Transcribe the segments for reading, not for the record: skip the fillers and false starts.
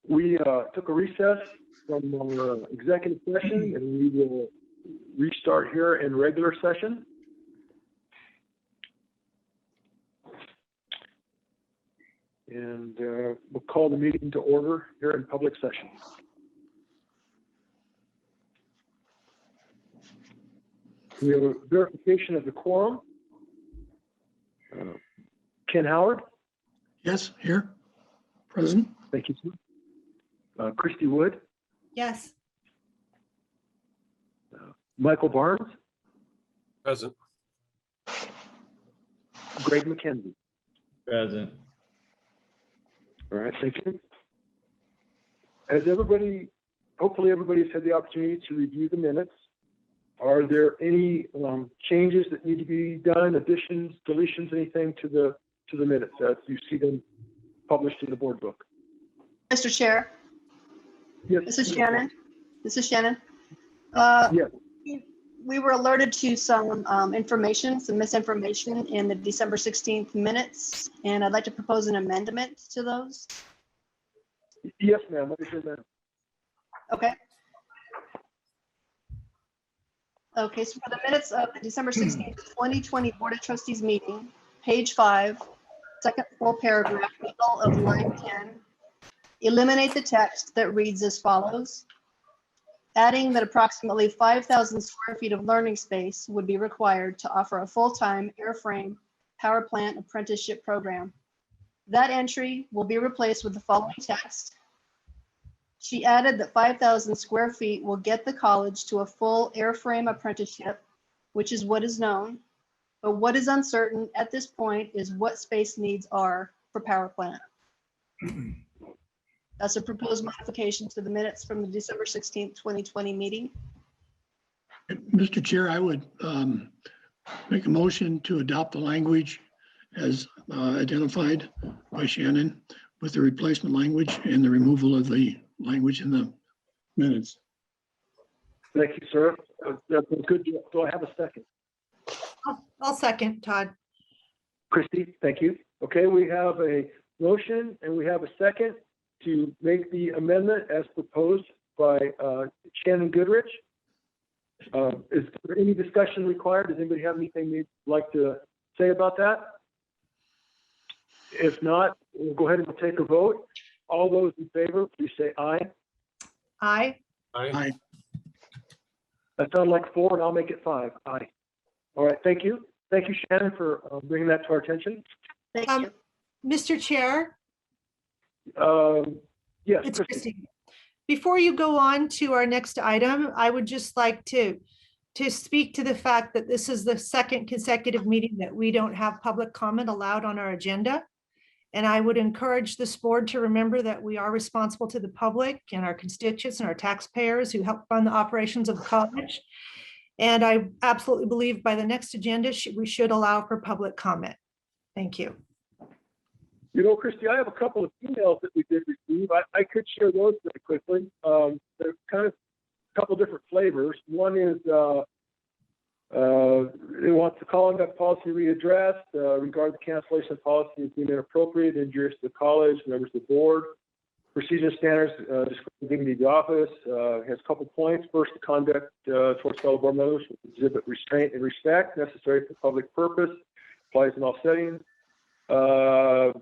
We took a recess from our executive session, and we will restart here in regular session. And we'll call the meeting to order here in public session. We have a verification of the quorum. Ken Howard. Yes, here, present. Thank you, sir. Christy Wood. Yes. Michael Barnes. Present. Greg McKenzie. Present. All right, thank you. As everybody, hopefully everybody's had the opportunity to review the minutes. Are there any changes that need to be done, additions, deletions, anything to the minutes as you see them published in the board book? Mr. Chair, Yes. this is Shannon. This is Shannon. Yes. We were alerted to some information, some misinformation in the December 16th minutes, and I'd like to propose an amendment to those. Yes, ma'am. What is your amendment? Okay. Okay, so for the minutes of the December 16th, 2020 Board of Trustees meeting, page 5, second full paragraph, middle of line 10, eliminate the text that reads as follows. Adding that approximately 5,000 square feet of learning space would be required to offer a full-time airframe power plant apprenticeship program. That entry will be replaced with the following text. She added that 5,000 square feet will get the college to a full airframe apprenticeship, which is what is known. But what is uncertain at this point is what space needs are for power plant. That's a proposed modification to the minutes from the December 16th, 2020 meeting. Mr. Chair, I would make a motion to adopt the language as identified by Shannon with the replacement language and the removal of the language in the minutes. Thank you, sir. That's a good. Do I have a second? I'll second, Todd. Christy, thank you. Okay, we have a motion and we have a second to make the amendment as proposed by Shannon Goodrich. Is there any discussion required? Does anybody have anything they'd like to say about that? If not, we'll go ahead and take a vote. All those in favor, please say aye. Aye. Aye. That sounds like 4, and I'll make it 5. Aye. All right, thank you. Thank you, Shannon, for bringing that to our attention. Thank you. Mr. Chair, Yes, it's Christy. Christy. Before you go on to our next item, I would just like to speak to the fact that this is the second consecutive meeting that we don't have public comment allowed on our agenda. And I would encourage this board to remember that we are responsible to the public and our constituents and our taxpayers who help fund the operations of the college. And I absolutely believe by the next agenda, we should allow for public comment. Thank you. You know, Christy, I have a couple of emails that we did receive. I could share those very quickly. They're kind of a couple different flavors. One is it wants the conduct policy readdressed, regard the cancellation policy as being inappropriate, injurious to the college, members of the board. Procedure standards, describing dignity of the office, has a couple points. First, the conduct towards fellow board members with exhibit restraint and respect necessary for public purpose, applies in all settings. No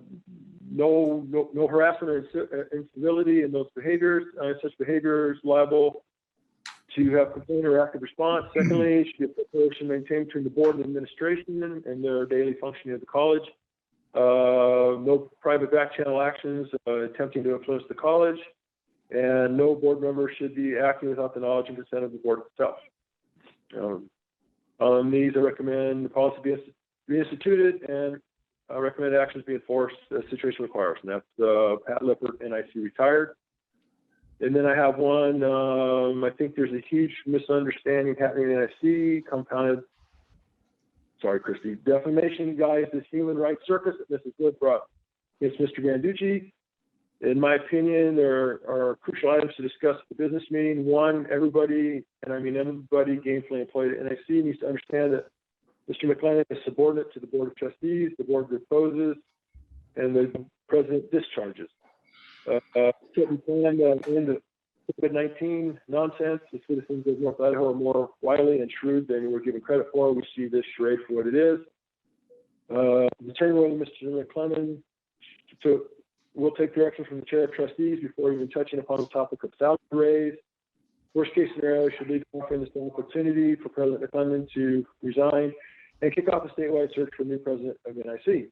harassment or incivility in those behaviors. Such behaviors liable to have complaint or active response. Secondly, should be a preparation maintained between the board and administration and their daily functioning of the college. No private back channel actions attempting to influence the college, and no board member should be acting without the knowledge and consent of the board itself. On these, I recommend the policy be instituted and recommended actions be enforced as the situation requires. And that's Pat Lippert, NIC retired. And then I have one, I think there's a huge misunderstanding happening in NIC, compounded, sorry, Christy, defamation guys, this human rights circus that Mrs. Wood brought against Mr. Ganducci. In my opinion, there are crucial items to discuss at the business meeting. One, everybody, and I mean everybody gainfully employed at NIC needs to understand that Mr. McLennan is subordinate to the Board of Trustees, the board proposes, and the president discharges. Certain plan to end the COVID-19 nonsense. The citizens of North Idaho are more wily and shrewd than we're given credit for. We see this charade for what it is. The turn away Mr. McClellan will take direction from the chair of trustees before even touching upon the topic of salary raise. Worst case scenario should lead to offering this opportunity for President McClellan to resign and kick off a statewide search for a new president of NIC.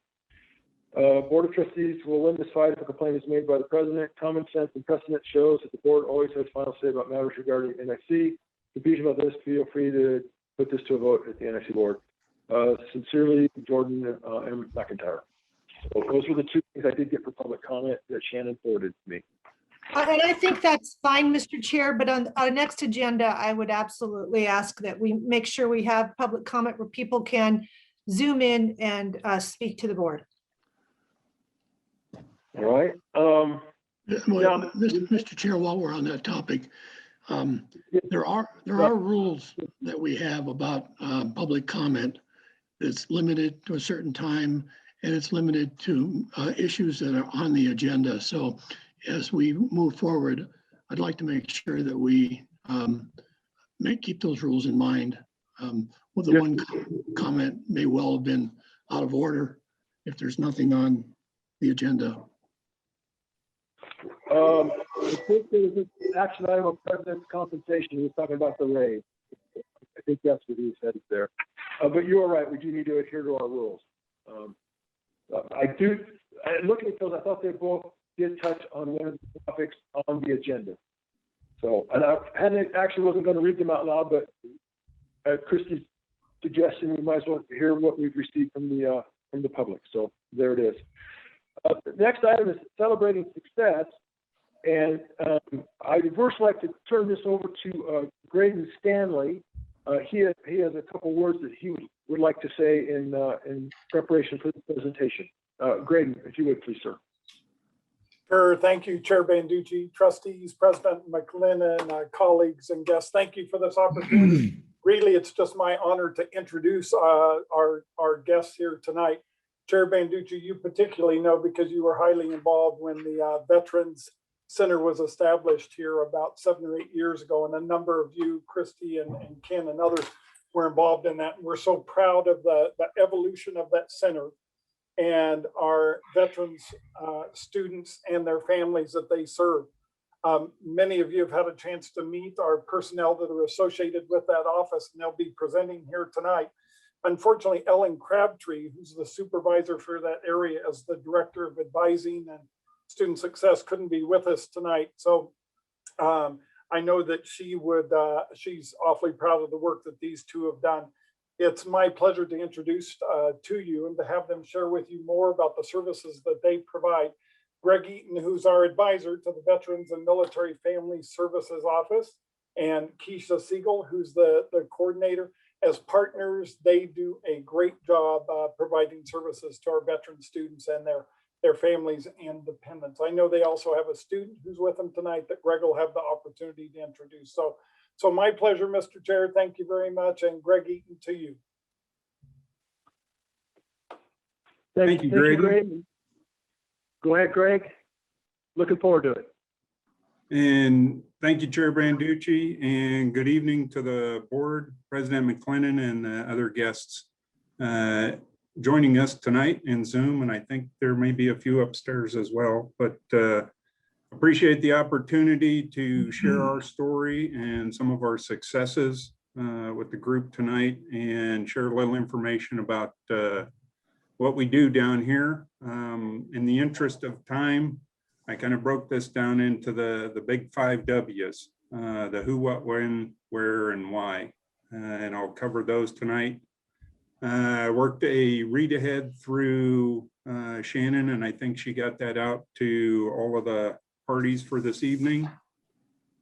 Board of Trustees will win this fight if a complaint is made by the president. Common sense and precedent shows that the board always has final say about matters regarding NIC. Confusion about this, feel free to put this to a vote at the NIC board. Sincerely, Jordan M. McIntyre. So those were the two things I did get for public comment that Shannon forwarded to me. And I think that's fine, Mr. Chair, but on our next agenda, I would absolutely ask that we make sure we have public comment where people can zoom in and speak to the board. All right. Well, Mr. Chair, while we're on that topic, there are rules that we have about public comment. It's limited to a certain time, and it's limited to issues that are on the agenda. So as we move forward, I'd like to make sure that we keep those rules in mind. Well, the one comment may well have been out of order if there's nothing on the agenda. I think there's an action item of president's compensation. He was talking about the raise. I think that's what he said there. But you are right. We do need to adhere to our rules. Looking at those, I thought they both did touch on one of the topics on the agenda. So, and I actually wasn't going to read them out loud, but at Christie's suggestion, we might as well hear what we've received from the public. So there it is. The next item is celebrating success, and I'd first like to turn this over to Graydon Stanley. He has a couple words that he would like to say in preparation for the presentation. Graydon, if you would, please, sir. Sure. Thank you, Chair Banducci, trustees, President McClellan, colleagues and guests. Thank you for this opportunity. Really, it's just my honor to introduce our guests here tonight. Chair Banducci, you particularly know because you were highly involved when the Veterans Center was established here about 7 or 8 years ago, and a number of you, Christy and Ken and others, were involved in that. And we're so proud of the evolution of that center and our veterans, students and their families that they serve. Many of you have had a chance to meet our personnel that are associated with that office, and they'll be presenting here tonight. Unfortunately, Ellen Crabtree, who's the supervisor for that area as the director of advising and student success, couldn't be with us tonight. So I know that she's awfully proud of the work that these two have done. It's my pleasure to introduce to you and to have them share with you more about the services that they provide. Greg Eaton, who's our advisor to the Veterans and Military Family Services Office, and Keisha Siegel, who's the coordinator. As partners, they do a great job providing services to our veteran students and their families and dependents. I know they also have a student who's with them tonight that Greg will have the opportunity to introduce. So my pleasure, Mr. Chair. Thank you very much. And Greg Eaton, to you. Thank you, Greg. Go ahead, Greg. Looking forward to it. And thank you, Chair Banducci, and good evening to the board, President McClellan, and the other guests joining us tonight in Zoom. And I think there may be a few upstairs as well, but appreciate the opportunity to share our story and some of our successes with the group tonight and share a little information about what we do down here. In the interest of time, I kind of broke this down into the big 5 W's, the who, what, when, where, and why. And I'll cover those tonight. I worked a read ahead through Shannon, and I think she got that out to all of the parties for this evening.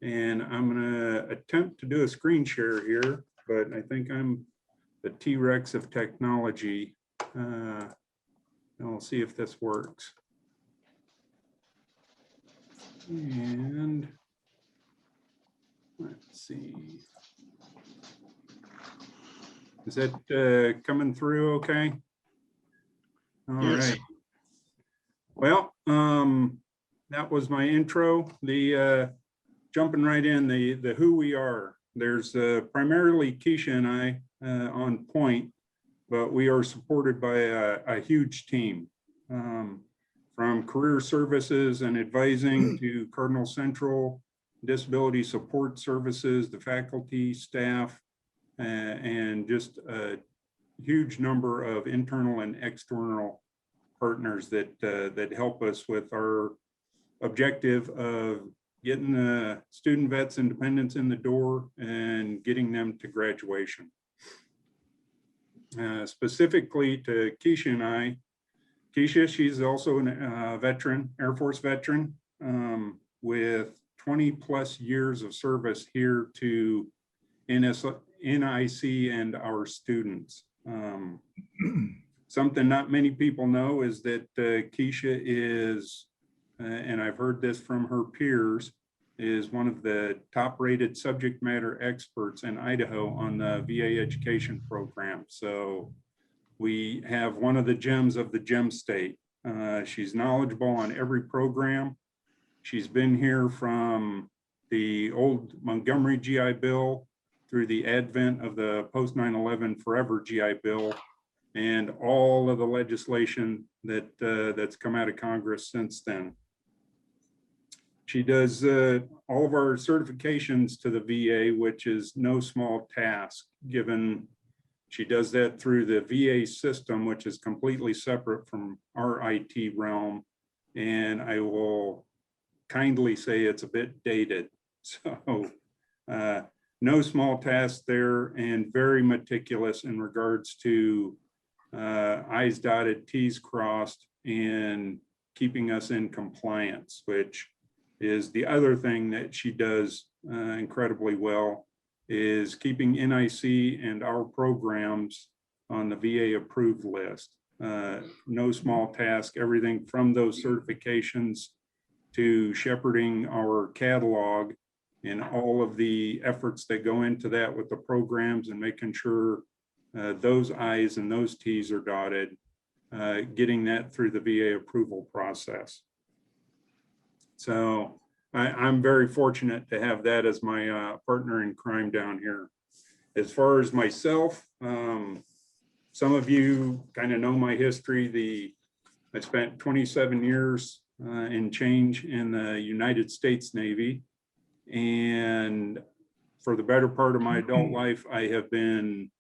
And I'm gonna attempt to do a screen share here, but I think I'm the T-Rex of technology. And we'll see if this works. And let's see. Is that coming through okay? All Yes. right. Well, that was my intro. The jumping right in, the who we are. There's primarily Keisha and I on point, but we are supported by a huge team. From career services and advising to Cardinal Central, disability support services, the faculty, staff, and just a huge number of internal and external partners that help us with our objective of getting the student vets and dependents in the door and getting them to graduation. Specifically to Keisha and I, Keisha, she's also a veteran, Air Force veteran, with 20+ years of service here to NIC and our students. Something not many people know is that Keisha is, and I've heard this from her peers, is one of the top-rated subject matter experts in Idaho on the VA education program. So we have one of the gems of the gem state. She's knowledgeable on every program. She's been here from the old Montgomery GI Bill through the advent of the post 9/11 Forever GI Bill and all of the legislation that's come out of Congress since then. She does all of our certifications to the VA, which is no small task, given she does that through the VA system, which is completely separate from our IT realm. And I will kindly say it's a bit dated. So no small task there, and very meticulous in regards to I's dotted, T's crossed, and keeping us in compliance, which is the other thing that she does incredibly well, is keeping NIC and our programs on the VA approved list. No small task, everything from those certifications to shepherding our catalog and all of the efforts that go into that with the programs and making sure those I's and those T's are dotted, getting that through the VA approval process. So I'm very fortunate to have that as my partner in crime down here. As far as myself, some of you kind of know my history. I spent 27 years and change in the United States Navy. And for the better part of my adult life, I have been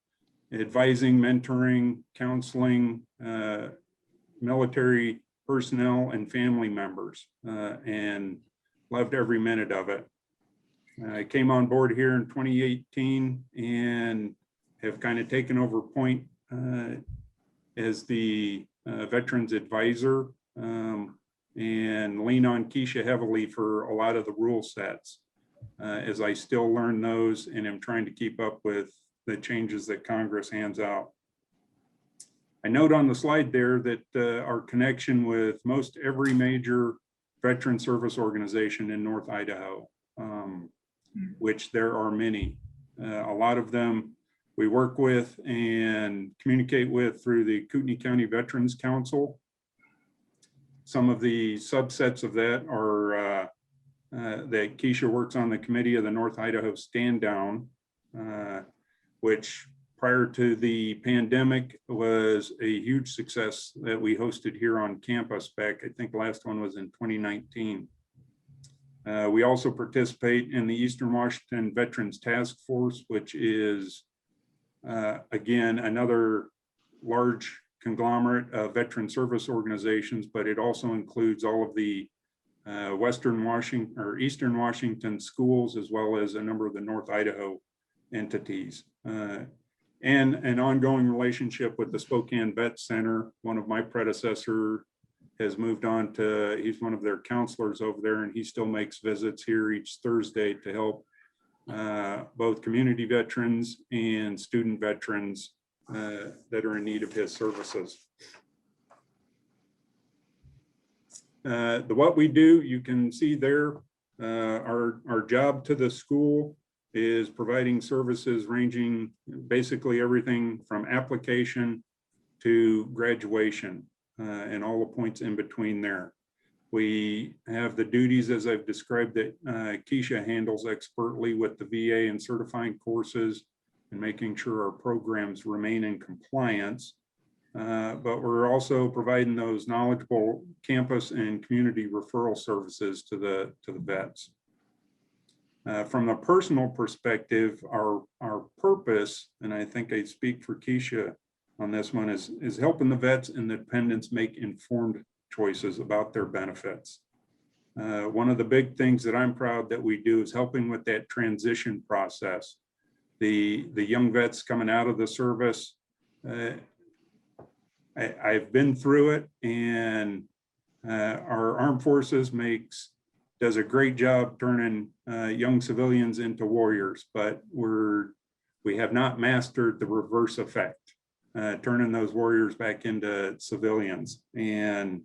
advising, mentoring, counseling military personnel and family members, and loved every minute of it. I came on board here in 2018 and have kind of taken over point as the veterans advisor, and lean on Keisha heavily for a lot of the rule sets as I still learn those and am trying to keep up with the changes that Congress hands out. I note on the slide there that our connection with most every major veteran service organization in North Idaho, which there are many. A lot of them we work with and communicate with through the Kootenai County Veterans Council. Some of the subsets of that are that Keisha works on the committee of the North Idaho Stand Down, which prior to the pandemic was a huge success that we hosted here on campus back, I think the last one was in 2019. We also participate in the Eastern Washington Veterans Task Force, which is, again, another large conglomerate of veteran service organizations, but it also includes all of the Western Washington or Eastern Washington schools, as well as a number of the North Idaho entities. And an ongoing relationship with the Spokane Vet Center. One of my predecessor has moved on to, he's one of their counselors over there, and he still makes visits here each Thursday to help both community veterans and student veterans that are in need of his services. What we do, you can see there, our job to the school is providing services ranging basically everything from application to graduation and all the points in between there. We have the duties, as I've described, that Keisha handles expertly with the VA and certifying courses and making sure our programs remain in compliance. But we're also providing those knowledgeable campus and community referral services to the vets. From a personal perspective, our purpose, and I think I speak for Keisha on this one, is helping the vets and the dependents make informed choices about their benefits. One of the big things that I'm proud that we do is helping with that transition process. The young vets coming out of the service, I've been through it, and our armed forces does a great job turning young civilians into warriors, but we have not mastered the reverse effect, turning those warriors back into civilians. And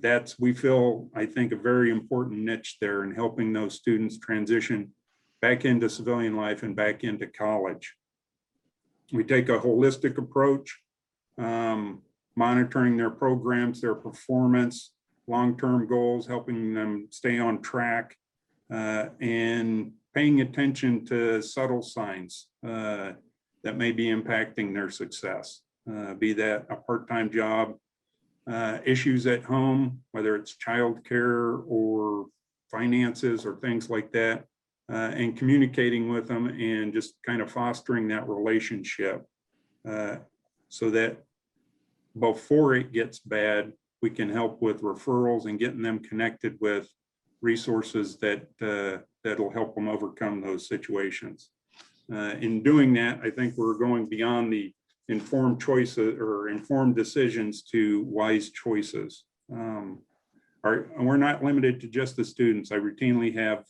that's, we feel, I think, a very important niche there in helping those students transition back into civilian life and back into college. We take a holistic approach, monitoring their programs, their performance, long-term goals, helping them stay on track, and paying attention to subtle signs that may be impacting their success, be that a part-time job, issues at home, whether it's childcare or finances or things like that, and communicating with them and just kind of fostering that relationship so that before it gets bad, we can help with referrals and getting them connected with resources that'll help them overcome those situations. In doing that, I think we're going beyond the informed choices or informed decisions to wise choices. We're not limited to just the students. I routinely have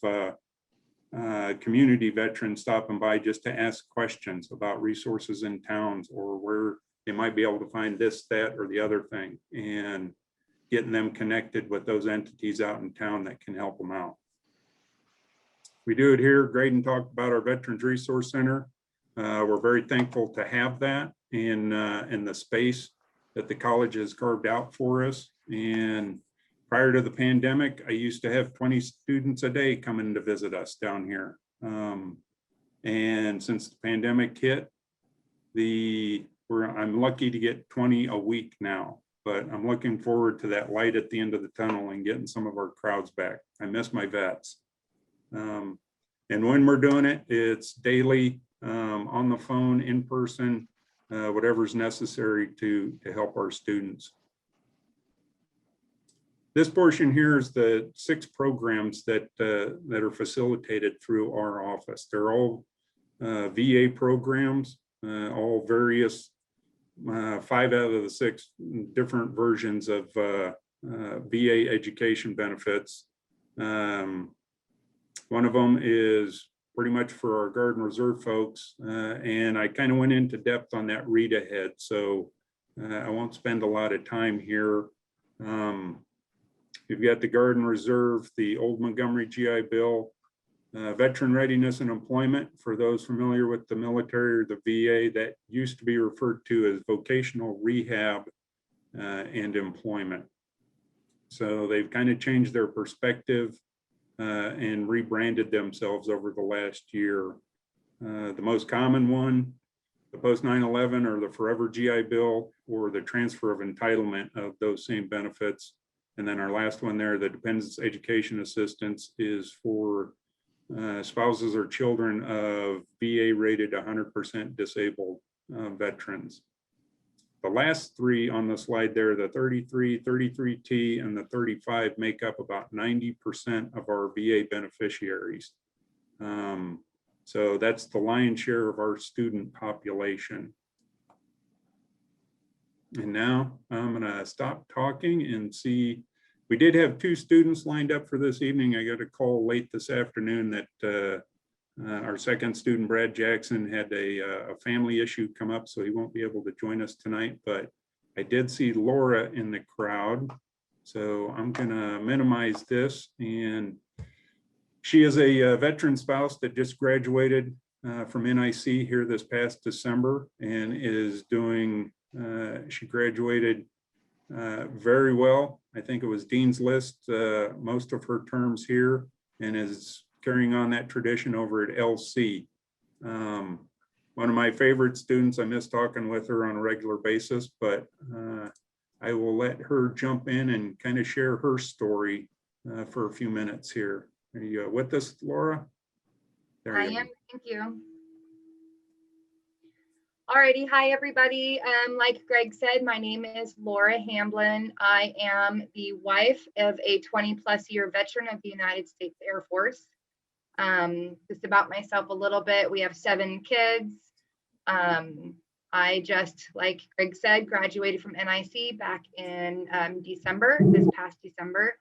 community veterans stopping by just to ask questions about resources in towns or where they might be able to find this, that, or the other thing, and getting them connected with those entities out in town that can help them out. We do it here. Graydon talked about our Veterans Resource Center. We're very thankful to have that in the space that the college has carved out for us. And prior to the pandemic, I used to have 20 students a day coming to visit us down here. And since the pandemic hit, I'm lucky to get 20 a week now, but I'm looking forward to that light at the end of the tunnel and getting some of our crowds back. I miss my vets. And when we're doing it, it's daily, on the phone, in person, whatever's necessary to help our students. This portion here is the 6 programs that are facilitated through our office. They're all VA programs, all various 5 out of the 6 different versions of VA education benefits. One of them is pretty much for our Guard and Reserve folks, and I kind of went into depth on that read ahead, so I won't spend a lot of time here. You've got the Guard and Reserve, the old Montgomery GI Bill, Veteran Readiness and Employment, for those familiar with the military or the VA, that used to be referred to as vocational rehab and employment. So they've kind of changed their perspective and rebranded themselves over the last year. The most common one, the post 9/11 or the Forever GI Bill, or the transfer of entitlement of those same benefits. And then our last one there, the Dependents Education Assistance, is for spouses or children of VA rated 100% disabled veterans. The last 3 on the slide there, the 33, 33T, and the 35, make up about 90% of our VA beneficiaries. So that's the lion's share of our student population. And now I'm gonna stop talking and see. We did have 2 students lined up for this evening. I got a call late this afternoon that our second student, Brad Jackson, had a family issue come up, so he won't be able to join us tonight. But I did see Laura in the crowd, so I'm gonna minimize this. And she is a veteran spouse that just graduated from NIC here this past December, and is doing, she graduated very well. I think it was Dean's List most of her terms here, and is carrying on that tradition over at LC. One of my favorite students. I miss talking with her on a regular basis, but I will let her jump in and kind of share her story for a few minutes here. Are you with us, Laura? There I you am, go. thank you. Alrighty, hi everybody. Like Greg said, my name is Laura Hamblin. I am the wife of a 20+ year veteran of the United States Air Force. Just about myself a little bit. We have 7 kids. I just, like Greg said, graduated from NIC back in this past December.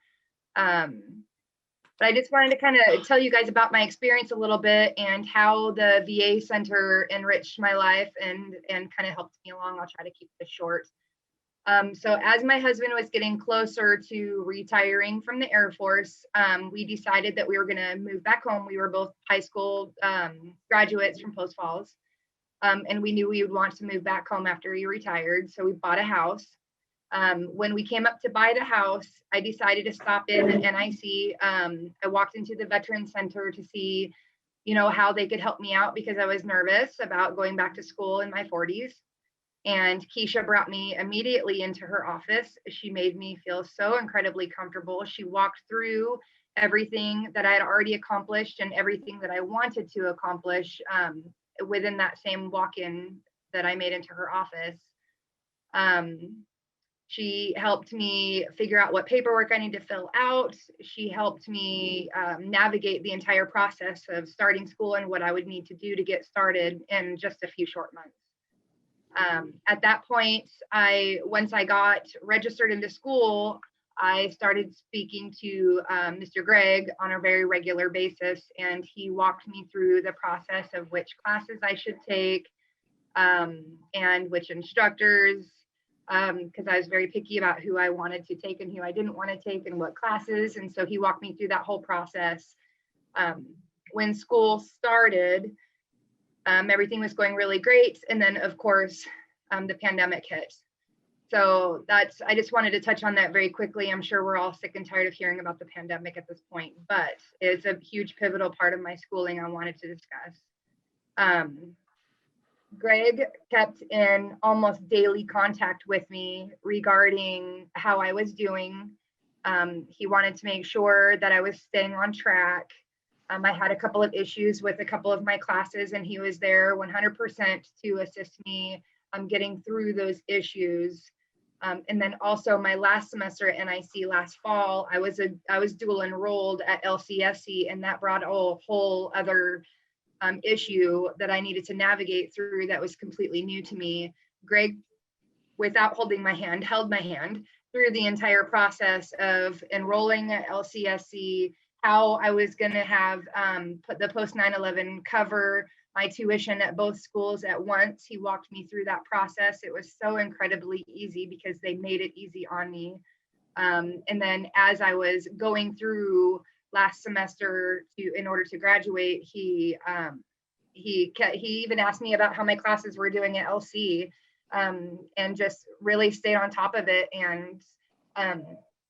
But I just wanted to kind of tell you guys about my experience a little bit and how the VA Center enriched my life and kind of helped me along. I'll try to keep this short. So as my husband was getting closer to retiring from the Air Force, we decided that we were going to move back home. We were both high school graduates from Post Falls, and we knew we would want to move back home after he retired. So we bought a house. When we came up to buy the house, I decided to stop in at NIC. I walked into the Veterans Center to see, you know, how they could help me out because I was nervous about going back to school in my 40s. And Keisha brought me immediately into her office. She made me feel so incredibly comfortable. She walked through everything that I had already accomplished and everything that I wanted to accomplish within that same walk-in that I made into her office. She helped me figure out what paperwork I need to fill out. She helped me navigate the entire process of starting school and what I would need to do to get started in just a few short months. At that point, once I got registered into school, I started speaking to Mr. Greg on a very regular basis, and he walked me through the process of which classes I should take and which instructors, because I was very picky about who I wanted to take and who I didn't want to take and what classes. And so he walked me through that whole process. When school started, everything was going really great. And then of course, the pandemic hit. So I just wanted to touch on that very quickly. I'm sure we're all sick and tired of hearing about the pandemic at this point, but it's a huge pivotal part of my schooling I wanted to discuss. Greg kept in almost daily contact with me regarding how I was doing. He wanted to make sure that I was staying on track. I had a couple of issues with a couple of my classes, and he was there 100% to assist me getting through those issues. And then also my last semester at NIC last fall, I was dual enrolled at LCSC, and that brought a whole other issue that I needed to navigate through that was completely new to me. Greg, without holding my hand, held my hand through the entire process of enrolling at LCSC, how I was going to have put the post 9/11 cover my tuition at both schools at once. He walked me through that process. It was so incredibly easy because they made it easy on me. And then as I was going through last semester in order to graduate, he even asked me about how my classes were doing at LC, and just really stayed on top of it. And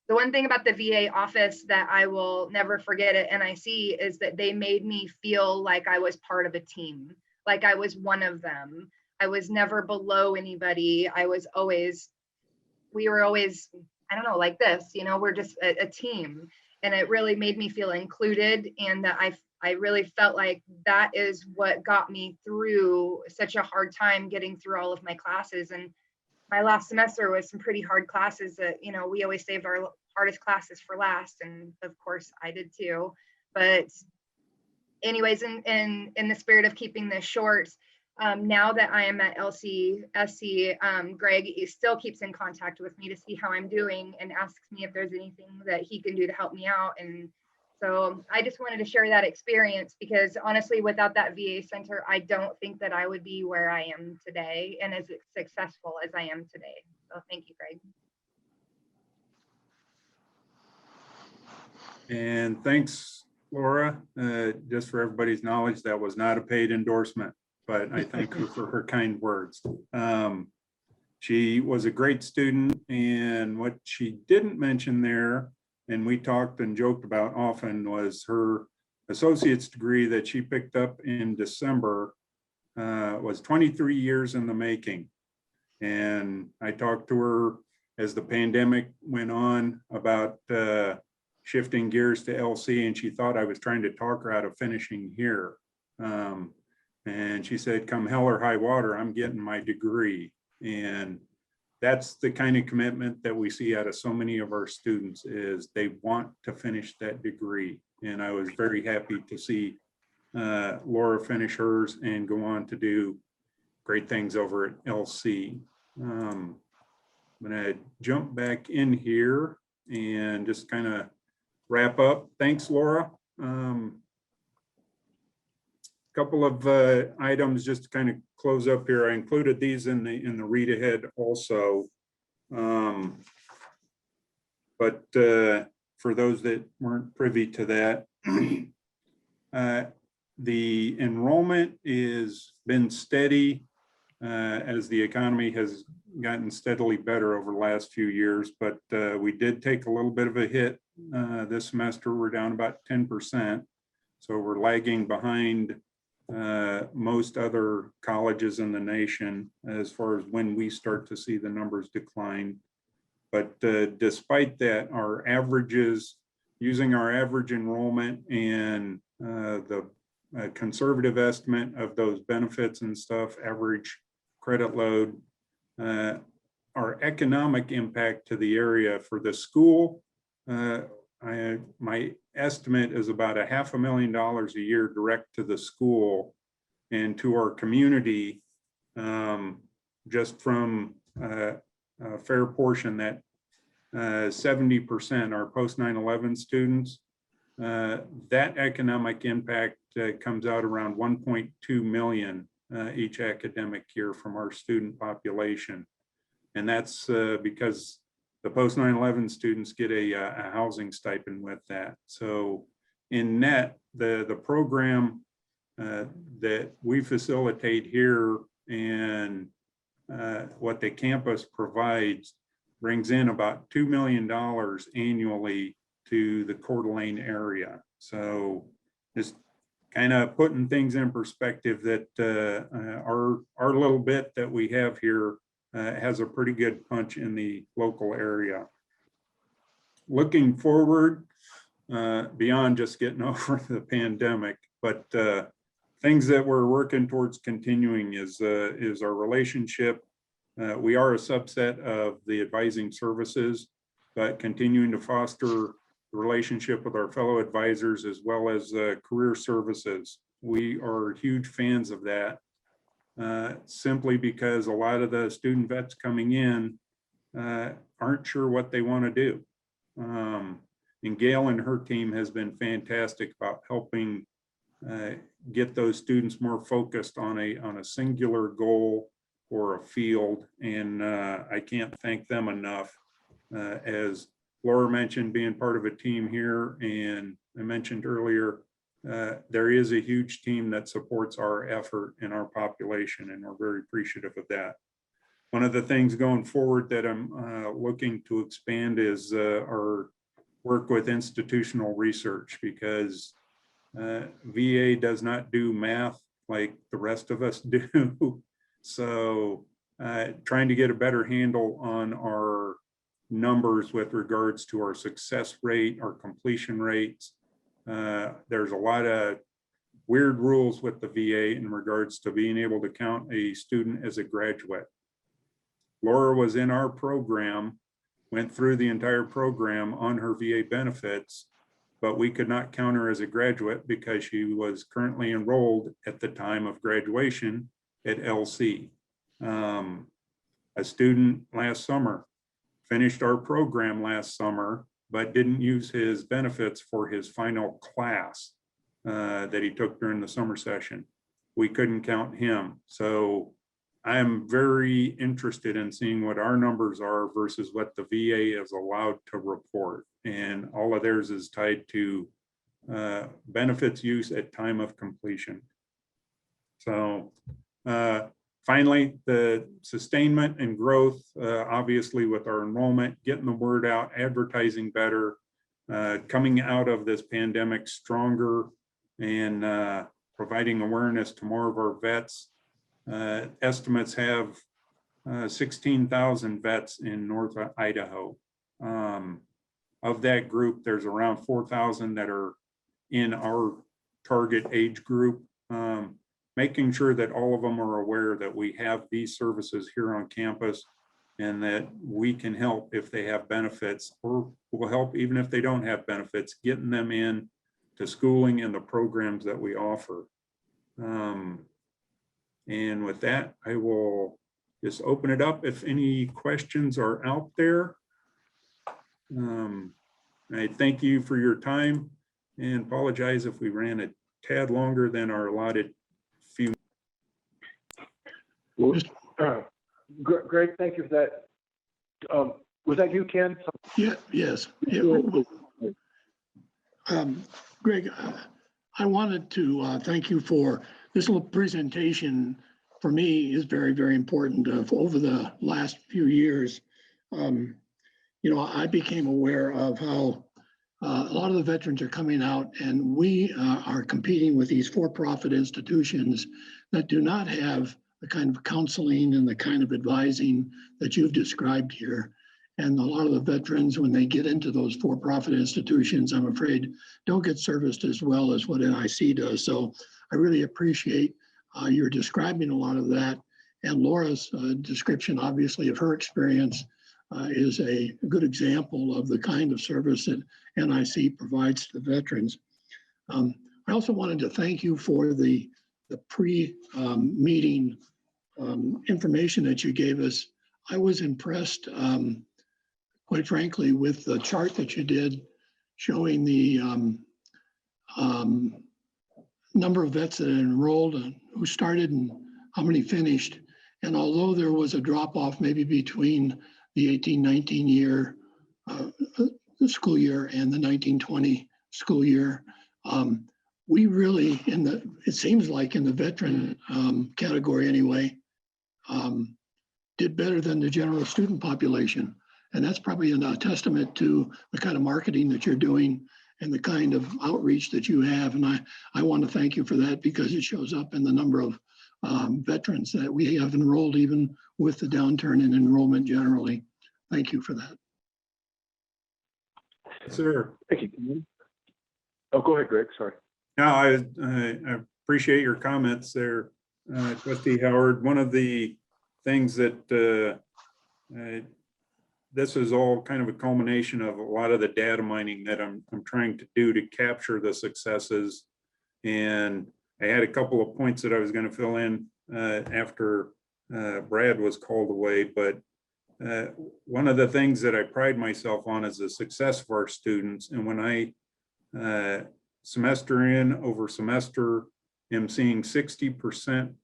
the one thing about the VA office that I will never forget at NIC is that they made me feel like I was part of a team, like I was one of them. I was never below anybody. We were always, I don't know, like this, you know, we're just a team. And it really made me feel included, and that I really felt like that is what got me through such a hard time getting through all of my classes. And my last semester was some pretty hard classes that, you know, we always saved our hardest classes for last. And of course I did too. But anyways, in the spirit of keeping this short, now that I am at LCSC, Greg still keeps in contact with me to see how I'm doing and asks me if there's anything that he can do to help me out. And so I just wanted to share that experience, because honestly, without that VA center, I don't think that I would be where I am today and as successful as I am today. So thank you, Greg. And thanks, Laura. Just for everybody's knowledge, that was not a paid endorsement, but I thank her for her kind words. She was a great student, and what she didn't mention there, and we talked and joked about often, was her associate's degree that she picked up in December was 23 years in the making. And I talked to her as the pandemic went on about shifting gears to LC, and she thought I was trying to talk her out of finishing here. And she said, come hell or high water, I'm getting my degree. And that's the kind of commitment that we see out of so many of our students, is they want to finish that degree. And I was very happy to see Laura finish hers and go on to do great things over at LC. I'm gonna jump back in here and just kind of wrap up. Thanks, Laura. Couple of items just to kind of close up here. I included these in the read ahead also. But for those that weren't privy to that, the enrollment is been steady as the economy has gotten steadily better over the last few years, but we did take a little bit of a hit this semester. We're down about 10%. So we're lagging behind most other colleges in the nation as far as when we start to see the numbers decline. But despite that, our averages, using our average enrollment and the conservative estimate of those benefits and stuff, average credit load, our economic impact to the area for the school, my estimate is about $500,000 a year direct to the school and to our community, just from a fair portion that 70% are post 9/11 students. That economic impact comes out around 1.2 million each academic year from our student population. And that's because the post 9/11 students get a housing stipend with that. So in net, the program that we facilitate here and what the campus provides brings in about $2 million annually to the Coeur d'Alene area. So just kind of putting things in perspective that our little bit that we have here has a pretty good punch in the local area. Looking forward, beyond just getting over the pandemic, but things that we're working towards continuing is our relationship. We are a subset of the advising services, but continuing to foster the relationship with our fellow advisors as well as career services. We are huge fans of that. Simply because a lot of the student vets coming in aren't sure what they want to do. And Gail and her team has been fantastic about helping get those students more focused on a singular goal or a field. And I can't thank them enough. As Laura mentioned, being part of a team here, and I mentioned earlier, there is a huge team that supports our effort and our population, and we're very appreciative of that. One of the things going forward that I'm looking to expand is our work with institutional research, because VA does not do math like the rest of us do. So trying to get a better handle on our numbers with regards to our success rate, our completion rates. There's a lot of weird rules with the VA in regards to being able to count a student as a graduate. Laura was in our program, went through the entire program on her VA benefits, but we could not count her as a graduate because she was currently enrolled at the time of graduation at LC. A student last summer finished our program last summer, but didn't use his benefits for his final class that he took during the summer session. We couldn't count him. So I'm very interested in seeing what our numbers are versus what the VA is allowed to report. And all of theirs is tied to benefits use at time of completion. So Finally, the sustainment and growth, obviously with our enrollment, getting the word out, advertising better, coming out of this pandemic stronger, and providing awareness to more of our vets. Estimates have 16,000 vets in North Idaho. Of that group, there's around 4,000 that are in our target age group. Making sure that all of them are aware that we have these services here on campus and that we can help if they have benefits, or will help even if they don't have benefits, getting them in to schooling and the programs that we offer. And with that, I will just open it up if any questions are out there. I thank you for your time and apologize if we ran a tad longer than our allotted few. Greg, thank you for that. Was that you, Ken? Yeah, yes. Greg, I wanted to thank you for this little presentation. For me, is very, very important. Over the last few years, I became aware of how a lot of the veterans are coming out, and we are competing with these for-profit institutions that do not have the kind of counseling and the kind of advising that you've described here. And a lot of the veterans, when they get into those for-profit institutions, I'm afraid don't get serviced as well as what NIC does. So I really appreciate your describing a lot of that. And Laura's description, obviously, of her experience is a good example of the kind of service that NIC provides to the veterans. I also wanted to thank you for the pre-meeting information that you gave us. I was impressed, quite frankly, with the chart that you did showing the number of vets that enrolled and who started and how many finished. And although there was a drop off maybe between the 18-19 year the school year and the 19-20 school year, we really, it seems like in the veteran category anyway, did better than the general student population. And that's probably a testament to the kind of marketing that you're doing and the kind of outreach that you have. And I want to thank you for that, because it shows up in the number of veterans that we have enrolled, even with the downturn in enrollment generally. Thank you for that. Sir. Thank you. Oh, go ahead, Greg, sorry. No, I appreciate your comments there, Trustee Howard. One of the things that this is all kind of a culmination of a lot of the data mining that I'm trying to do to capture the successes. And I had a couple of points that I was going to fill in after Brad was called away. But one of the things that I pride myself on is the success of our students. And when I semester in over semester am seeing 60%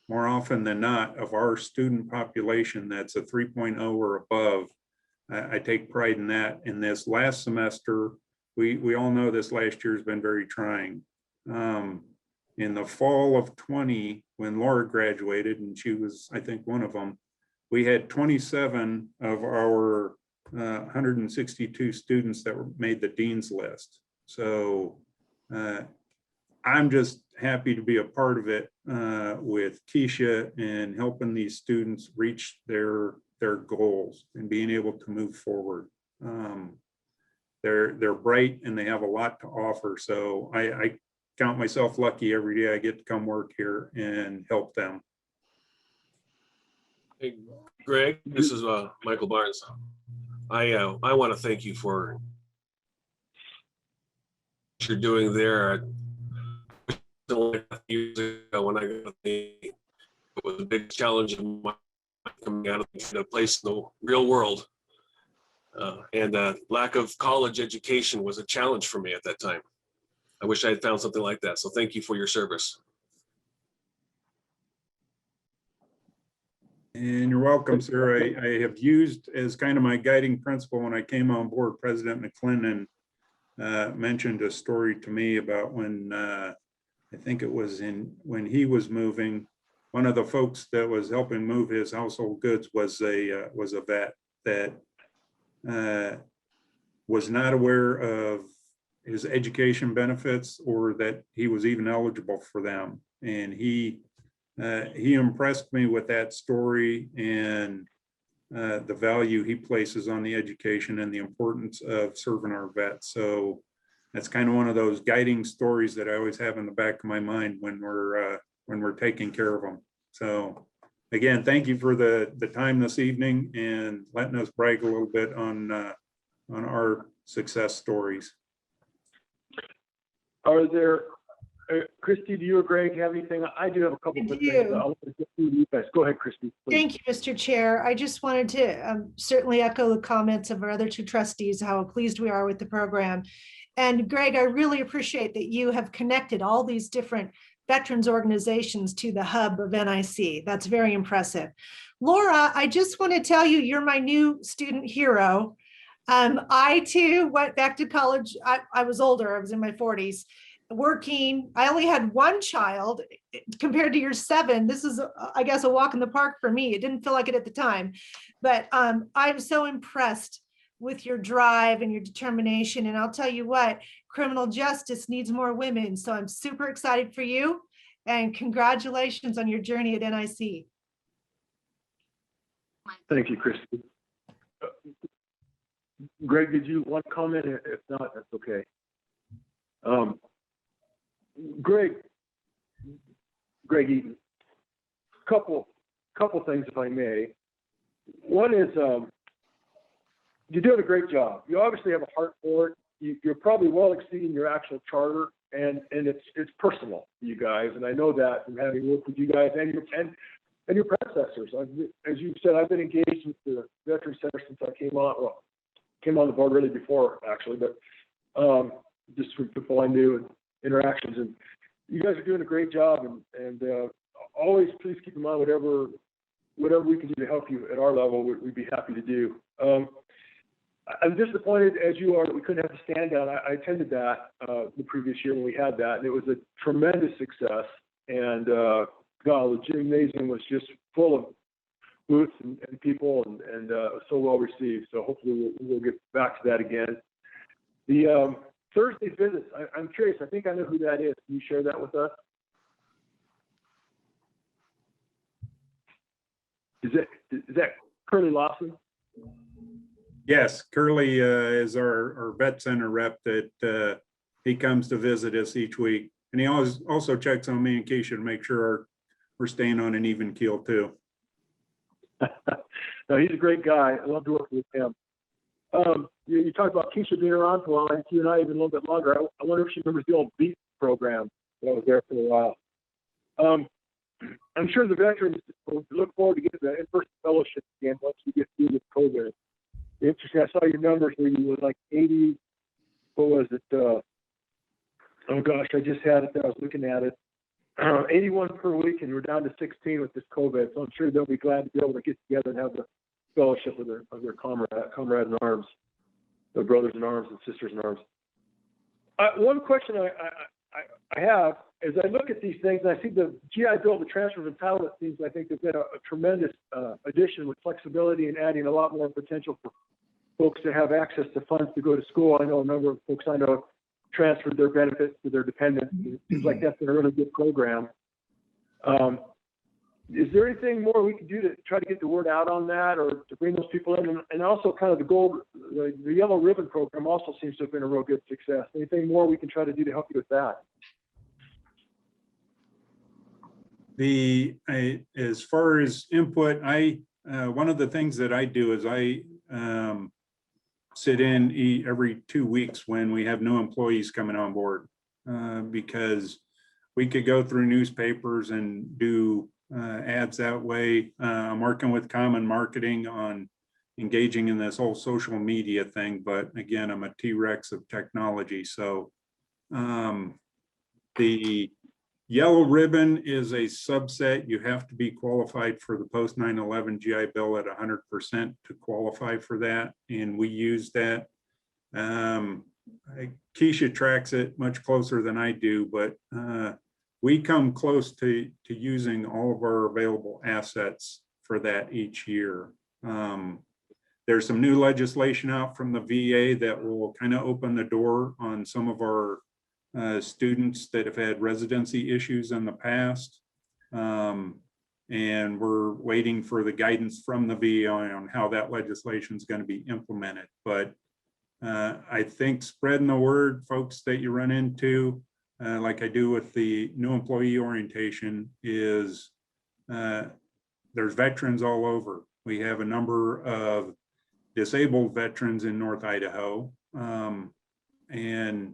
more often than not of our student population that's a 3.0 or above, I take pride in that. In this last semester, we all know this last year has been very trying. In the fall of 20, when Laura graduated, and she was, I think, one of them, we had 27 of our 162 students that made the dean's list. So I'm just happy to be a part of it with Keisha and helping these students reach their goals and being able to move forward. They're bright and they have a lot to offer. So I count myself lucky every day I get to come work here and help them. Hey, Greg, this is Michael Barnes. I want to thank you for what you're doing there. Years ago when I got it was a big challenge of my coming out of the place in the real world. And lack of college education was a challenge for me at that time. I wish I had found something like that. So thank you for your service. And you're welcome, sir. I have used as kind of my guiding principle when I came on board, President McClendon mentioned a story to me about when I think it was when he was moving one of the folks that was helping move his household goods was a vet that was not aware of his education benefits or that he was even eligible for them. And he impressed me with that story and the value he places on the education and the importance of serving our vets. So that's kind of one of those guiding stories that I always have in the back of my mind when we're taking care of them. So again, thank you for the time this evening and letting us brag a little bit on our success stories. Are there, Christy, do you or Greg have anything? I do have a couple I of things. do. I want to get through you guys. Go ahead, Christy. please. Thank you, Mr. Chair. I just wanted to certainly echo the comments of our other two trustees, how pleased we are with the program. And Greg, I really appreciate that you have connected all these different veterans organizations to the hub of NIC. That's very impressive. Laura, I just want to tell you, you're my new student hero. I too went back to college. I was older, I was in my 40s, working. I only had one child compared to your 7. This is, I guess, a walk in the park for me. It didn't feel like it at the time, but I'm so impressed with your drive and your determination. And I'll tell you what, criminal justice needs more women. So I'm super excited for you and congratulations on your journey at NIC. Thank you, Christy. Greg, did you want to comment? If not, that's okay. Greg Eaton, couple things, if I may. One is you're doing a great job. You obviously have a heart for it. You're probably well exceeding your actual charter, and it's personal to you guys. And I know that from having worked with you guys and your predecessors. As you said, I've been engaged with the Veterans Center since I came on the board really before, actually, but just from people I knew and interactions. And you guys are doing a great job, and always please keep in mind whatever we can do to help you at our level, we'd be happy to do. I'm disappointed, as you are, that we couldn't have the stand down. I attended that the previous year when we had that, and it was a tremendous success. And God, the gymnasium was just full of booths and people, and so well received. So hopefully we'll get back to that again. The Thursday visits, I'm curious. I think I know who that is. Can you share that with us? Is that Curly Lawson? Yes, Curly is our vet center rep that he comes to visit us each week. And he always also checks on me and Keisha to make sure we're staying on an even keel too. No, he's a great guy. I love to work with him. You talked about Keisha being around for a while, and you and I even a little bit longer. I wonder if she remembers the old BEAT program that was there for a while. I'm sure the veterans will look forward to getting that in-person fellowship again once we get through this COVID. Interesting. I saw your numbers where you were like 80. What was it? Oh gosh, I just had it there. I was looking at it. 81 per week, and we're down to 16 with this COVID. So I'm sure they'll be glad to be able to get together and have the fellowship with their comrade in arms, their brothers in arms and sisters in arms. One question I have as I look at these things, and I see the GI Bill, the transfer of entitlement seems, I think, has been a tremendous addition with flexibility and adding a lot more potential for folks to have access to funds to go to school. I know a number of folks I know transferred their benefits to their dependents. It seems like that's been a really good program. Is there anything more we can do to try to get the word out on that, or to bring those people in? And also kind of the Yellow Ribbon program also seems to have been a real good success. Anything more we can try to do to help you with that? As far as input, one of the things that I do is I sit in every 2 weeks when we have new employees coming on board, because we could go through newspapers and do ads that way. I'm working with Common Marketing on engaging in this whole social media thing, but again, I'm a T-Rex of technology. So the Yellow Ribbon is a subset. You have to be qualified for the post 9/11 GI Bill at 100% to qualify for that. And we use that. Keisha tracks it much closer than I do, but we come close to using all of our available assets for that each year. There's some new legislation out from the VA that will kind of open the door on some of our students that have had residency issues in the past. And we're waiting for the guidance from the VA on how that legislation is going to be implemented. But I think spreading the word, folks that you run into, like I do with the new employee orientation, is there's veterans all over. We have a number of disabled veterans in North Idaho. And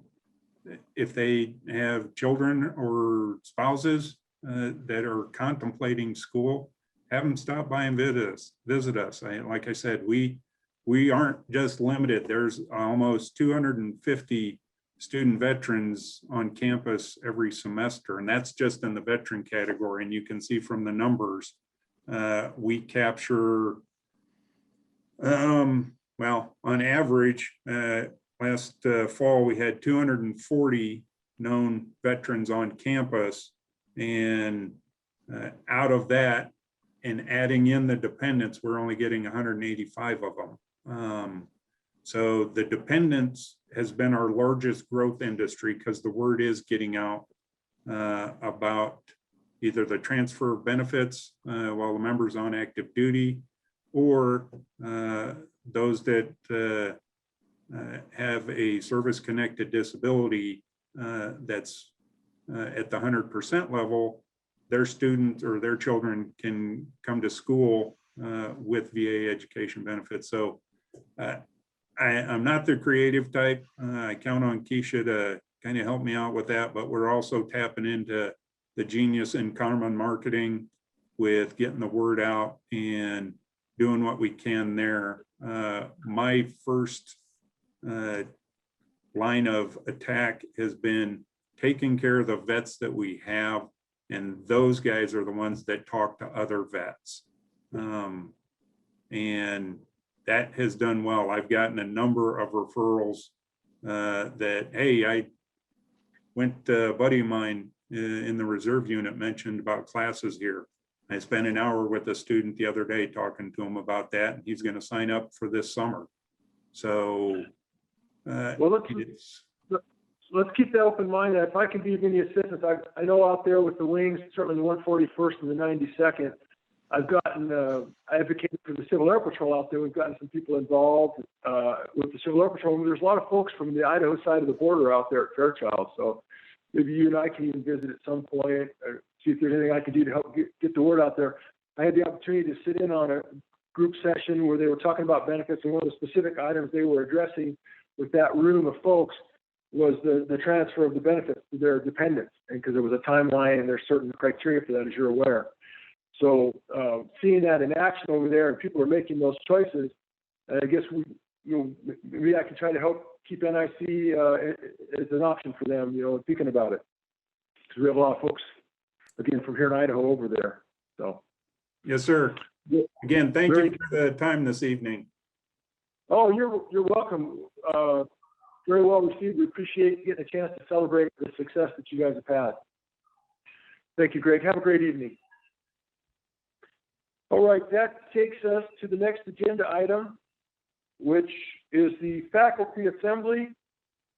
if they have children or spouses that are contemplating school, have them stop by and visit us. Like I said, we aren't just limited. There's almost 250 student veterans on campus every semester, and that's just in the veteran category. And you can see from the numbers, we capture, well, on average, last fall, we had 240 known veterans on campus. And out of that, and adding in the dependents, we're only getting 185 of them. So the dependents has been our largest growth industry because the word is getting out about either the transfer of benefits while the member's on active duty, or those that have a service-connected disability that's at the 100% level. Their students or their children can come to school with VA education benefits. So I'm not the creative type. I count on Keisha to kind of help me out with that, but we're also tapping into the genius in Carmen marketing with getting the word out and doing what we can there. My first line of attack has been taking care of the vets that we have, and those guys are the ones that talk to other vets. And that has done well. I've gotten a number of referrals that, hey, I went, a buddy of mine in the reserve unit mentioned about classes here. I spent an hour with a student the other day talking to him about that, and he's going to sign up for this summer. So well, let's keep that open mind. If I can be of any assistance, I know out there with the wings, certainly the 141st and the 92nd, I've gotten, I advocated for the Civil Air Patrol out there. We've gotten some people involved with the Civil Air Patrol. There's a lot of folks from the Idaho side of the border out there at Fairchild. So maybe you and I can even visit at some point or see if there's anything I can do to help get the word out there. I had the opportunity to sit in on a group session where they were talking about benefits, and one of the specific items they were addressing with that room of folks was the transfer of the benefits to their dependents, and because there was a timeline and there's certain criteria for that, as you're aware. So seeing that in action over there, and people are making those choices, I guess maybe I can try to help keep NIC as an option for them, thinking about it, because we have a lot of folks, again, from here in Idaho over there. So yes, sir. Again, thank you for the time this evening. Oh, you're welcome. Very well received. We appreciate getting a chance to celebrate the success that you guys have had. Thank you, Greg. Have a great evening. All right, that takes us to the next agenda item, which is the faculty assembly.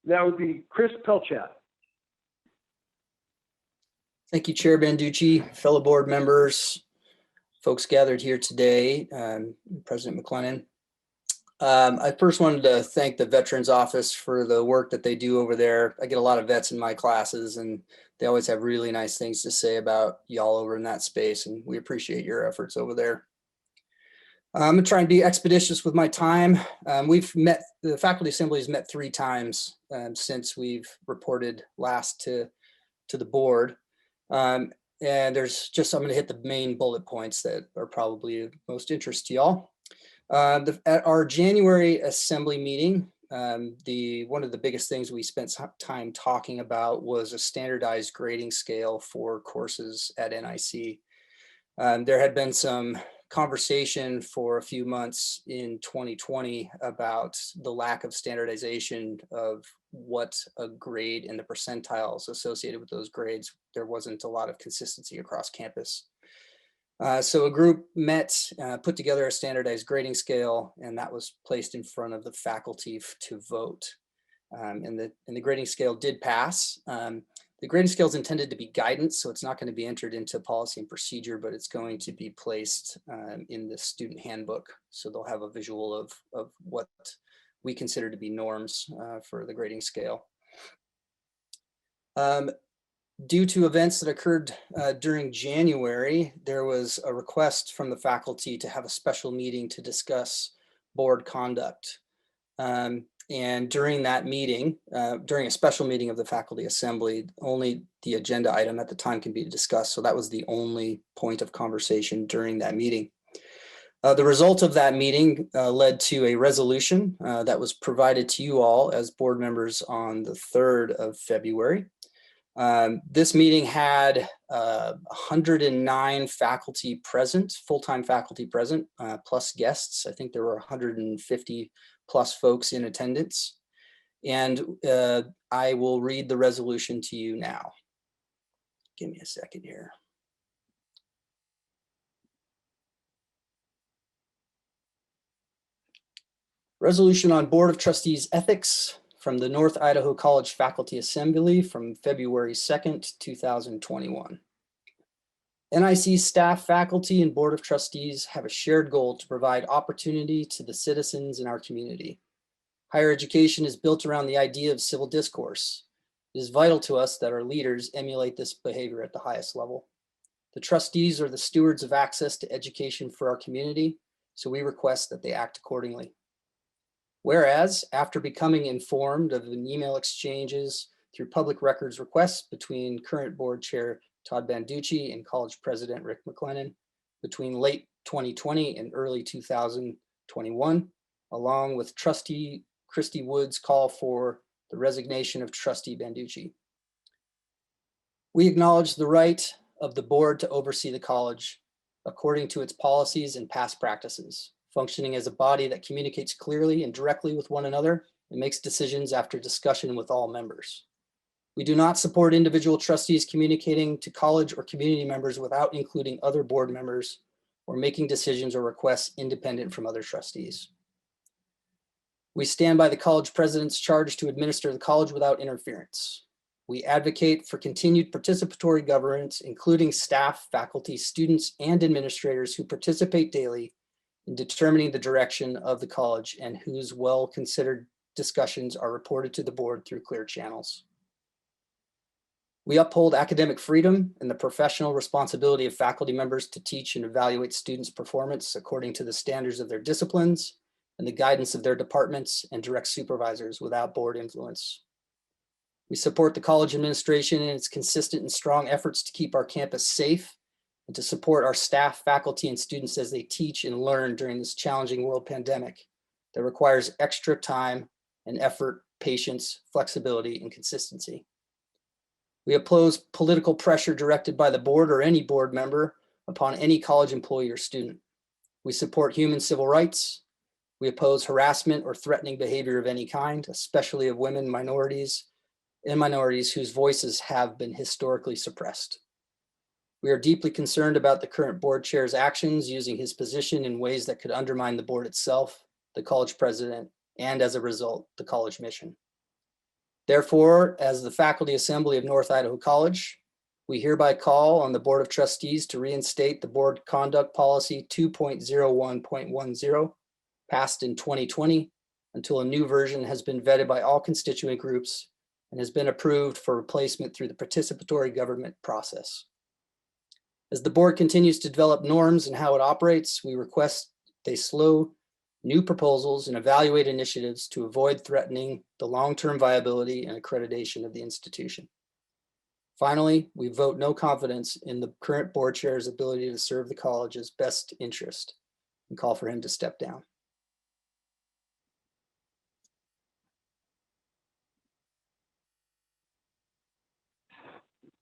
That would be Chris Pelchat. Thank you, Chair Banducci, fellow board members, folks gathered here today, President McLennan. I first wanted to thank the Veterans Office for the work that they do over there. I get a lot of vets in my classes, and they always have really nice things to say about y'all over in that space, and we appreciate your efforts over there. I'm gonna try and be expeditious with my time. The faculty assembly has met 3 times since we've reported last to the board. And I'm gonna hit the main bullet points that are probably of most interest to y'all. At our January assembly meeting, one of the biggest things we spent time talking about was a standardized grading scale for courses at NIC. There had been some conversation for a few months in 2020 about the lack of standardization of what a grade and the percentiles associated with those grades. There wasn't a lot of consistency across campus. So a group met, put together a standardized grading scale, and that was placed in front of the faculty to vote. And the grading scale did pass. The grading scale is intended to be guidance, so it's not going to be entered into policy and procedure, but it's going to be placed in the student handbook. So they'll have a visual of what we consider to be norms for the grading scale. Due to events that occurred during January, there was a request from the faculty to have a special meeting to discuss board conduct. And during that meeting, during a special meeting of the faculty assembly, only the agenda item at the time can be discussed. So that was the only point of conversation during that meeting. The result of that meeting led to a resolution that was provided to you all as board members on the 3rd of February. This meeting had 109 faculty present, full-time faculty present, plus guests. I think there were 150 plus folks in attendance. And I will read the resolution to you now. Give me a second here. Resolution on Board of Trustees Ethics from the North Idaho College Faculty Assembly from February 2nd, 2021. NIC staff, faculty, and Board of Trustees have a shared goal to provide opportunity to the citizens in our community. Higher education is built around the idea of civil discourse. It is vital to us that our leaders emulate this behavior at the highest level. The trustees are the stewards of access to education for our community, so we request that they act accordingly. Whereas, after becoming informed of an email exchanges through public records requests between current board chair Todd Banducci and college president Rick McLennan between late 2020 and early 2021, along with trustee Christy Wood's call for the resignation of trustee Banducci. We acknowledge the right of the board to oversee the college according to its policies and past practices, functioning as a body that communicates clearly and directly with one another and makes decisions after discussion with all members. We do not support individual trustees communicating to college or community members without including other board members or making decisions or requests independent from other trustees. We stand by the college president's charge to administer the college without interference. We advocate for continued participatory governance, including staff, faculty, students, and administrators who participate daily in determining the direction of the college and whose well-considered discussions are reported to the board through clear channels. We uphold academic freedom and the professional responsibility of faculty members to teach and evaluate students' performance according to the standards of their disciplines and the guidance of their departments and direct supervisors without board influence. We support the college administration in its consistent and strong efforts to keep our campus safe and to support our staff, faculty, and students as they teach and learn during this challenging world pandemic that requires extra time and effort, patience, flexibility, and consistency. We oppose political pressure directed by the board or any board member upon any college employee or student. We support human civil rights. We oppose harassment or threatening behavior of any kind, especially of women, minorities, and minorities whose voices have been historically suppressed. We are deeply concerned about the current board chair's actions using his position in ways that could undermine the board itself, the college president, and as a result, the college mission. Therefore, as the Faculty Assembly of North Idaho College, we hereby call on the Board of Trustees to reinstate the Board Conduct Policy 2.01.10, passed in 2020, until a new version has been vetted by all constituent groups and has been approved for replacement through the participatory government process. As the board continues to develop norms and how it operates, we request they slow new proposals and evaluate initiatives to avoid threatening the long-term viability and accreditation of the institution. Finally, we vote no confidence in the current board chair's ability to serve the college's best interest and call for him to step down.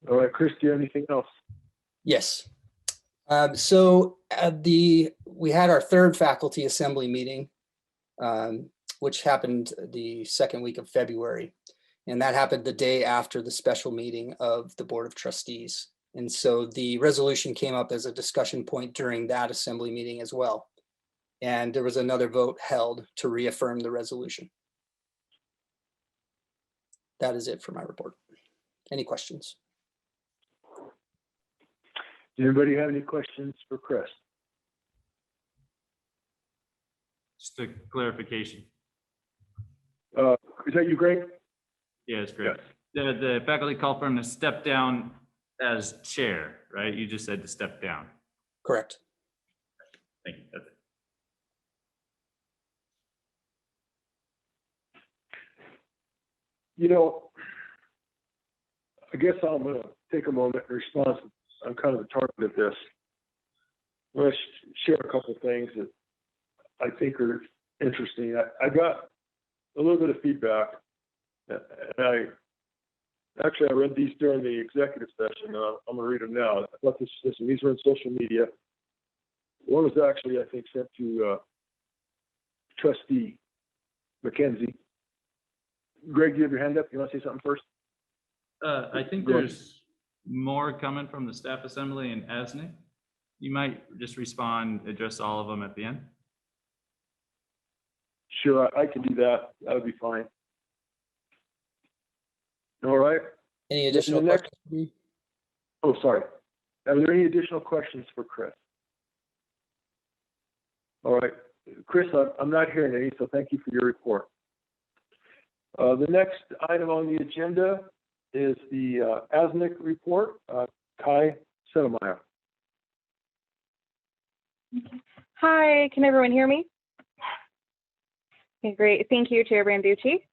All right, Chris, do you have anything else? Yes. We had our third faculty assembly meeting, which happened the second week of February. And that happened the day after the special meeting of the Board of Trustees. And so the resolution came up as a discussion point during that assembly meeting as well. And there was another vote held to reaffirm the resolution. That is it for my report. Any questions? Does anybody have any questions for Chris? Just a clarification. Is that you, Greg? Yeah, it's great. Yes. The faculty called for him to step down as chair, right? You just said to step down. Correct. Thank you. That's it. You know, I guess I'm going to take a moment and respond. I'm kind of the target of this. I'm going to share a couple of things that I think are interesting. I got a little bit of feedback, and I read these during the executive session. I'm going to read them now. I thought these were in social media. One was actually, I think, sent to Trustee McKenzie. Greg, you have your hand up. You want to say something first? I think Go ahead. there's more coming from the staff assembly and ASNIC. You might just respond, address all of them at the end. Sure, I can do that. That would be fine. All right. Any additional The next- questions? Oh, sorry. Are there any additional questions for Chris? All right. Chris, I'm not hearing any, so thank you for your report. The next item on the agenda is the ASNIC report. Kai Settlemyer. Hi, can everyone hear me? Okay, great. Thank you, Chair Branducci.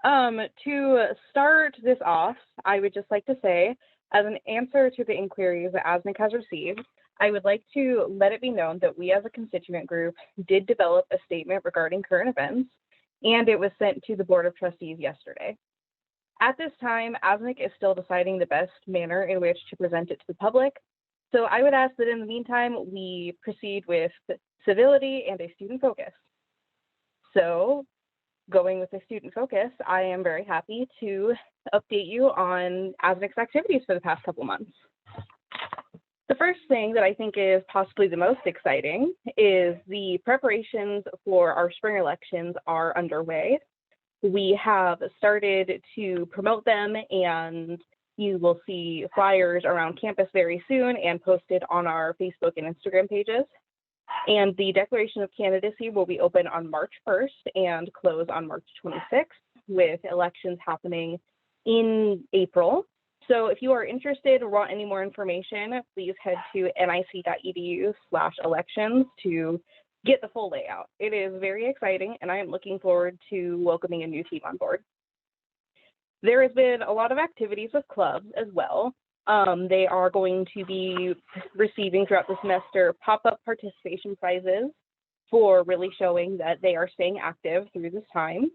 To start this off, I would just like to say, as an answer to the inquiries that ASNIC has received, I would like to let it be known that we as a constituent group did develop a statement regarding current events, and it was sent to the Board of Trustees yesterday. At this time, ASNIC is still deciding the best manner in which to present it to the public. So I would ask that in the meantime, we proceed with civility and a student focus. So going with the student focus, I am very happy to update you on ASNIC's activities for the past couple months. The first thing that I think is possibly the most exciting is the preparations for our spring elections are underway. We have started to promote them, and you will see flyers around campus very soon and posted on our Facebook and Instagram pages. And the declaration of candidacy will be open on March 1st and close on March 26th, with elections happening in April. So if you are interested or want any more information, please head to nic.edu/elections to get the full layout. It is very exciting, and I am looking forward to welcoming a new team on board. There has been a lot of activities with clubs as well. They are going to be receiving throughout the semester pop-up participation prizes for really showing that they are staying active through this time.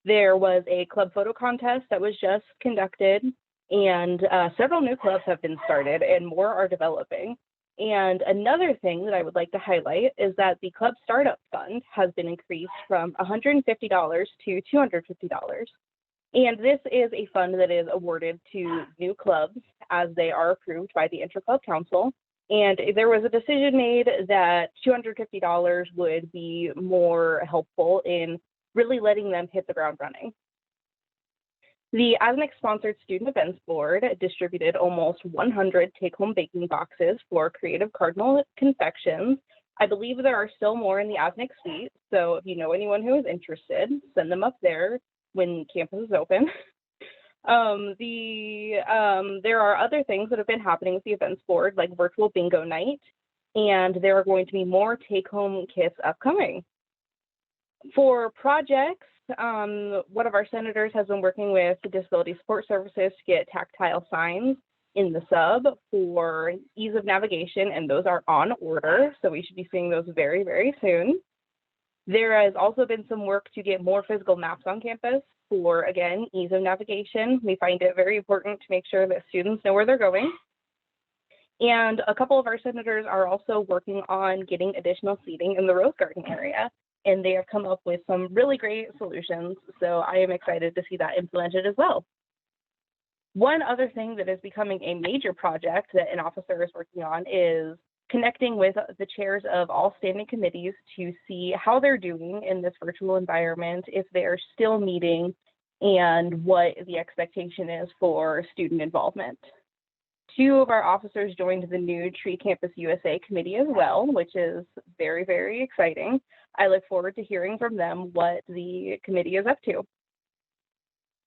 There was a club photo contest that was just conducted, and several new clubs have been started and more are developing. And another thing that I would like to highlight is that the Club Startup Fund has been increased from $150 to $250. And this is a fund that is awarded to new clubs as they are approved by the Interclub Council. And there was a decision made that $250 would be more helpful in really letting them hit the ground running. The ASNIC-sponsored Student Events Board distributed almost 100 take-home baking boxes for Creative Cardinal Confections. I believe there are still more in the ASNIC suite, so if you know anyone who is interested, send them up there when campus is open. There are other things that have been happening with the events board, like virtual bingo night, and there are going to be more take-home kits upcoming. For projects, one of our senators has been working with the Disability Support Services to get tactile signs in the sub for ease of navigation, and those are on order, so we should be seeing those very, very soon. There has also been some work to get more physical maps on campus for, again, ease of navigation. We find it very important to make sure that students know where they're going. And a couple of our senators are also working on getting additional seating in the Rose Garden area. And they have come up with some really great solutions. So I am excited to see that implemented as well. One other thing that is becoming a major project that an officer is working on is connecting with the chairs of all standing committees to see how they're doing in this virtual environment, if they're still meeting, and what the expectation is for student involvement. 2 of our officers joined the new Tree Campus USA committee as well, which is very, very exciting. I look forward to hearing from them what the committee is up to.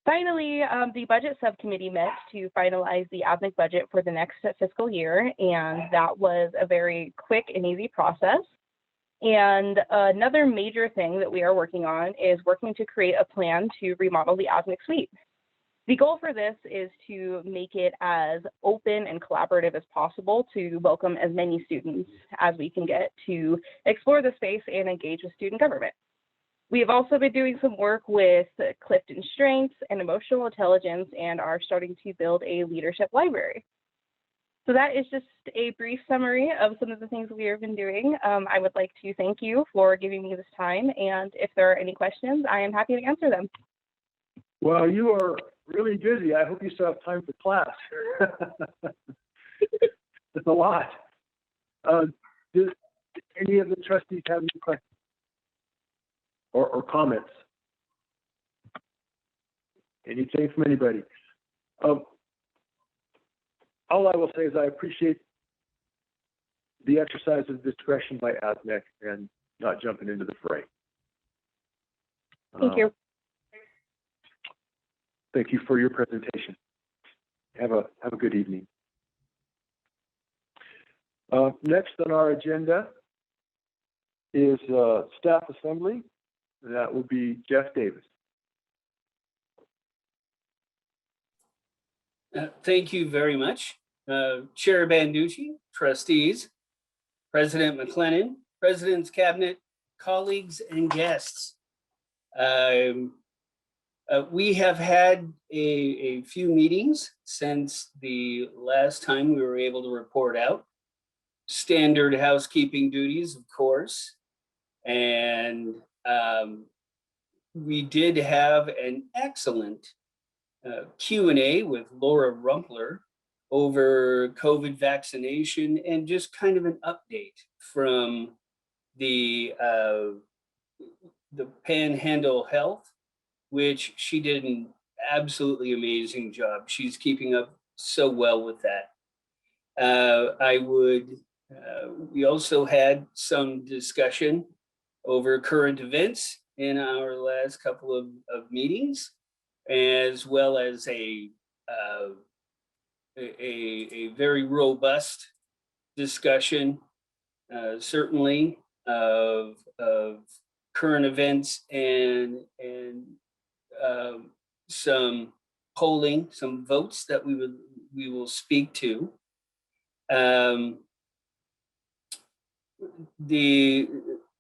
Finally, the budget subcommittee met to finalize the AVNIC budget for the next fiscal year, and that was a very quick and easy process. And another major thing that we are working on is working to create a plan to remodel the AVNIC suite. The goal for this is to make it as open and collaborative as possible to welcome as many students as we can get to explore the space and engage with student government. We have also been doing some work with Clifton Strengths and emotional intelligence and are starting to build a leadership library. So that is just a brief summary of some of the things we have been doing. I would like to thank you for giving me this time, and if there are any questions, I am happy to answer them. Well, you are really busy. I hope you still have time for class. It's a lot. Do any of the trustees have any questions or comments? Anything from anybody? All I will say is I appreciate the exercise of discretion by AVNIC and not jumping into the fray. Thank you. Thank you for your presentation. Have a good evening. Next on our agenda is staff assembly. That will be Jeff Davis. Thank you very much. Chair Banducci, trustees, President McLennan, President's Cabinet, colleagues, and guests. We have had a few meetings since the last time we were able to report out. Standard housekeeping duties, of course. And we did have an excellent Q&A with Laura Rumpler over COVID vaccination and just kind of an update from the Panhandle Health, which she did an absolutely amazing job. She's keeping up so well with that. We also had some discussion over current events in our last couple of meetings, as well as a very robust discussion, certainly of current events and some polling, some votes that we will speak to.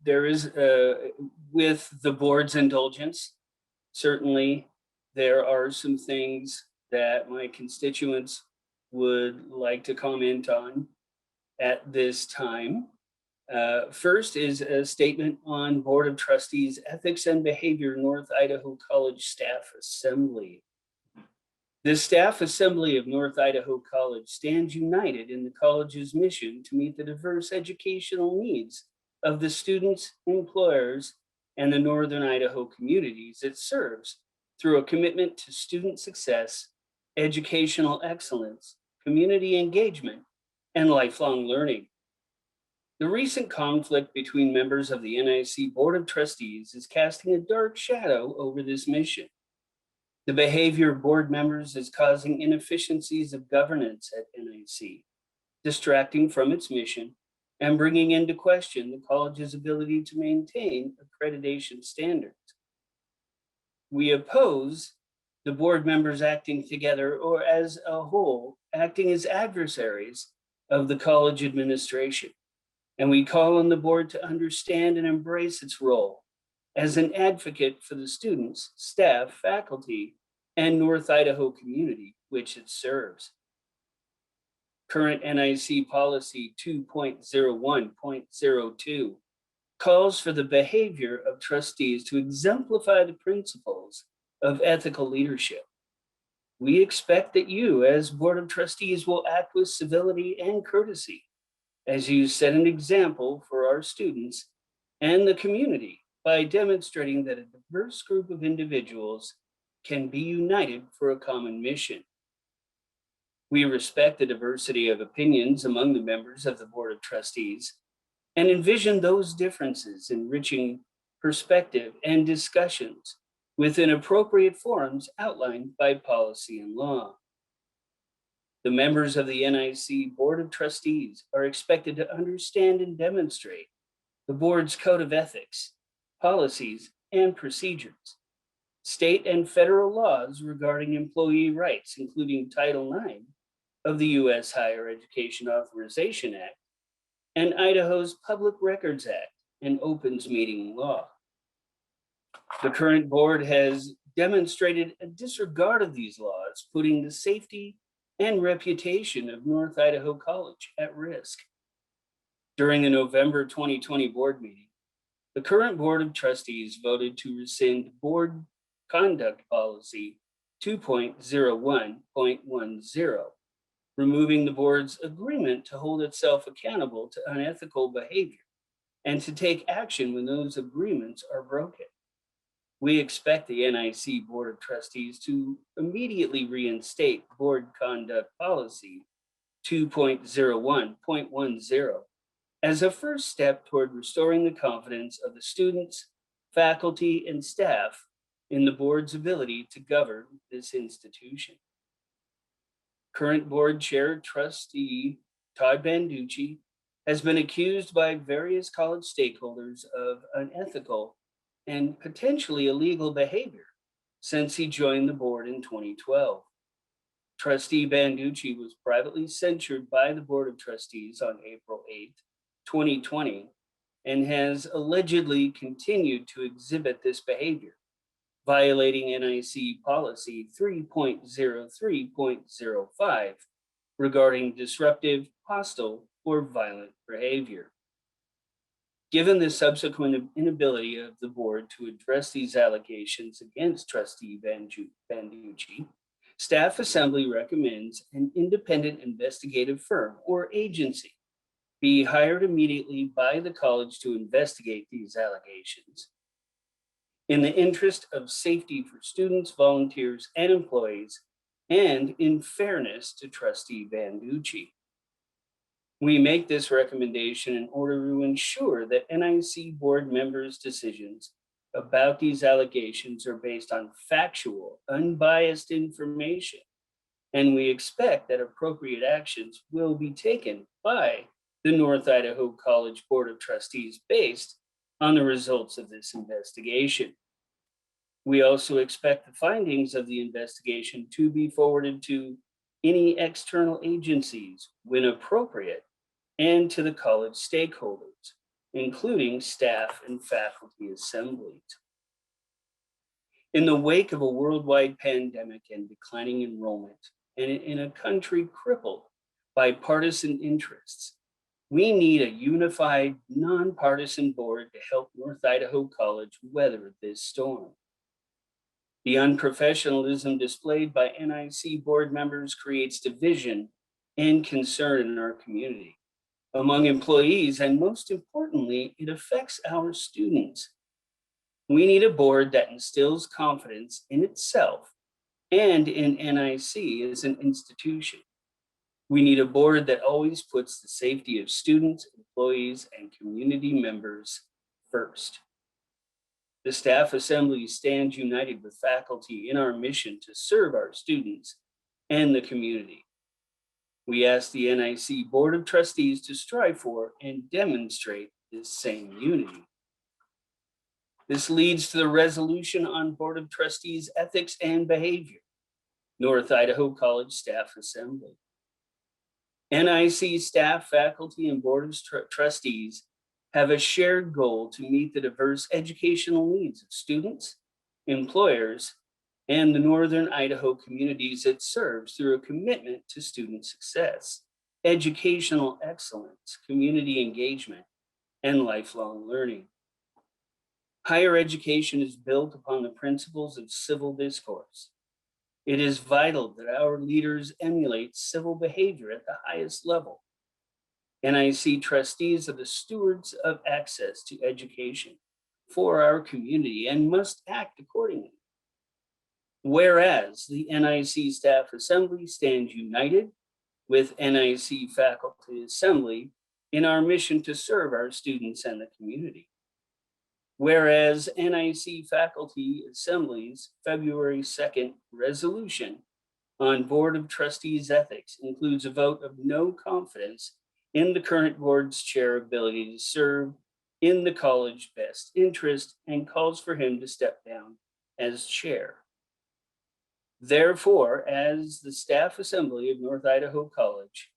There is with the board's indulgence, certainly there are some things that my constituents would like to comment on at this time. First is a statement on Board of Trustees Ethics and Behavior North Idaho College Staff Assembly. The Staff Assembly of North Idaho College stands united in the college's mission to meet the diverse educational needs of the students, employers, and the Northern Idaho communities it serves through a commitment to student success, educational excellence, community engagement, and lifelong learning. The recent conflict between members of the NIC Board of Trustees is casting a dark shadow over this mission. The behavior of board members is causing inefficiencies of governance at NIC, distracting from its mission and bringing into question the college's ability to maintain accreditation standards. We oppose the board members acting together or as a whole, acting as adversaries of the college administration. And we call on the board to understand and embrace its role as an advocate for the students, staff, faculty, and North Idaho community, which it serves. Current NIC policy 2.01.02 calls for the behavior of trustees to exemplify the principles of ethical leadership. We expect that you, as Board of Trustees, will act with civility and courtesy as you set an example for our students and the community by demonstrating that a diverse group of individuals can be united for a common mission. We respect the diversity of opinions among the members of the Board of Trustees and envision those differences enriching perspective and discussions within appropriate forums outlined by policy and law. The members of the NIC Board of Trustees are expected to understand and demonstrate the board's code of ethics, policies, and procedures, state and federal laws regarding employee rights, including Title IX of the U.S. Higher Education Authorization Act, and Idaho's Public Records Act and Opens Meeting Law. The current board has demonstrated a disregard of these laws, putting the safety and reputation of North Idaho College at risk. During the November 2020 board meeting, the current Board of Trustees voted to rescind Board Conduct Policy 2.01.10, removing the board's agreement to hold itself accountable to unethical behavior and to take action when those agreements are broken. We expect the NIC Board of Trustees to immediately reinstate Board Conduct Policy 2.01.10 as a first step toward restoring the confidence of the students, faculty, and staff in the board's ability to govern this institution. Current board chair trustee Todd Banducci has been accused by various college stakeholders of unethical and potentially illegal behavior since he joined the board in 2012. Trustee Banducci was privately censured by the Board of Trustees on April 8, 2020, and has allegedly continued to exhibit this behavior, violating NIC policy 3.03.05 regarding disruptive, hostile, or violent behavior. Given the subsequent inability of the board to address these allegations against Trustee Banducci, Staff Assembly recommends an independent investigative firm or agency be hired immediately by the college to investigate these allegations. In the interest of safety for students, volunteers, and employees, and in fairness to Trustee Banducci. We make this recommendation in order to ensure that NIC board members' decisions about these allegations are based on factual, unbiased information, and we expect that appropriate actions will be taken by the North Idaho College Board of Trustees based on the results of this investigation. We also expect the findings of the investigation to be forwarded to any external agencies when appropriate and to the college stakeholders, including staff and faculty assemblies. In the wake of a worldwide pandemic and declining enrollment, and in a country crippled by partisan interests, we need a unified, nonpartisan board to help North Idaho College weather this storm. The unprofessionalism displayed by NIC board members creates division and concern in our community among employees, and most importantly, it affects our students. We need a board that instills confidence in itself and in NIC as an institution. We need a board that always puts the safety of students, employees, and community members first. The Staff Assembly stands united with faculty in our mission to serve our students and the community. We ask the NIC Board of Trustees to strive for and demonstrate this same unity. This leads to the resolution on Board of Trustees ethics and behavior. North Idaho College Staff Assembly. NIC staff, faculty, and Board of Trustees have a shared goal to meet the diverse educational needs of students, employers, and the Northern Idaho communities it serves through a commitment to student success educational excellence, community engagement, and lifelong learning. Higher education is built upon the principles of civil discourse. It is vital that our leaders emulate civil behavior at the highest level. NIC trustees are the stewards of access to education for our community and must act accordingly. Whereas the NIC Staff Assembly stands united with NIC Faculty Assembly in our mission to serve our students and the community. Whereas NIC Faculty Assembly's February 2nd resolution on Board of Trustees ethics includes a vote of no confidence in the current board's chair ability to serve in the college's best interest and calls for him to step down as chair. Therefore, as the Staff Assembly of North Idaho College,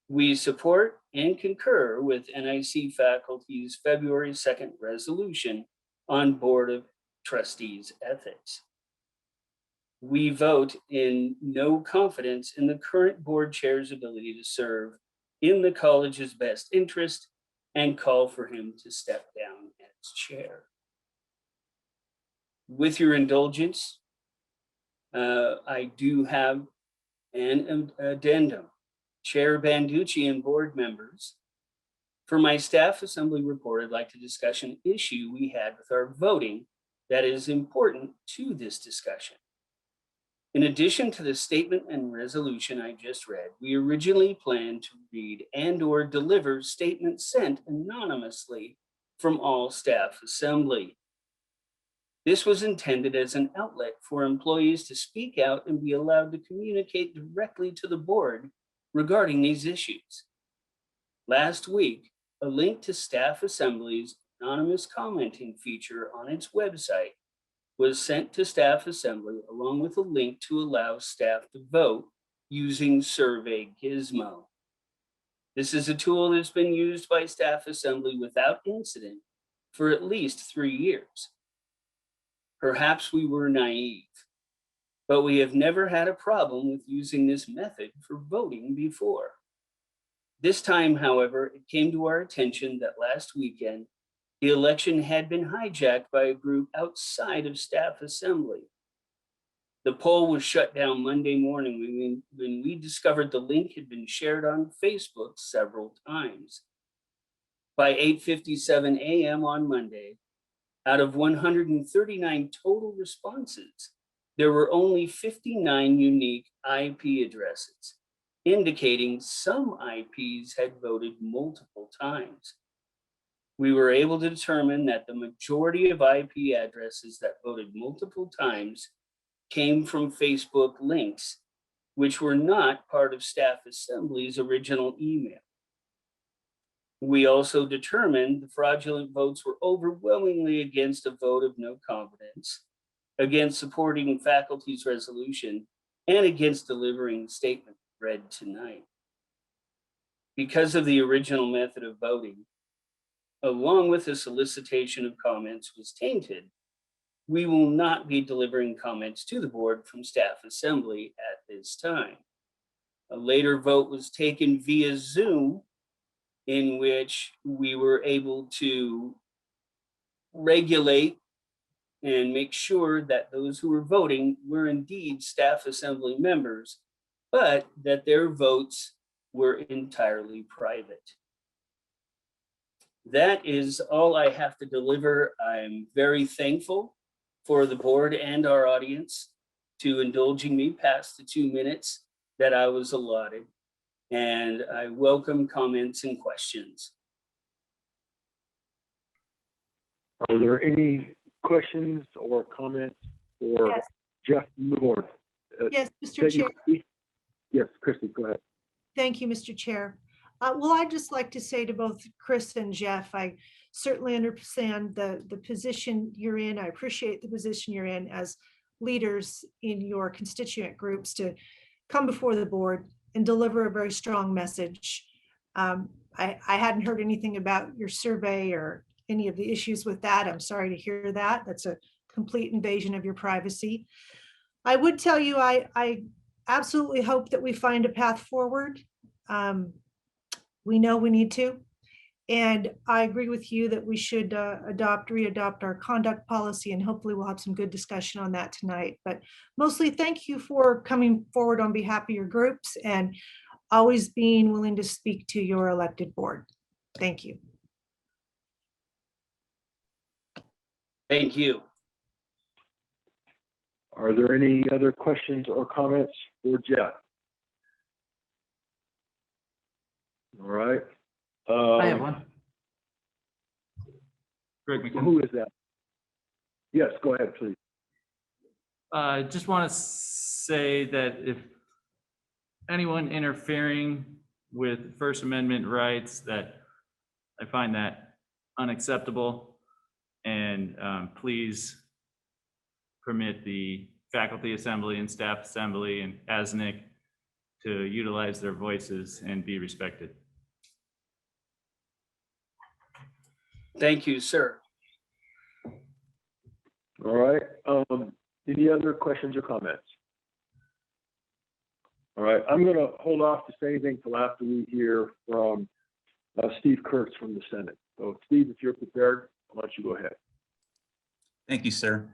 we support and concur with NIC faculty's February 2nd resolution on Board of Trustees ethics. We vote in no confidence in the current board chair's ability to serve in the college's best interest and call for him to step down as chair. With your indulgence, I do have an addendum. Chair Banducci and board members, for my staff assembly report, I'd like to discuss an issue we had with our voting that is important to this discussion. In addition to the statement and resolution I just read, we originally planned to read and/or deliver statements sent anonymously from all staff assembly. This was intended as an outlet for employees to speak out and be allowed to communicate directly to the board regarding these issues. Last week, a link to Staff Assembly's anonymous commenting feature on its website was sent to Staff Assembly along with a link to allow staff to vote using Survey Gizmo. This is a tool that's been used by Staff Assembly without incident for at least 3 years. Perhaps we were naive, but we have never had a problem with using this method for voting before. This time, however, it came to our attention that last weekend, the election had been hijacked by a group outside of Staff Assembly. The poll was shut down Monday morning when we discovered the link had been shared on Facebook several times. By 8:57 a.m. on Monday, out of 139 total responses, there were only 59 unique IP addresses, indicating some IPs had voted multiple times. We were able to determine that the majority of IP addresses that voted multiple times came from Facebook links, which were not part of Staff Assembly's original email. We also determined the fraudulent votes were overwhelmingly against a vote of no confidence, against supporting faculty's resolution, and against delivering the statement read tonight. Because of the original method of voting, along with the solicitation of comments was tainted, we will not be delivering comments to the board from Staff Assembly at this time. A later vote was taken via Zoom, in which we were able to regulate and make sure that those who were voting were indeed Staff Assembly members, but that their votes were entirely private. That is all I have to deliver. I'm very thankful for the board and our audience to indulging me past the 2 minutes that I was allotted. And I welcome comments and questions. Are there any questions or comments for Yes. Jeff Moore? Yes, Mr. Chair. Yes, Christy, go ahead. Thank you, Mr. Chair. Well, I'd just like to say to both Chris and Jeff, I certainly understand the position you're in. I appreciate the position you're in as leaders in your constituent groups to come before the board and deliver a very strong message. I hadn't heard anything about your survey or any of the issues with that. I'm sorry to hear that. That's a complete invasion of your privacy. I would tell you, I absolutely hope that we find a path forward. we know we need to. And I agree with you that we should readopt our conduct policy, and hopefully we'll have some good discussion on that tonight. But mostly, thank you for coming forward on behalf of your groups and always being willing to speak to your elected board. Thank you. Thank you. Are there any other questions or comments for Jeff? All right. I have one. Greg McKinnon. Who is that? Yes, go ahead, please. I just want to say that if anyone interfering with First Amendment rights, that I find that unacceptable. And please permit the faculty assembly and staff assembly and ASNIC to utilize their voices and be respected. Thank you, sir. All right. Any other questions or comments? All right. I'm going to hold off to say anything till after we hear from Steve Kurtz from the Senate. So Steve, if you're prepared, why don't you go ahead? Thank you, sir.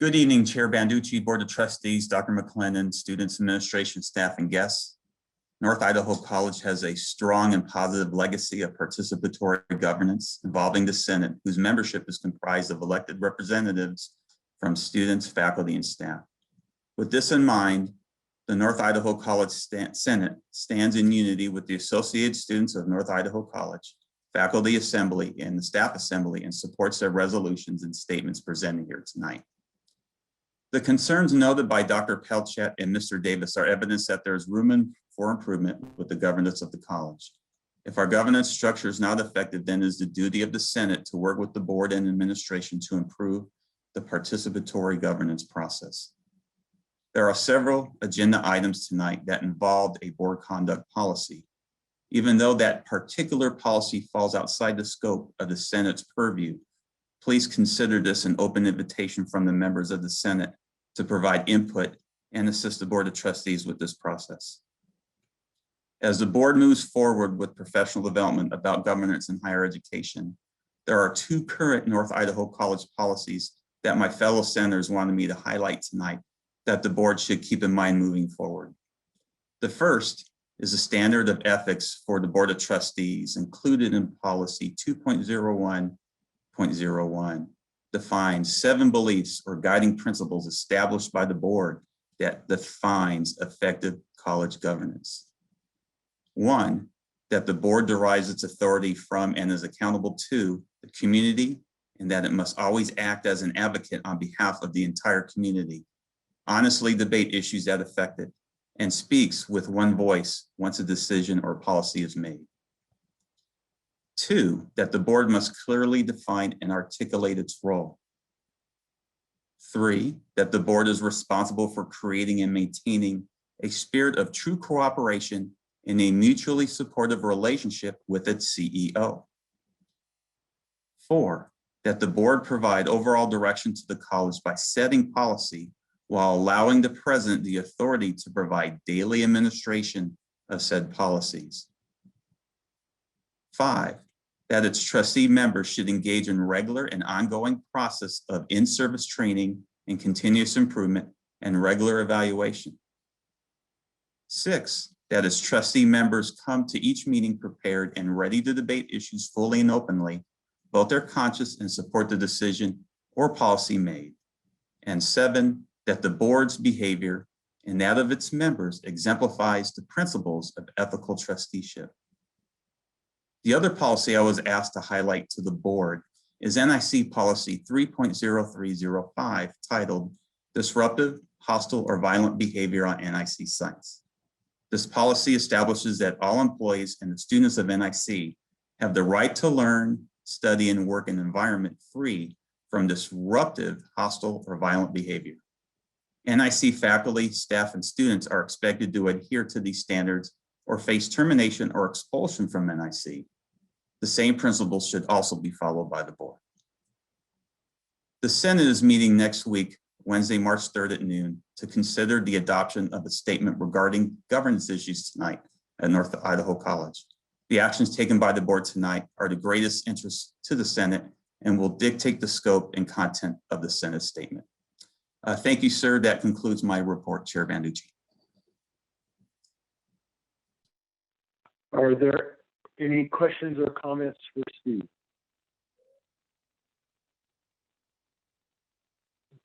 Good evening, Chair Banducci, Board of Trustees, Dr. McLennan, students, administration, staff, and guests. North Idaho College has a strong and positive legacy of participatory governance involving the Senate, whose membership is comprised of elected representatives from students, faculty, and staff. With this in mind, the North Idaho College Senate stands in unity with the Associated Students of North Idaho College, Faculty Assembly, and the Staff Assembly, and supports their resolutions and statements presented here tonight. The concerns noted by Dr. Pelchat and Mr. Davis are evidence that there is room for improvement with the governance of the college. If our governance structure is not effective, then it is the duty of the Senate to work with the board and administration to improve the participatory governance process. There are several agenda items tonight that involved a board conduct policy. Even though that particular policy falls outside the scope of the Senate's purview, please consider this an open invitation from the members of the Senate to provide input and assist the Board of Trustees with this process. As the board moves forward with professional development about governance in higher education, there are two current North Idaho College policies that my fellow senators wanted me to highlight tonight that the board should keep in mind moving forward. The first is a standard of ethics for the Board of Trustees included in policy 2.01.01, defines 7 beliefs or guiding principles established by the board that defines effective college governance. 1, that the board derives its authority from and is accountable to the community, and that it must always act as an advocate on behalf of the entire community, honestly debate issues that affect it, and speaks with one voice once a decision or policy is made. 2, that the board must clearly define and articulate its role. 3, that the board is responsible for creating and maintaining a spirit of true cooperation in a mutually supportive relationship with its CEO. 4, that the board provide overall direction to the college by setting policy while allowing the president the authority to provide daily administration of said policies. 5, that its trustee members should engage in regular and ongoing process of in-service training and continuous improvement and regular evaluation. 6, that its trustee members come to each meeting prepared and ready to debate issues fully and openly, both their conscious and support the decision or policy made. And 7, that the board's behavior and that of its members exemplifies the principles of ethical trusteeship. The other policy I was asked to highlight to the board is NIC policy 3.0305 titled Disruptive, Hostile, or Violent Behavior on NIC Sites. This policy establishes that all employees and the students of NIC have the right to learn, study, and work in an environment free from disruptive, hostile, or violent behavior. NIC faculty, staff, and students are expected to adhere to these standards or face termination or expulsion from NIC. The same principles should also be followed by the board. The Senate is meeting next week Wednesday, March 3rd at noon, to consider the adoption of a statement regarding governance issues tonight at North Idaho College. The actions taken by the board tonight are the greatest interest to the Senate and will dictate the scope and content of the Senate statement. Thank you, sir. That concludes my report, Chair Banducci. Are there any questions or comments for Steve?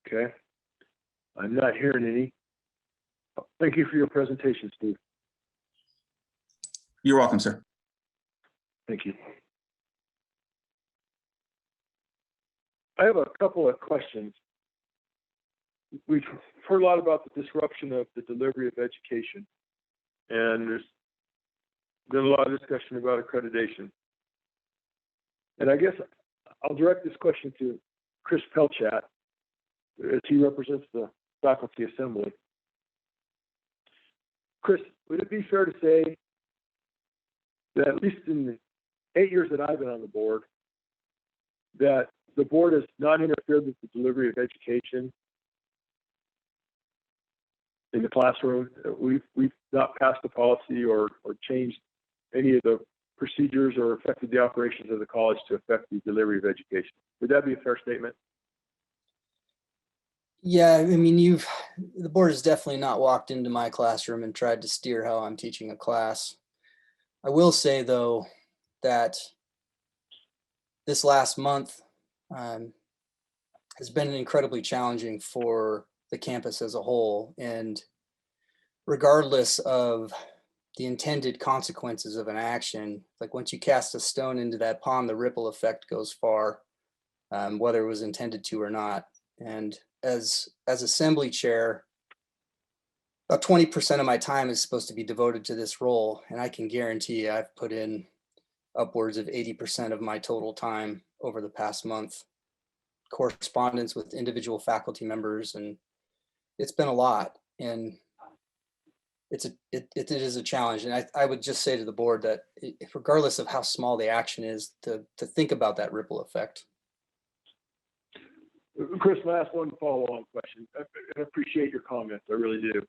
Okay. I'm not hearing any. Thank you for your presentation, Steve. You're welcome, sir. Thank you. I have a couple of questions. We've heard a lot about the disruption of the delivery of education, and there's been a lot of discussion about accreditation. And I guess I'll direct this question to Chris Pelchat, as he represents the faculty assembly. Chris, would it be fair to say that at least in the 8 years that I've been on the board, that the board has not interfered with the delivery of education in the classroom? We've not passed a policy or changed any of the procedures or affected the operations of the college to affect the delivery of education. Would that be a fair statement? Yeah, I mean, the board has definitely not walked into my classroom and tried to steer how I'm teaching a class. I will say, though, that this last month has been incredibly challenging for the campus as a whole. And regardless of the intended consequences of an action, like once you cast a stone into that pond, the ripple effect goes far, whether it was intended to or not. And as assembly chair, about 20% of my time is supposed to be devoted to this role. And I can guarantee you I've put in upwards of 80% of my total time over the past month, correspondence with individual faculty members, and it's been a lot. And it is a challenge. And I would just say to the board that regardless of how small the action is, to think about that ripple effect. Chris, last one follow-on question. I appreciate your comments, I really do.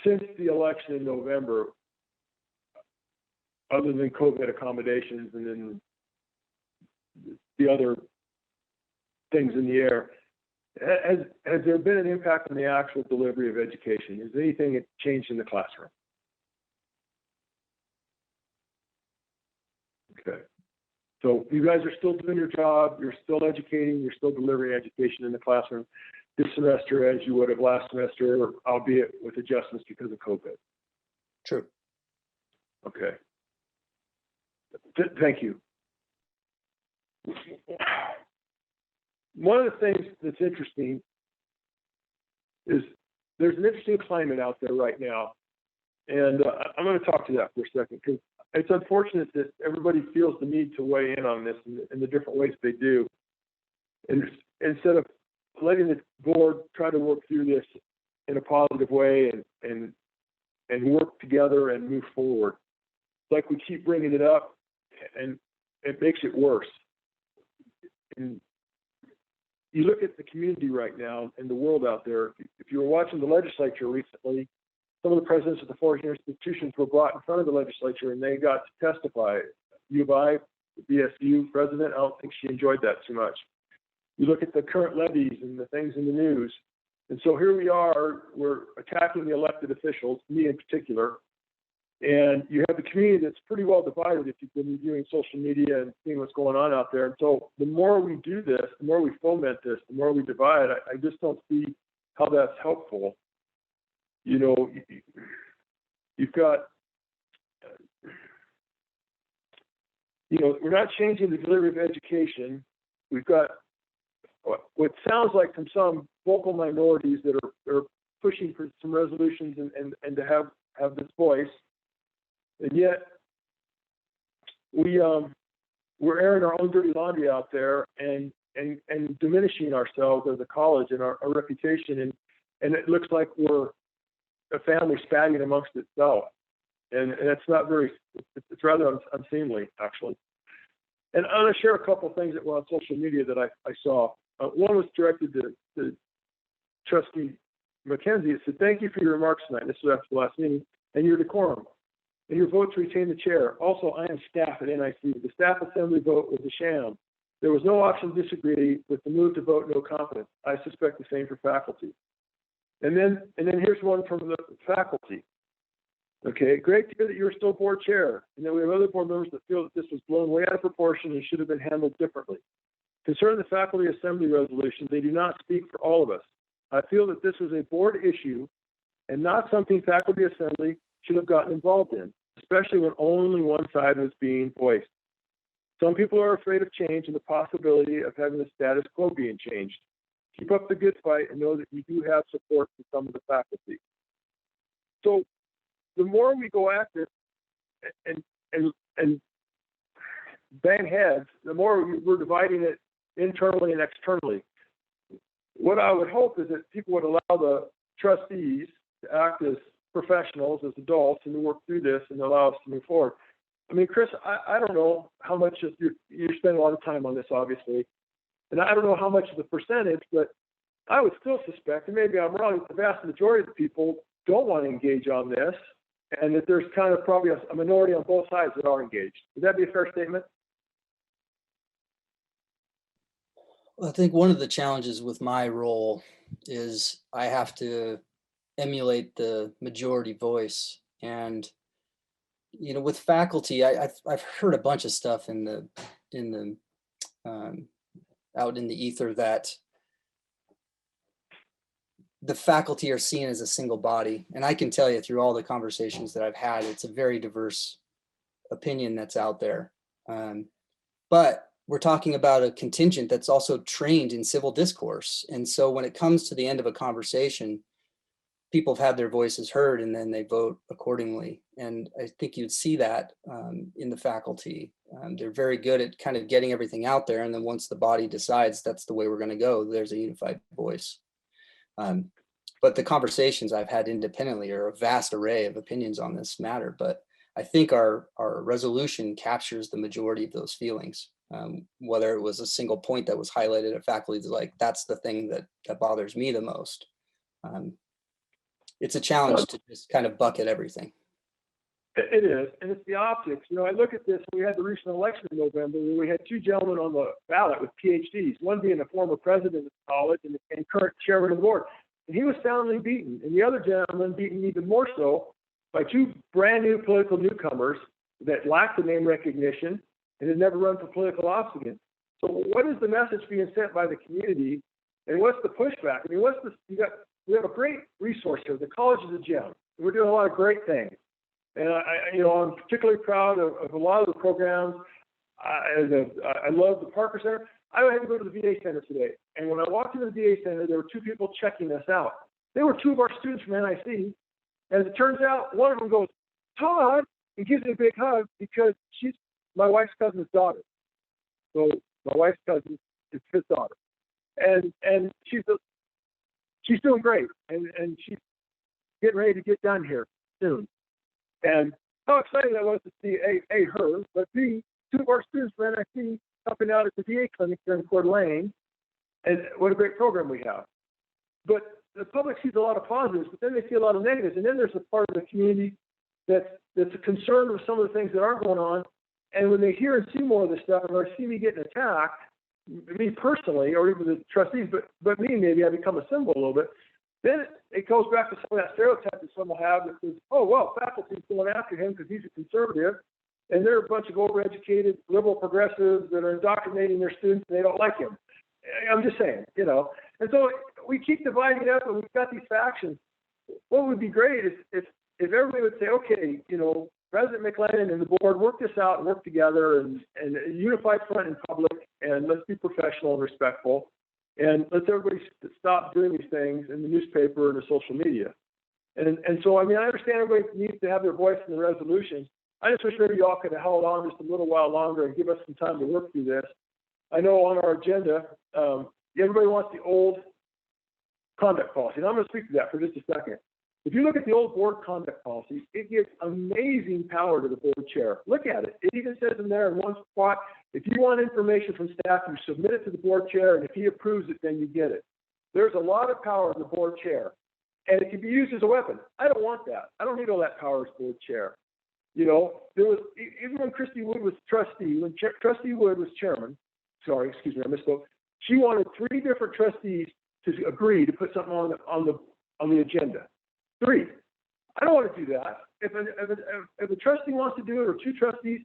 Since the election in November, other than COVID accommodations and then the other things in the air, has there been an impact on the actual delivery of education? Has anything changed in the classroom? Okay. So you guys are still doing your job, you're still educating, you're still delivering education in the classroom this semester as you would have last semester, albeit with adjustments because of COVID. True. Okay. Thank you. One of the things that's interesting is there's an interesting climate out there right now. And I'm going to talk to that for a second, because it's unfortunate that everybody feels the need to weigh in on this in the different ways they do. And instead of letting the board try to work through this in a positive way and work together and move forward, like we keep bringing it up and it makes it worse. And you look at the community right now and the world out there, if you were watching the legislature recently, some of the presidents of the four institutions were brought in front of the legislature and they got to testify. U of I, the BSU president, I don't think she enjoyed that too much. You look at the current levies and the things in the news. And so here we are, we're attacking the elected officials, me in particular. And you have the community that's pretty well divided if you've been reviewing social media and seeing what's going on out there. And so the more we do this, the more we foment this, the more we divide, I just don't see how that's helpful. You know, you've got, you know, we're not changing the delivery of education. We've got what sounds like from some vocal minorities that are pushing for some resolutions and to have this voice. And yet we're airing our own dirty laundry out there and diminishing ourselves as a college and our reputation. And it looks like we're a family spatting amongst itself. And it's not very, it's rather unseemly, actually. And I'm going to share a couple of things that were on social media that I saw. One was directed to Trustee McKenzie, it said, thank you for your remarks tonight. This was after the last meeting, and your decorum, and your vote to retain the chair. Also, I am staff at NIC. The staff assembly vote was a sham. There was no option to disagree with the move to vote no confidence. I suspect the same for faculty. And then here's one from the faculty. Okay, great to hear that you're still board chair. And then we have other board members that feel that this was blown way out of proportion and should have been handled differently. Concerning the faculty assembly resolution, they do not speak for all of us. I feel that this was a board issue and not something faculty assembly should have gotten involved in, especially when only one side was being voiced. Some people are afraid of change and the possibility of having the status quo being changed. Keep up the good fight and know that you do have support from some of the faculty. So the more we go after and bang heads, the more we're dividing it internally and externally. What I would hope is that people would allow the trustees to act as professionals, as adults, and to work through this and allow us to move forward. I mean, Chris, I don't know how much you spend a lot of time on this, obviously, and I don't know how much of the percentage, but I would still suspect, and maybe I'm wrong, the vast majority of the people don't want to engage on this, and that there's kind of probably a minority on both sides that are engaged. Would that be a fair statement? Well, I think one of the challenges with my role is I have to emulate the majority voice. And, you know, with faculty, I've heard a bunch of stuff in the out in the ether that the faculty are seen as a single body. And I can tell you through all the conversations that I've had, it's a very diverse opinion that's out there. But we're talking about a contingent that's also trained in civil discourse. And so when it comes to the end of a conversation, people have had their voices heard and then they vote accordingly. And I think you'd see that in the faculty. They're very good at kind of getting everything out there. And then once the body decides that's the way we're going to go, there's a unified voice. But the conversations I've had independently are a vast array of opinions on this matter. But I think our resolution captures the majority of those feelings. Whether it was a single point that was highlighted at faculty, like that's the thing that bothers me the most. It's a challenge to just kind of bucket everything. It is, and it's the optics. You know, I look at this, we had the recent election in November, where we had two gentlemen on the ballot with PhDs, one being a former president of the college and current chairman of the board. And he was soundly beaten, and the other gentleman beaten even more so by two brand new political newcomers that lacked the name recognition and had never run for political office again. So what is the message being sent by the community, and what's the pushback? I mean, we have a great resource here. The college is a gem. We're doing a lot of great things. And I'm particularly proud of a lot of the programs. I love the Parker Center. I had to go to the VA Center today. And when I walked into the VA Center, there were two people checking us out. They were two of our students from NIC. And as it turns out, one of them goes, Todd, and gives me a big hug because she's my wife's cousin's daughter. So my wife's cousin is his daughter. And she's doing great. And she's getting ready to get done here soon. And how exciting I was to see A, her, but B, two of our students from NIC helping out at the VA clinic here in Coeur d'Alene. And what a great program we have. But the public sees a lot of positives, but then they see a lot of negatives. And then there's a part of the community that's concerned with some of the things that aren't going on. And when they hear and see more of this stuff, or see me getting attacked, me personally, or even the trustees, but me, maybe I become a symbol a little bit. Then it goes back to some of that stereotype that some will have that says, oh, well, faculty's going after him because he's a conservative, and they're a bunch of overeducated liberal progressives that are indoctrinating their students and they don't like him. I'm just saying, you know. And so we keep dividing up and we've got these factions. What would be great is if everybody would say, okay, you know, President McLennan and the board work this out and work together and a unified front in public, and let's be professional and respectful. And let's everybody stop doing these things in the newspaper and the social media. And so, I mean, I understand everybody needs to have their voice in the resolution. I just wish maybe y'all could have held on just a little while longer and give us some time to work through this. I know on our agenda, everybody wants the old conduct policy. And I'm going to speak to that for just a second. If you look at the old board conduct policy, it gives amazing power to the board chair. Look at it. It even says in there in one spot, if you want information from staff, you submit it to the board chair, and if he approves it, then you get it. There's a lot of power in the board chair, and it can be used as a weapon. I don't want that. I don't need all that power as board chair. You know, there was, even when Christy Wood was trustee, when Trustee Wood was chairman, sorry, excuse me, I misspoke. She wanted 3 different trustees to agree to put something on the agenda. 3. I don't want to do that. If a trustee wants to do it, or 2 trustees,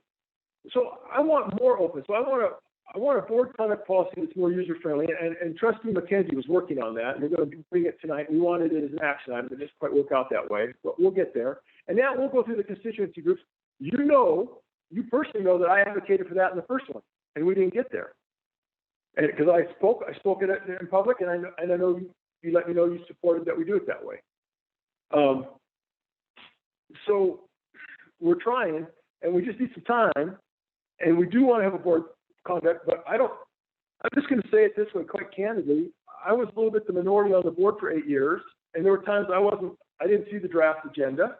so I want more open. So I want a board conduct policy that's more user friendly. And Trustee McKenzie was working on that, and we're going to bring it tonight. We wanted it as an action item, but it didn't quite work out that way. But we'll get there. And now we'll go through the constituency groups. You personally know that I advocated for that in the first one, and we didn't get there. And because I spoke it in public, and I know you let me know you supported that we do it that way. So we're trying, and we just need some time, and we do want to have a board conduct, but I'm just going to say it this way quite candidly. I was a little bit the minority on the board for 8 years, and there were times I didn't see the draft agenda.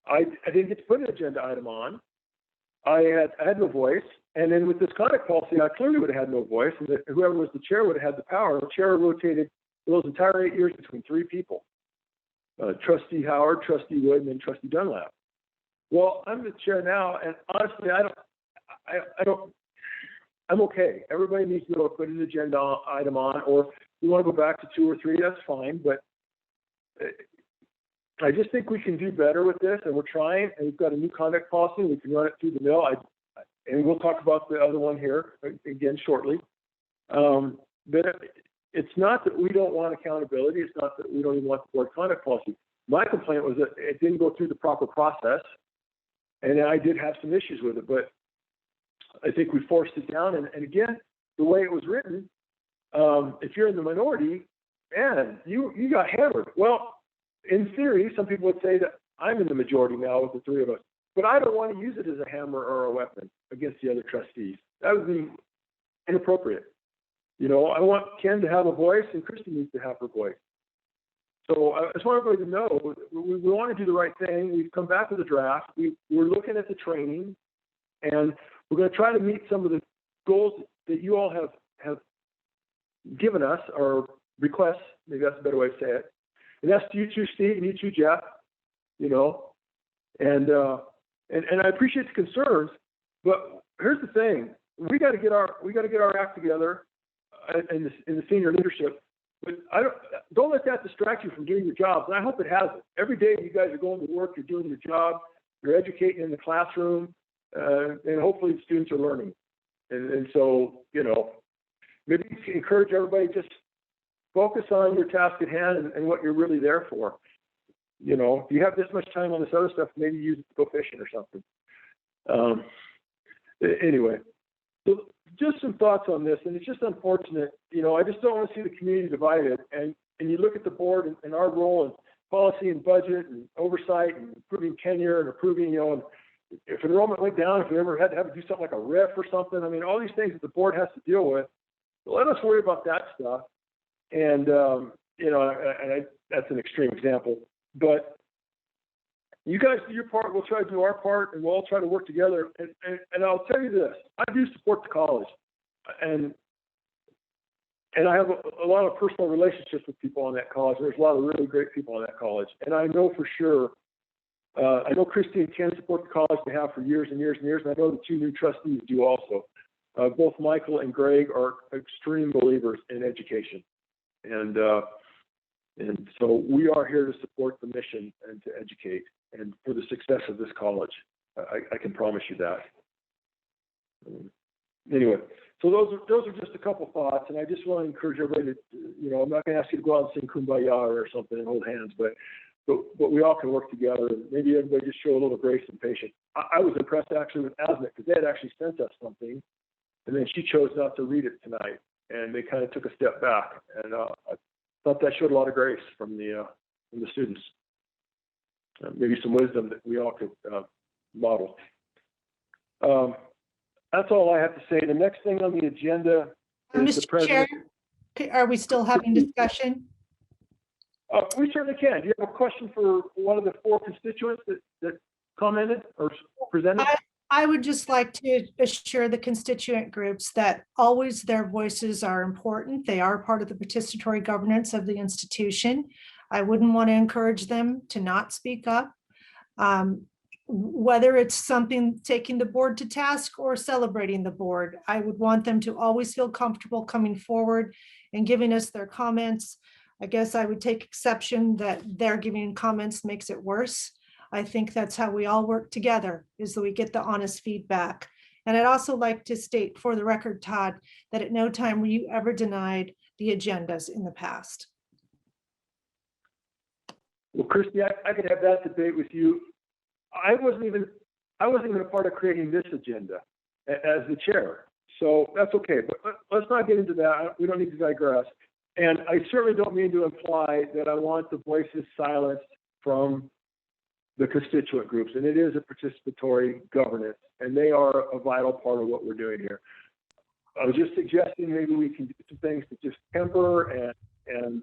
I didn't get to put an agenda item on. I had no voice. And then with this conduct policy, I clearly would have had no voice, and whoever was the chair would have had the power. The chair rotated those entire 8 years between 3 people. Trustee Howard, Trustee Wood, and then Trustee Dunlap. Well, I'm the chair now, and honestly, I'm okay. Everybody needs to be able to put an agenda item on, or if we want to go back to 2 or 3, that's fine, but I just think we can do better with this, and we're trying, and we've got a new conduct policy. We can run it through the mill, and we'll talk about the other one here again shortly. But it's not that we don't want accountability. It's not that we don't even want the board conduct policy. My complaint was that it didn't go through the proper process, and I did have some issues with it, but I think we forced it down. And again, the way it was written, if you're in the minority, man, you got hammered. Well, in theory, some people would say that I'm in the majority now with the 3 of us, but I don't want to use it as a hammer or a weapon against the other trustees. That would be inappropriate. You know, I want Ken to have a voice, and Christy needs to have her voice. So I just want everybody to know we want to do the right thing. We've come back with a draft. We're looking at the training, and we're going to try to meet some of the goals that you all have given us, or requests. Maybe that's a better way to say it. And that's to you too, Steve, and you too, Jeff. You know, and I appreciate the concerns, but here's the thing: we got to get our act together in the senior leadership. But don't let that distract you from doing your jobs. And I hope it hasn't. Every day you guys are going to work, you're doing your job, you're educating in the classroom, and hopefully the students are learning. And so, you know, maybe you can encourage everybody, just focus on your task at hand and what you're really there for. You know, if you have this much time on this other stuff, maybe use it to go fishing or something. Anyway, so just some thoughts on this, and it's just unfortunate. You know, I just don't want to see the community divided. And you look at the board and our role in policy and budget and oversight and approving tenure and approving, you know, and if enrollment went down, if we ever had to do something like a RIF or something, I mean, all these things that the board has to deal with. So let us worry about that stuff. And, you know, that's an extreme example. But you guys do your part, we'll try to do our part, and we'll all try to work together. And I'll tell you this, I do support the college. And I have a lot of personal relationships with people on that college. There's a lot of really great people on that college. And I know for sure, I know Christy and Ken support the college. They have for years and years and years. And I know the 2 new trustees do also. Both Michael and Greg are extreme believers in education. And so we are here to support the mission and to educate and for the success of this college. I can promise you that. Anyway, so those are just a couple thoughts, and I just want to encourage everybody to, you know, I'm not going to ask you to go out and sing Kumbaya or something and hold hands, but we all can work together, and maybe everybody just show a little grace and patience. I was impressed actually with ASMIC, because they had actually sent us something, and then she chose not to read it tonight, and they kind of took a step back, and I thought that showed a lot of grace from the students. Maybe some wisdom that we all could model. That's all I have to say. The next thing on the agenda is the Mr. Chair, president. are we still having discussion? We certainly can. Do you have a question for one of the 4 constituents that commented or presented? I would just like to assure the constituent groups that always their voices are important. They are part of the participatory governance of the institution. I wouldn't want to encourage them to not speak up. Whether it's something taking the board to task or celebrating the board, I would want them to always feel comfortable coming forward and giving us their comments. I guess I would take exception that their giving comments makes it worse. I think that's how we all work together, is that we get the honest feedback. And I'd also like to state for the record, Todd, that at no time were you ever denied the agendas in the past. Well, Christy, I could have that debate with you. I wasn't even a part of creating this agenda as the chair. So that's okay, but let's not get into that. We don't need to digress. And I certainly don't mean to imply that I want the voices silenced from the constituent groups. And it is a participatory governance, and they are a vital part of what we're doing here. I was just suggesting maybe we can do some things to just temper and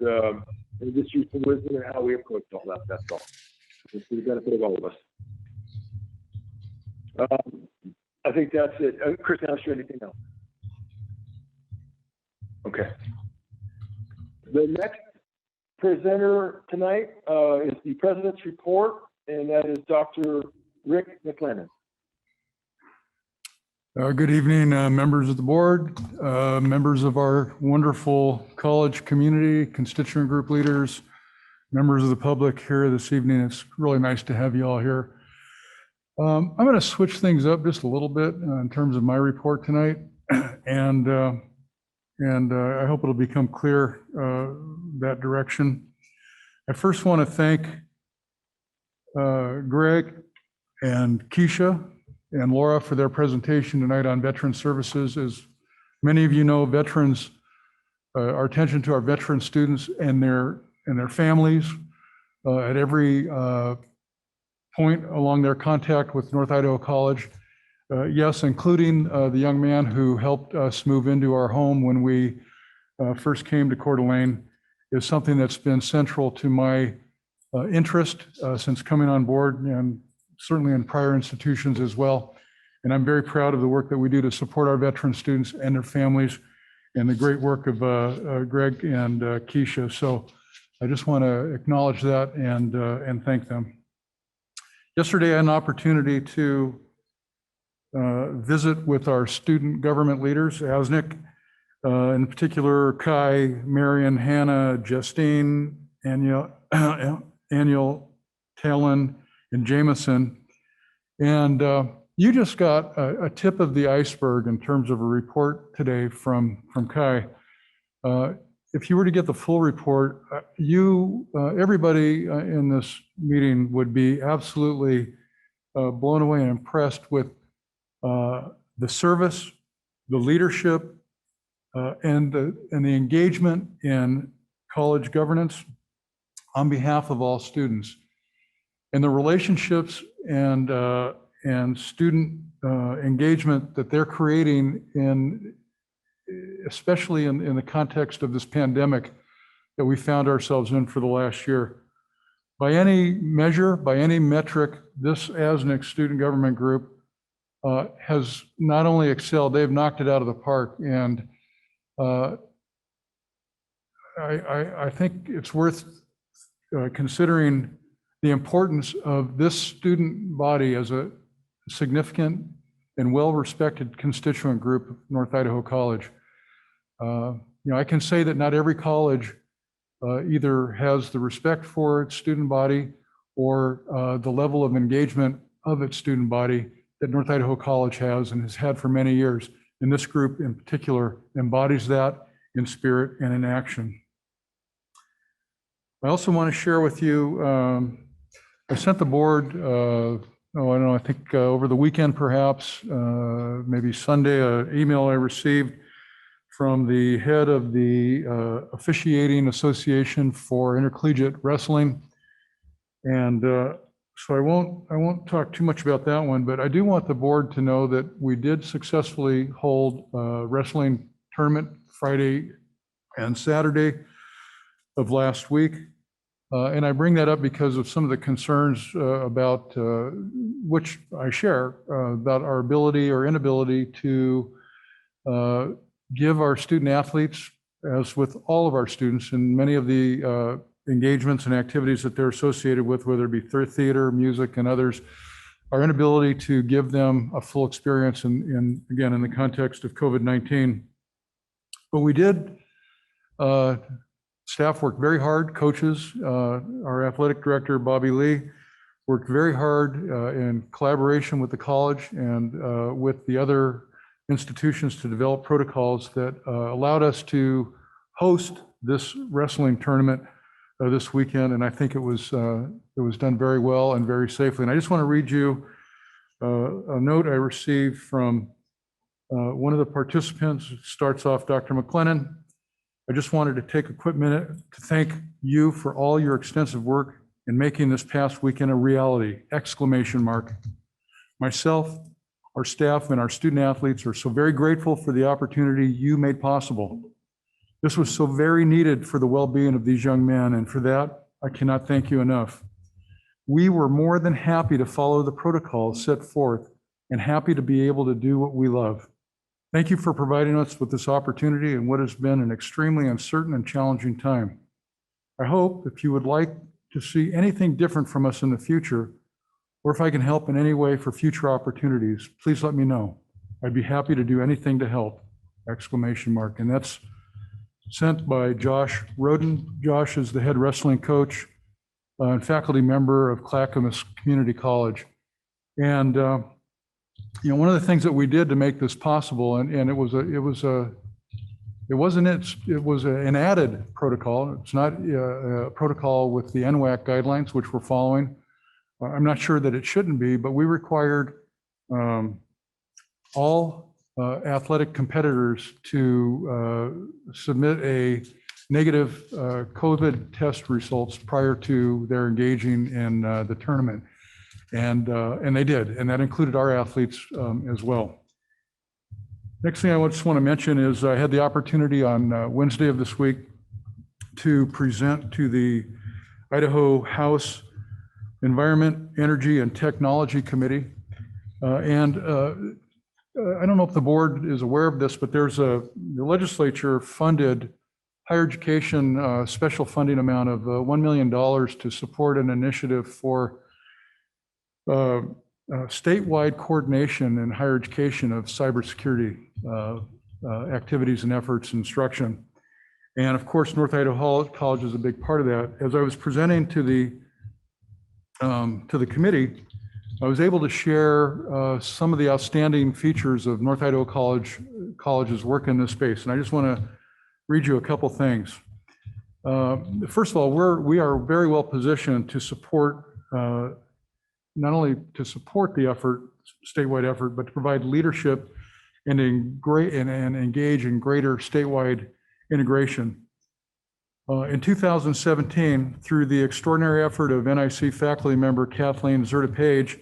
just use some wisdom in how we approach all that. That's all. It's for the benefit of all of us. I think that's it. Chris, I'll show anything else. Okay. The next presenter tonight is the president's report, and that is Dr. Rick McLennan. Good evening, members of the board, members of our wonderful college community, constituent group leaders, members of the public here this evening. It's really nice to have you all here. I'm going to switch things up just a little bit in terms of my report tonight, and I hope it'll become clear that direction. I first want to thank Greg and Keisha and Laura for their presentation tonight on veteran services. As many of you know, veterans, our attention to our veteran students and their families at every point along their contact with North Idaho College. Yes, including the young man who helped us move into our home when we first came to Coeur d'Alene, is something that's been central to my interest since coming on board, and certainly in prior institutions as well. And I'm very proud of the work that we do to support our veteran students and their families, and the great work of Greg and Keisha. So I just want to acknowledge that and thank them. Yesterday, I had an opportunity to visit with our student government leaders, ASNIC, in particular, Kai, Marion, Hannah, Justine, Aniel, Talon, and Jameson. And you just got a tip of the iceberg in terms of a report today from Kai. If you were to get the full report, everybody in this meeting would be absolutely blown away and impressed with the service, the leadership, and the engagement in college governance on behalf of all students, and the relationships and student engagement that they're creating especially in the context of this pandemic that we found ourselves in for the last year. By any measure, by any metric, this ASNIC student government group has not only excelled, they've knocked it out of the park. And I think it's worth considering the importance of this student body as a significant and well-respected constituent group of North Idaho College. I can say that not every college either has the respect for its student body or the level of engagement of its student body that North Idaho College has and has had for many years. And this group in particular embodies that in spirit and in action. I also want to share with you, I sent the board, I think over the weekend perhaps, maybe Sunday, an email I received from the head of the Officiating Association for Intercollegiate Wrestling. And so I won't talk too much about that one, but I do want the board to know that we did successfully hold a wrestling tournament Friday and Saturday of last week. And I bring that up because of some of the concerns about which I share about our ability or inability to give our student athletes, as with all of our students, and many of the engagements and activities that they're associated with, whether it be theater, music, and others, our inability to give them a full experience in again, in the context of COVID-19. But we did, staff worked very hard, coaches, our athletic director, Bobby Lee, worked very hard in collaboration with the college and with the other institutions to develop protocols that allowed us to host this wrestling tournament this weekend. And I think it was done very well and very safely. And I just want to read you a note I received from one of the participants. It starts off, Dr. McLennan, I just wanted to take a quick minute to thank you for all your extensive work in making this past weekend a reality, ! Myself, our staff, and our student athletes are so very grateful for the opportunity you made possible. This was so very needed for the well-being of these young men, and for that, I cannot thank you enough. We were more than happy to follow the protocols set forth and happy to be able to do what we love. Thank you for providing us with this opportunity in what has been an extremely uncertain and challenging time. I hope if you would like to see anything different from us in the future, or if I can help in any way for future opportunities, please let me know. I'd be happy to do anything to help, ! And that's sent by Josh Roden. Josh is the head wrestling coach and faculty member of Clackamas Community College. And you know, one of the things that we did to make this possible, and it was an added protocol. It's not a protocol with the NWAC guidelines, which we're following. I'm not sure that it shouldn't be, but we required all athletic competitors to submit a negative COVID test results prior to their engaging in the tournament. And they did, and that included our athletes as well. Next thing I just want to mention is I had the opportunity on Wednesday of this week to present to the Idaho House Environment, Energy, and Technology Committee. I don't know if the board is aware of this, but the legislature funded higher education special funding amount of $1 million to support an initiative for statewide coordination in higher education of cybersecurity activities and efforts, instruction. And of course, North Idaho College is a big part of that. As I was presenting to the committee, I was able to share some of the outstanding features of North Idaho College's work in this space. And I just want to read you a couple things. First of all, we are very well positioned to support not only to support the effort, statewide effort, but to provide leadership and engage in greater statewide integration. In 2017, through the extraordinary effort of NIC faculty member Kathleen Zerta-Page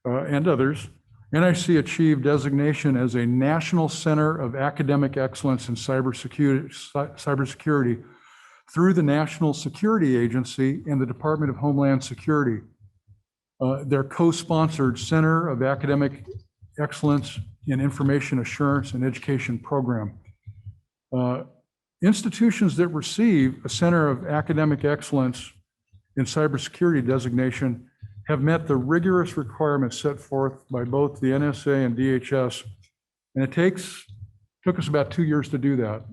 and others, NIC achieved designation as a National Center of Academic Excellence in Cybersecurity through the National Security Agency and the Department of Homeland Security. Their co-sponsored Center of Academic Excellence in Information Assurance and Education program. Institutions that receive a Center of Academic Excellence in Cybersecurity designation have met the rigorous requirements set forth by both the NSA and DHS. And it took us about 2 years to do that.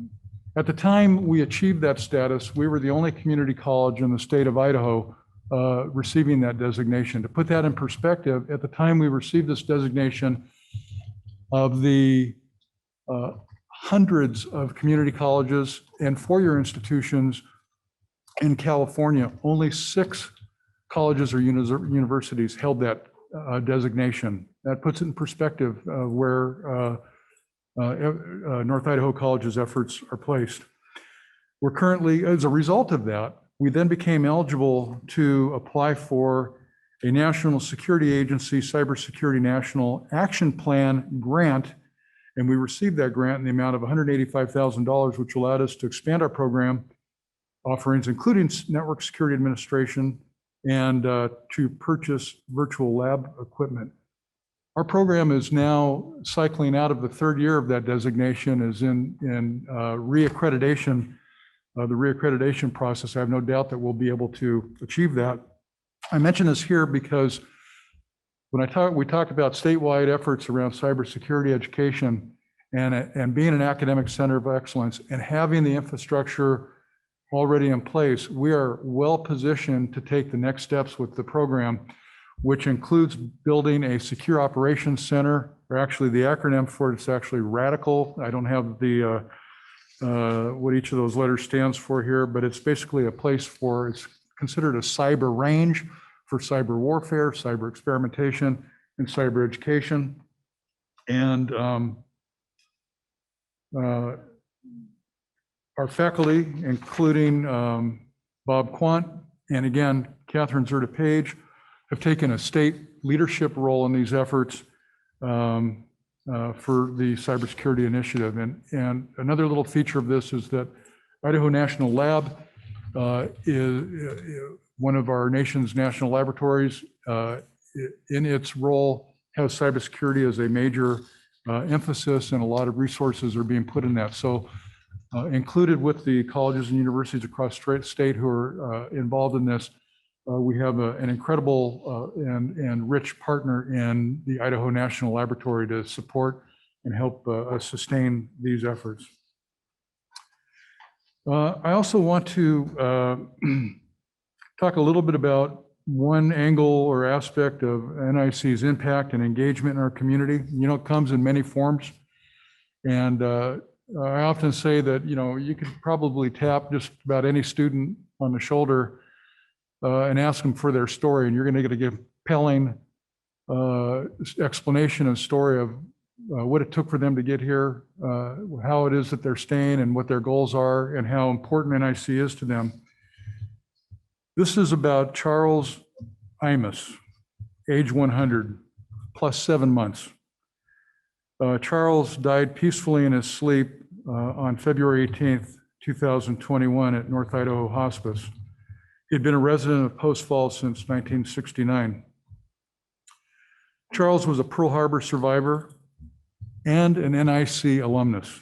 At the time we achieved that status, we were the only community college in the state of Idaho receiving that designation. To put that in perspective, at the time we received this designation, of the hundreds of community colleges and four-year institutions in California, only 6 colleges or universities held that designation. That puts it in perspective of where North Idaho College's efforts are placed. We're currently, as a result of that, we then became eligible to apply for a National Security Agency Cybersecurity National Action Plan grant, and we received that grant in the amount of $185,000, which allowed us to expand our program offerings, including network security administration and to purchase virtual lab equipment. Our program is now cycling out of the third year of that designation, is in reaccreditation, the reaccreditation process. I have no doubt that we'll be able to achieve that. I mention this here because when we talked about statewide efforts around cybersecurity education and being an academic center of excellence and having the infrastructure already in place, we are well positioned to take the next steps with the program, which includes building a secure operations center, or actually the acronym for it's actually RADICAL. I don't have the what each of those letters stands for here, but it's basically a place for, it's considered a cyber range for cyber warfare, cyber experimentation, and cyber education. And our faculty, including Bob Quant, and again, Catherine Zerta Page, have taken a state leadership role in these efforts for the cybersecurity initiative. And another little feature of this is that Idaho National Lab is one of our nation's national laboratories. In its role, has cybersecurity as a major emphasis, and a lot of resources are being put in that. So included with the colleges and universities across state who are involved in this, we have an incredible and rich partner in the Idaho National Laboratory to support and help sustain these efforts. I also want to talk a little bit about one angle or aspect of NIC's impact and engagement in our community. You know, it comes in many forms. And I often say that, you know, you could probably tap just about any student on the shoulder and ask them for their story, and you're going to get a compelling explanation and story of what it took for them to get here, how it is that they're staying, and what their goals are, and how important NIC is to them. This is about Charles Imus, age 100, plus 7 months. Charles died peacefully in his sleep on February 18th, 2021 at North Idaho Hospice. He'd been a resident of Post Falls since 1969. Charles was a Pearl Harbor survivor and an NIC alumnus.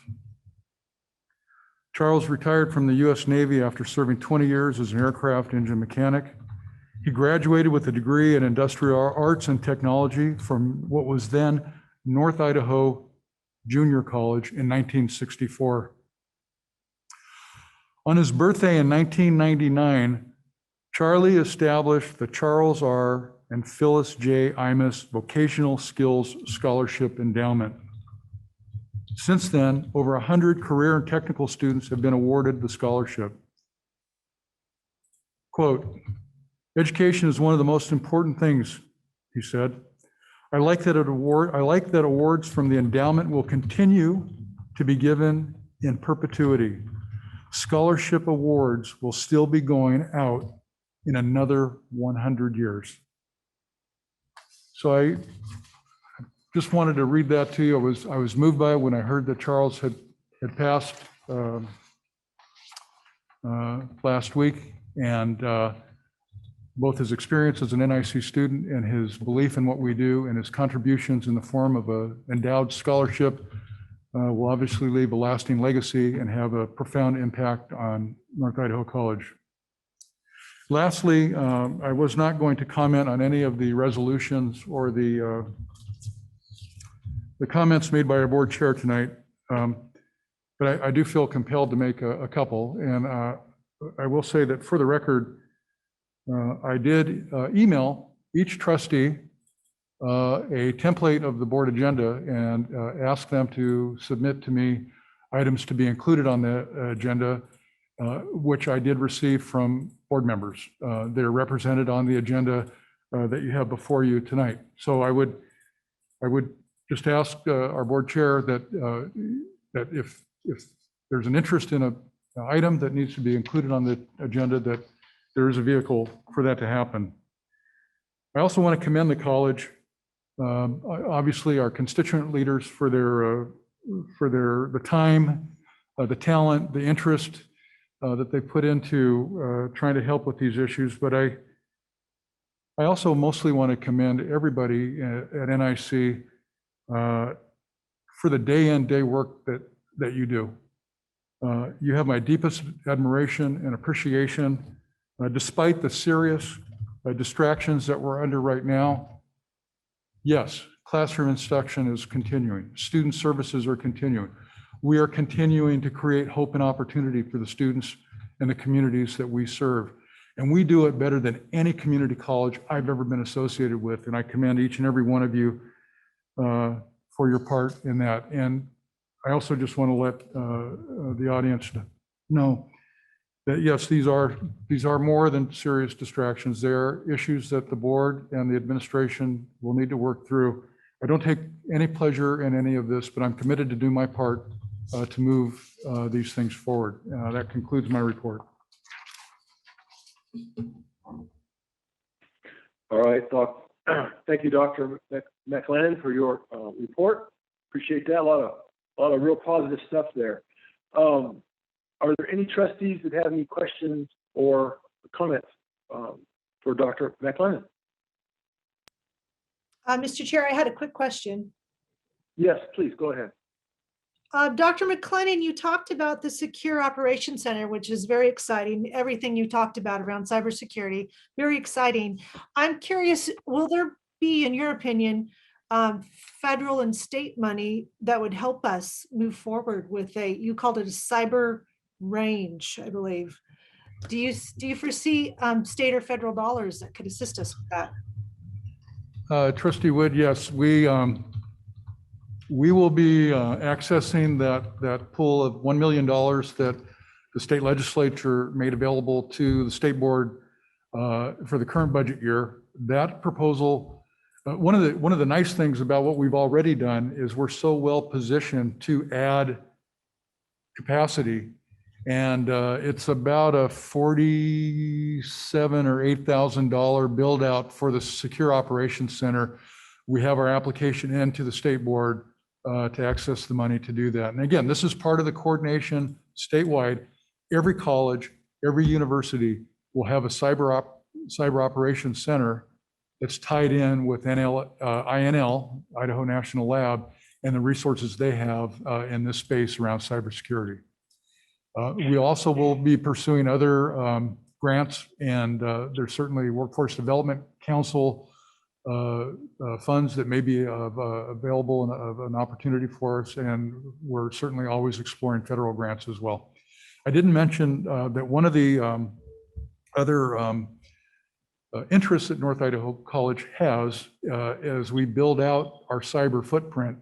Charles retired from the U.S. Navy after serving 20 years as an aircraft engine mechanic. He graduated with a degree in industrial arts and technology from what was then North Idaho Junior College in 1964. On his birthday in 1999, Charlie established the Charles R. and Phyllis J. Imus Vocational Skills Scholarship Endowment. Since then, over 100 career and technical students have been awarded the scholarship. Quote, "Education is one of the most important things," he said. I like that awards from the endowment will continue to be given in perpetuity. Scholarship awards will still be going out in another 100 years. So I just wanted to read that to you. I was moved by it when I heard that Charles had passed last week, and both his experience as an NIC student and his belief in what we do and his contributions in the form of an endowed scholarship will obviously leave a lasting legacy and have a profound impact on North Idaho College. Lastly, I was not going to comment on any of the resolutions or the comments made by our board chair tonight, but I do feel compelled to make a couple. And I will say that for the record, I did email each trustee a template of the board agenda and ask them to submit to me items to be included on the agenda, which I did receive from board members. They're represented on the agenda that you have before you tonight. So I would just ask our board chair that if there's an interest in an item that needs to be included on the agenda, that there is a vehicle for that to happen. I also want to commend the college, obviously our constituent leaders for the time, the talent, the interest, that they put into trying to help with these issues. But I also mostly want to commend everybody at NIC for the day in, day work that you do. You have my deepest admiration and appreciation, despite the serious distractions that we're under right now. Yes, classroom instruction is continuing. Student services are continuing. We are continuing to create hope and opportunity for the students and the communities that we serve. And we do it better than any community college I've ever been associated with. And I commend each and every one of you for your part in that. And I also just want to let the audience know that yes, these are more than serious distractions. They are issues that the board and the administration will need to work through. I don't take any pleasure in any of this, but I'm committed to do my part to move these things forward. That concludes my report. All right, thank you, Dr. McLennan, for your report. Appreciate that. A lot of real positive stuff there. Are there any trustees that have any questions or comments for Dr. McLennan? Mr. Chair, I had a quick question. Yes, please, go ahead. Dr. McLennan, you talked about the Secure Operations Center, which is very exciting. Everything you talked about around cybersecurity, very exciting. I'm curious, will there be, in your opinion, federal and state money that would help us move forward with you called it a cyber range, I believe. Do you foresee state or federal dollars that could assist us with that? Trustee Wood, yes, we will be accessing that pool of $1 million that the state legislature made available to the state board for the current budget year. That proposal, one of the nice things about what we've already done is we're so well positioned to add capacity. And it's about a $47,000 or $8,000 build out for the Secure Operations Center. We have our application into the state board to access the money to do that. And again, this is part of the coordination statewide. Every college, every university will have a cyber operations center that's tied in with INL, Idaho National Lab, and the resources they have in this space around cybersecurity. We also will be pursuing other grants, and there's certainly Workforce Development Council funds that may be available and of an opportunity for us, and we're certainly always exploring federal grants as well. I didn't mention that one of the other interests that North Idaho College has as we build out our cyber footprint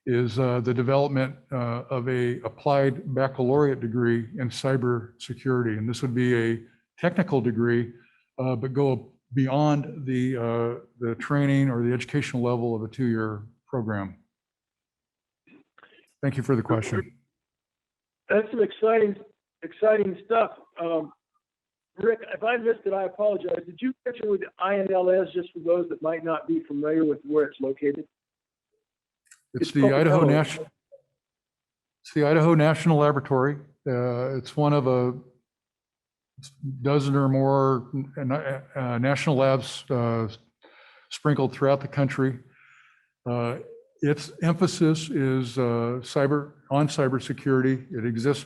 is the development of a applied baccalaureate degree in cybersecurity. And this would be a technical degree, but go beyond the training or the educational level of a 2-year program. Thank you for the question. That's some exciting stuff. Rick, if I missed it, I apologize. Did you mention what INLS, just for those that might not be familiar with where it's located? It's the Idaho National. It's the Idaho National Laboratory. It's one of a dozen or more national labs sprinkled throughout the country. Its emphasis is cybersecurity. It exists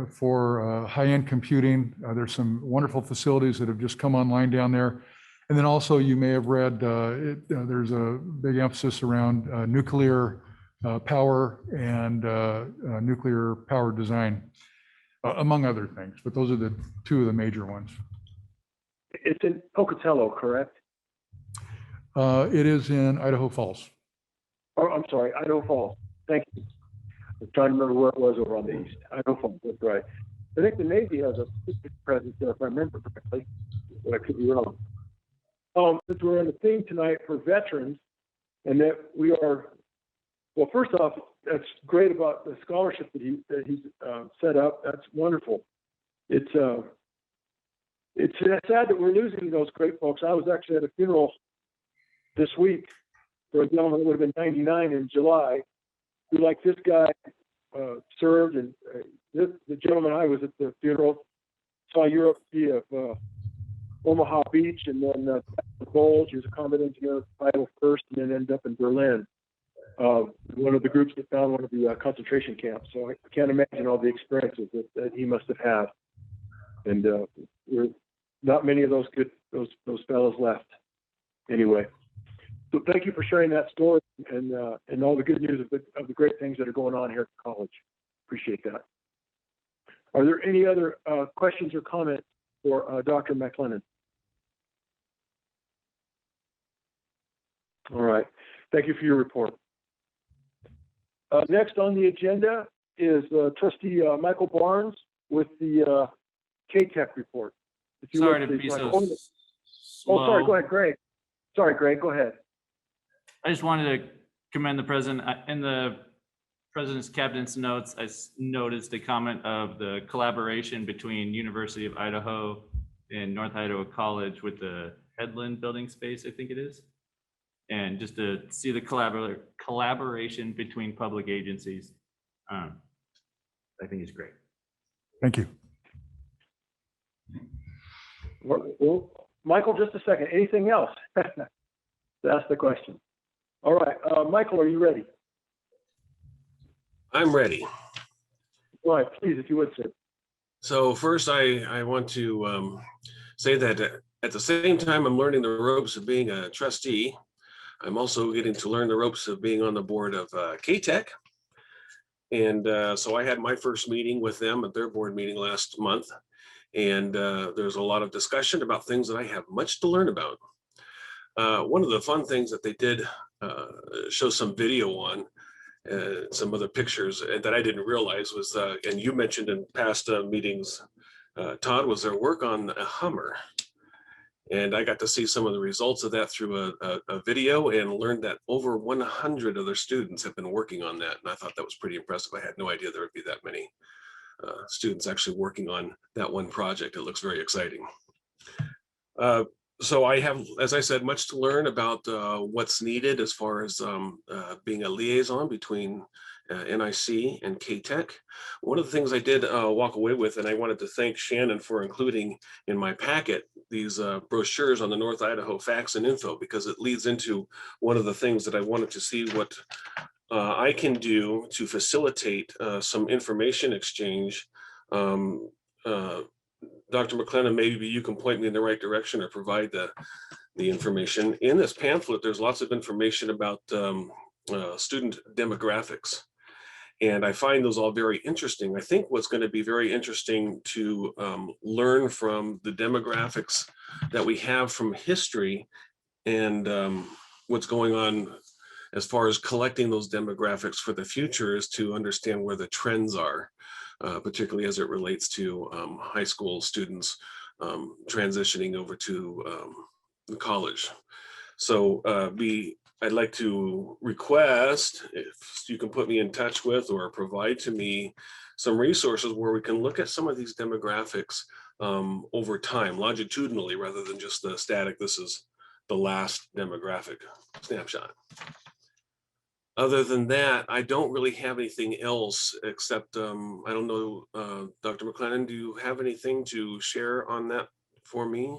for high-end computing. There's some wonderful facilities that have just come online down there. And then also you may have read, there's a big emphasis around nuclear power and nuclear power design, among other things, but those are the two of the major ones. It's in Pocatello, correct? It is in Idaho Falls. Oh, I'm sorry, Idaho Falls. Thank you. I'm trying to remember where it was over on the east. Idaho Falls, that's right. I think the Navy has a presence there, if I remember correctly, but I could be wrong. Since we're on the theme tonight for veterans, and that we are, well, first off, that's great about the scholarship that he's set up. That's wonderful. It's sad that we're losing those great folks. I was actually at a funeral this week for a gentleman that would have been 99 in July, who, like this guy, served, and the gentleman I was at the funeral saw Europe via Omaha Beach, and then Bulge. He was a combat engineer, Vital First, and then ended up in Berlin. One of the groups that found one of the concentration camps. So I can't imagine all the experiences that he must have had. And there are not many of those fellows left. Anyway, so thank you for sharing that story and all the good news of the great things that are going on here at the college. Appreciate that. Are there any other questions or comments for Dr. McLennan? All right. Thank you for your report. Next on the agenda is Trustee Michael Barnes with the KTEC report. If you Sorry would, to please, be so Michael. slow. Oh, sorry. Go ahead, Greg. Sorry, Greg. Go ahead. I just wanted to commend the president. In the president's cabinet's notes, I noticed a comment of the collaboration between University of Idaho and North Idaho College with the Headland building space, I think it is. And just to see the collaboration between public agencies, I think is great. Thank you. Well, Michael, just a second. Anything else to ask the question? All right. Michael, are you ready? I'm ready. All right, please, if you would, sir. So first, I want to say that at the same time I'm learning the ropes of being a trustee, I'm also getting to learn the ropes of being on the board of KTEC. And so I had my first meeting with them at their board meeting last month. And there's a lot of discussion about things that I have much to learn about. One of the fun things that they did show some video on, some other pictures that I didn't realize was, and you mentioned in past meetings, Todd, was their work on a Hummer. And I got to see some of the results of that through a video and learned that over 100 of their students have been working on that. And I thought that was pretty impressive. I had no idea there would be that many students actually working on that one project. It looks very exciting. So I have, as I said, much to learn about what's needed as far as being a liaison between NIC and KTEC. One of the things I did walk away with, and I wanted to thank Shannon for including in my packet these brochures on the North Idaho facts and info, because it leads into one of the things that I wanted to see what I can do to facilitate some information exchange. Dr. McLennan, maybe you can point me in the right direction or provide the information. In this pamphlet, there's lots of information about student demographics. And I find those all very interesting. I think what's going to be very interesting to learn from the demographics that we have from history and what's going on as far as collecting those demographics for the future is to understand where the trends are, particularly as it relates to high school students transitioning over to college. So I'd like to request if you can put me in touch with or provide to me some resources where we can look at some of these demographics over time, longitudinally, rather than just the static, this is the last demographic snapshot. Other than that, I don't really have anything else except, I don't know, Dr. McLennan, do you have anything to share on that for me?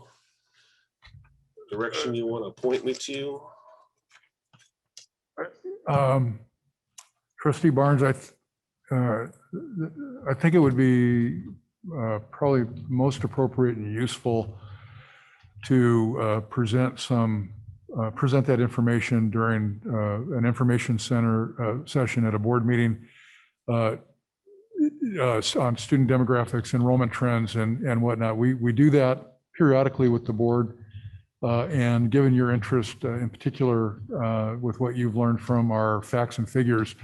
Direction you want to point me to? Trustee Barnes, I think it would be probably most appropriate and useful to present that information during an information center session at a board meeting on student demographics, enrollment trends, and whatnot. We do that periodically with the board. And given your interest in particular with what you've learned from our facts and figures,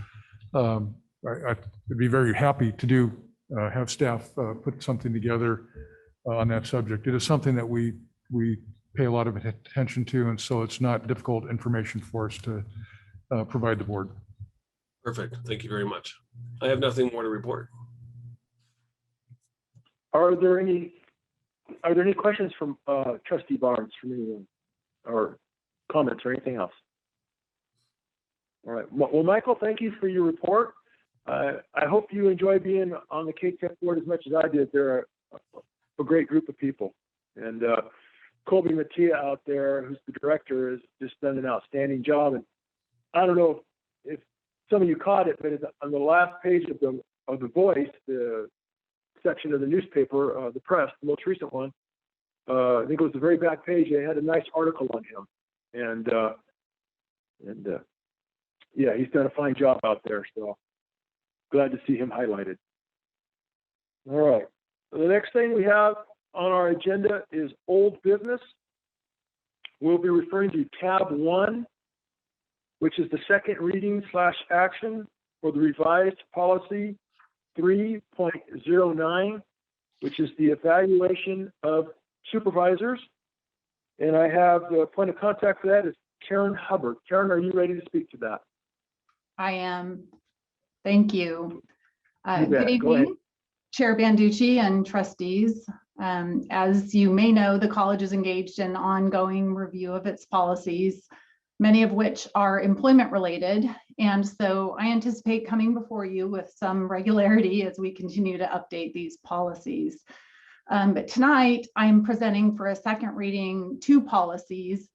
I'd be very happy to have staff put something together on that subject. It is something that we pay a lot of attention to, and so it's not difficult information for us to provide the board. Perfect. Thank you very much. I have nothing more to report. Are there any questions from Trustee Barnes from anyone, or comments or anything else? All right. Well, Michael, thank you for your report. I hope you enjoy being on the K-Tech board as much as I did. They're a great group of people. And Colby Mattia out there, who's the director, has just done an outstanding job. And I don't know if some of you caught it, but on the last page of the Voice, the section of the newspaper, the press, the most recent one, I think it was the very back page. They had a nice article on him, and yeah, he's done a fine job out there. So glad to see him highlighted. All right. So the next thing we have on our agenda is old business. We'll be referring to tab 1, which is the second reading / action for the revised policy 3.09, which is the evaluation of supervisors. And I have the point of contact for that is Karen Hubbard. Karen, are you ready to speak to that? I am. Thank you. You bet. Good Go ahead. evening, Chair Banducci and trustees. As you may know, the college is engaged in ongoing review of its policies, many of which are employment related. And so I anticipate coming before you with some regularity as we continue to update these policies. But tonight I'm presenting for a second reading 2 policies.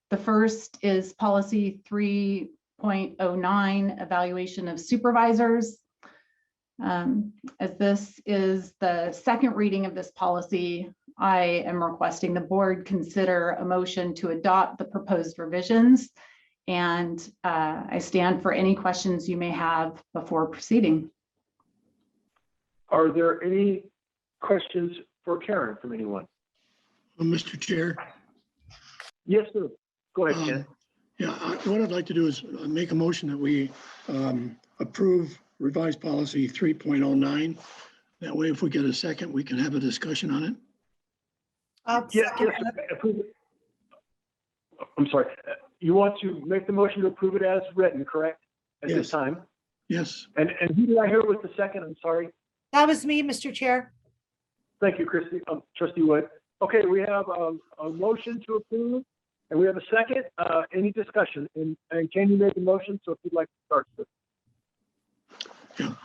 The first is policy 3.09, evaluation of supervisors. As this is the second reading of this policy, I am requesting the board consider a motion to adopt the proposed revisions. And I stand for any questions you may have before proceeding. Are there any questions for Karen from anyone? Mr. Chair. Yes, sir. Go ahead, Ken. Yeah, what I'd like to do is make a motion that we approve revised policy 3.09. That way, if we get a second, we can have a discussion on it. Yes, approve it. I'm sorry. You want to make the motion to approve it as written, correct? At this Yes. time? Yes. And who did I hear with the second? I'm sorry. That was me, Mr. Chair. Thank you, Christy, Trustee Wood. Okay, we have a motion to approve, and we have a second. Any discussion? And can you make a motion? So if you'd like to start. Yeah,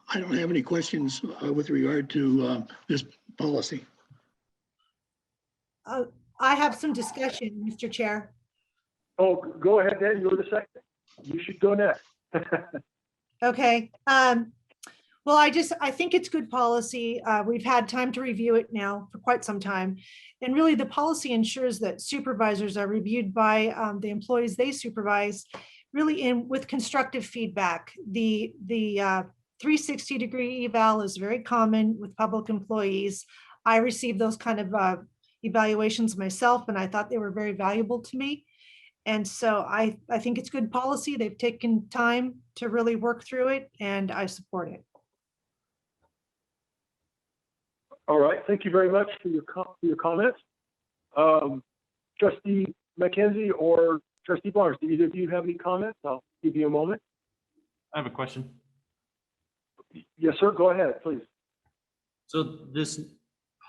I don't have any questions with regard to this policy. I have some discussion, Mr. Chair. Oh, go ahead then. You're the second. You should go next. Okay. Well, I think it's good policy. We've had time to review it now for quite some time. And really the policy ensures that supervisors are reviewed by the employees they supervise, really with constructive feedback. The 360-degree eval is very common with public employees. I received those kind of evaluations myself, and I thought they were very valuable to me. And so I think it's good policy. They've taken time to really work through it, and I support it. All right. Thank you very much for your comments. Trustee McKenzie or Trustee Barnes, do either of you have any comments? I'll give you a moment. I have a question. Yes, sir. Go ahead, please. So this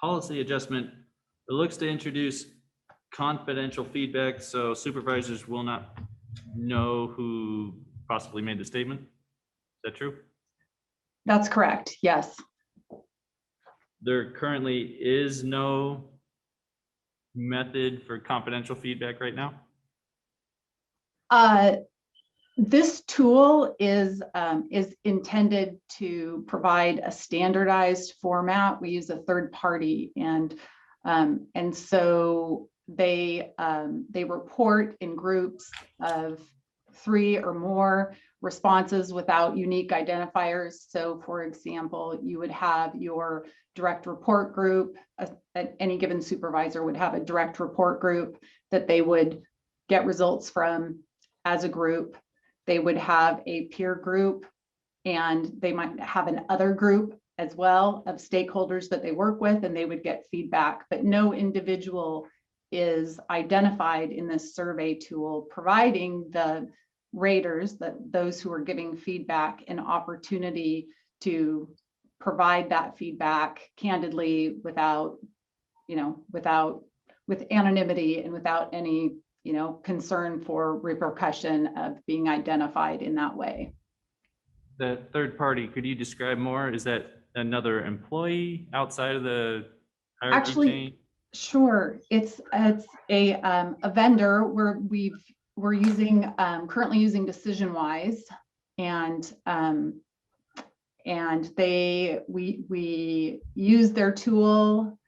policy adjustment, it looks to introduce confidential feedback, so supervisors will not know who possibly made the statement. Is that true? That's correct. Yes. There currently is no method for confidential feedback right now? This tool is intended to provide a standardized format. We use a third party, and so they report in groups of 3 or more responses without unique identifiers. So for example, you would have your direct report group. Any given supervisor would have a direct report group that they would get results from as a group. They would have a peer group, and they might have an other group as well of stakeholders that they work with, and they would get feedback, but no individual is identified in this survey tool, providing the raters, those who are giving feedback, an opportunity to provide that feedback candidly with anonymity and without any concern for repercussion of being identified in that way. the third party, could you describe more? Is that another employee outside of the hierarchy Actually, chain? Sure, it's a vendor where we're using currently using DecisionWise, and we used their tool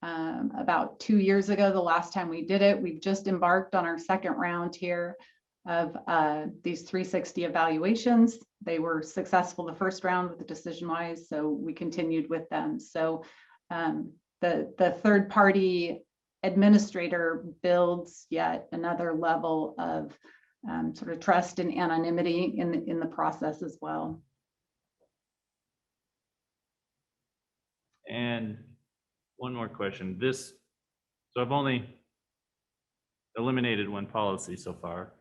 about 2 years ago. The last time we did it, we've just embarked on our second round here of these 360 evaluations. They were successful the first round with the DecisionWise, so we continued with them. So the third party administrator builds yet another level of sort of trust and anonymity in the process as well. And one more question. So I've only eliminated one policy so far.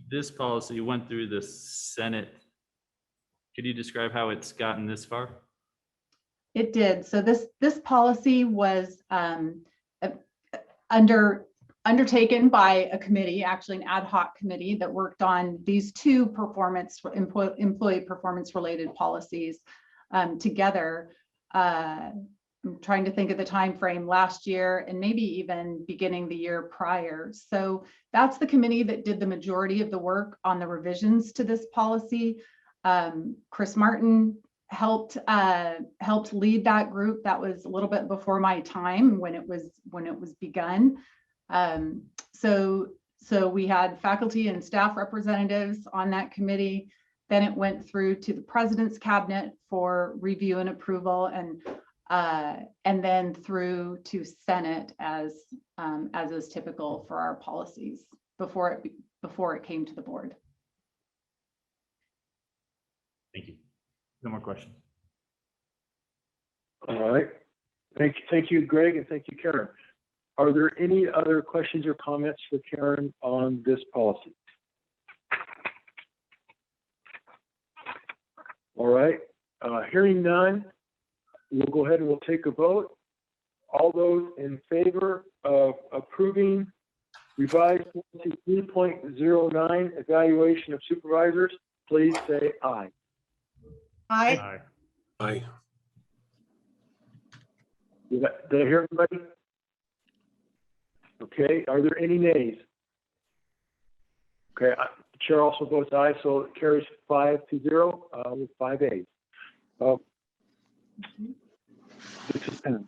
This policy went through the Senate. Could you describe how it's gotten this far? It did. So this policy was undertaken by a committee, actually an ad hoc committee that worked on these two employee performance related policies together. I'm trying to think of the time frame last year and maybe even beginning the year prior. So that's the committee that did the majority of the work on the revisions to this policy. Chris Martin helped lead that group. That was a little bit before my time when it was begun. So we had faculty and staff representatives on that committee. Then it went through to the president's cabinet for review and approval, and then through to Senate as is typical for our policies before it came to the board. Thank you. No more questions. All right. Thank you, Greg, and thank you, Karen. Are there any other questions or comments for Karen on this policy? All right. Hearing none, we'll go ahead and we'll take a vote. All those in favor of approving revised policy 3.09 evaluation of supervisors, please say aye. Aye. Aye. Did I hear everybody? Okay, are there any nays? Okay, the chair also votes aye, so it carries 5-0 with 5 ayes. This is 10.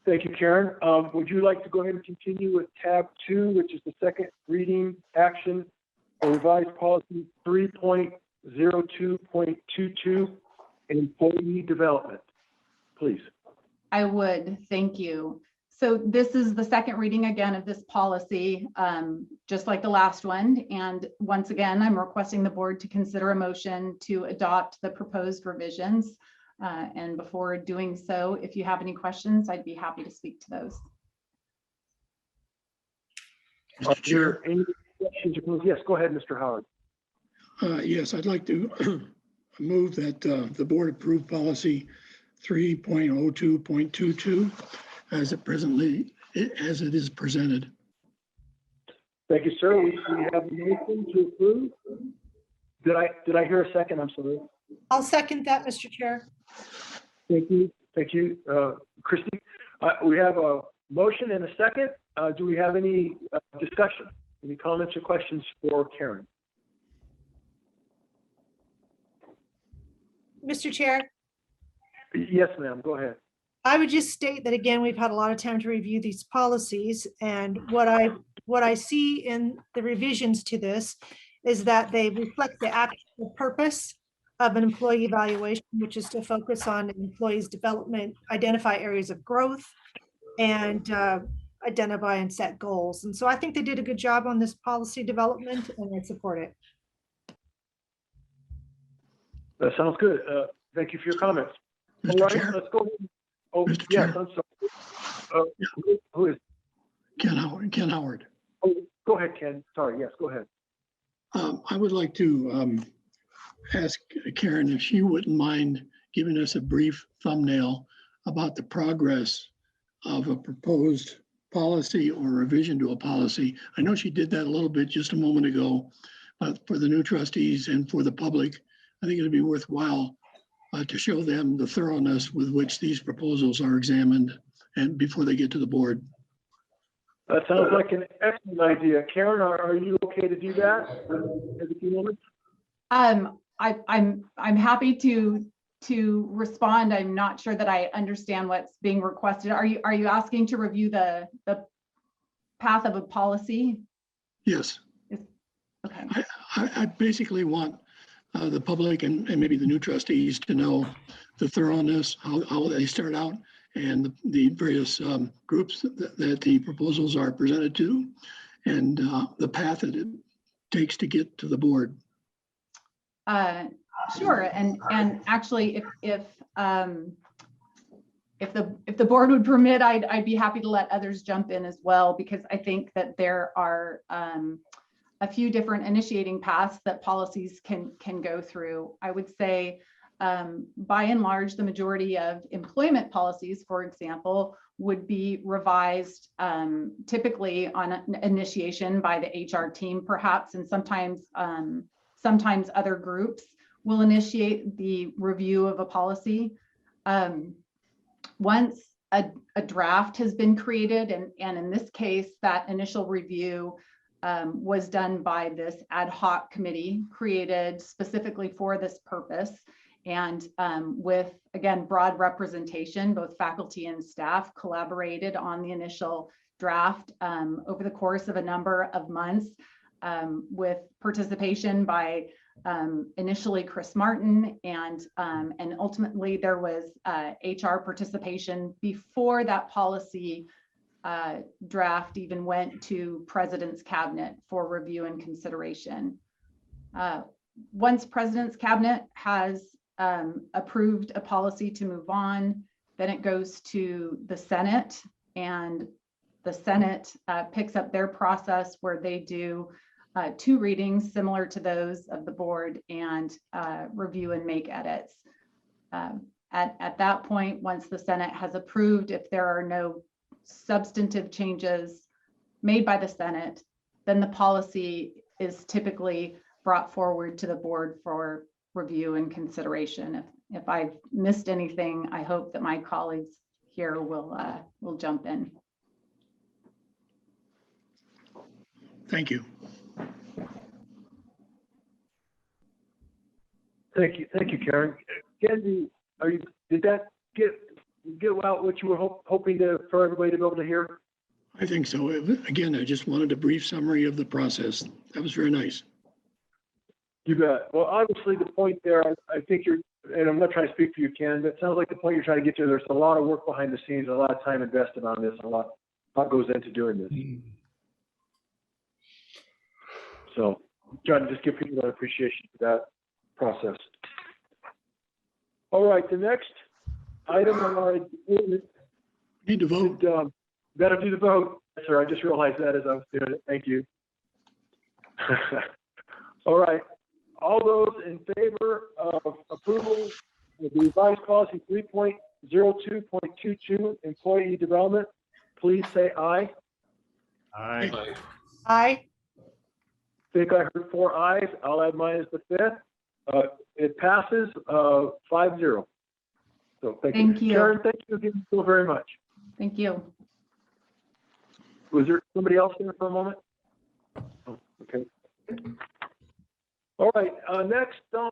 Thank you, Karen. Would you like to go ahead and continue with tab 2, which is the second reading action for revised policy 3.02.22, employee development, please? I would, thank you. So this is the second reading again of this policy, just like the last one. And once again, I'm requesting the board to consider a motion to adopt the proposed revisions. And before doing so, if you have any questions, I'd be happy to speak to those. Mr. Chair. Any questions? Yes, go ahead, Mr. Howard. Yes, I'd like to move that the board approve policy 3.02.22 as it is presented. Thank you, sir. We have a motion to approve. Did I hear a second? I'm sorry. I'll second that, Mr. Chair. Thank you, Christy. We have a motion and a second. Do we have any discussion? Any comments or questions for Karen? Mr. Chair, Yes, ma'am. Go ahead. I would just state that again, we've had a lot of time to review these policies, and what I see in the revisions to this is that they reflect the actual purpose of an employee evaluation, which is to focus on employees' development, identify areas of growth, and identify and set goals. And so I think they did a good job on this policy development, and I support it. That sounds good. Thank you for your comments. All Mr. right, Chair. let's go. Oh, Mr. yes, Chair. I'm sorry. Who is? Ken Howard. Oh, go ahead, Ken. Sorry. Yes, go ahead. I would like to ask Karen if she wouldn't mind giving us a brief thumbnail about the progress of a proposed policy or revision to a policy. I know she did that a little bit just a moment ago, for the new trustees and for the public, I think it'd be worthwhile to show them the thoroughness with which these proposals are examined and before they get to the board. That sounds like an excellent idea. Karen, are you okay to do that? In a few moments? I'm happy to respond. I'm not sure that I understand what's being requested. Are you asking to review the path of a policy? Yes. Okay. I basically want the public and maybe the new trustees to know the thoroughness, how they start out, and the various groups that the proposals are presented to, and the path that it takes to get to the board. Sure, and actually, if the board would permit, I'd be happy to let others jump in as well, because I think that there are a few different initiating paths that policies can go through. I would say, by and large, the majority of employment policies, for example, would be revised typically on an initiation by the HR team, perhaps, and sometimes other groups will initiate the review of a policy. Once a draft has been created, and in this case, that initial review was done by this ad hoc committee created specifically for this purpose, and with, again, broad representation, both faculty and staff collaborated on the initial draft over the course of a number of months, with participation by initially Chris Martin, and ultimately there was HR participation before that policy draft even went to President's Cabinet for review and consideration. Once President's Cabinet has approved a policy to move on, then it goes to the Senate, and the Senate picks up their process where they do 2 readings similar to those of the board, and review and make edits. At that point, once the Senate has approved, if there are no substantive changes made by the Senate, then the policy is typically brought forward to the board for review and consideration. If I've missed anything, I hope that my colleagues here will jump in. Thank you. Thank you, Karen. Kenzie, did that get out what you were hoping for everybody to be able to hear? I think so. Again, I just wanted a brief summary of the process. That was very nice. You bet. Well, obviously the point there, I think and I'm not trying to speak for you, Ken, but it sounds like the point you're trying to get to, there's a lot of work behind the scenes, a lot of time invested on this, a lot goes into doing this. So trying to just give people that appreciation for that process. All right, the next item on our agenda. Need to vote. Better do the vote, sir. I just realized that as I was doing it. Thank you. All right. All those in favor of approval of the revised policy 3.02.22 employee development, please say aye. Aye. Aye. Aye. I think I heard 4 ayes. I'll add mine as the 5th. It passes 5-0. So Thank you. Karen, thank you again so very much. Thank you. Was there somebody else there for a moment? Oh, okay. All right, next on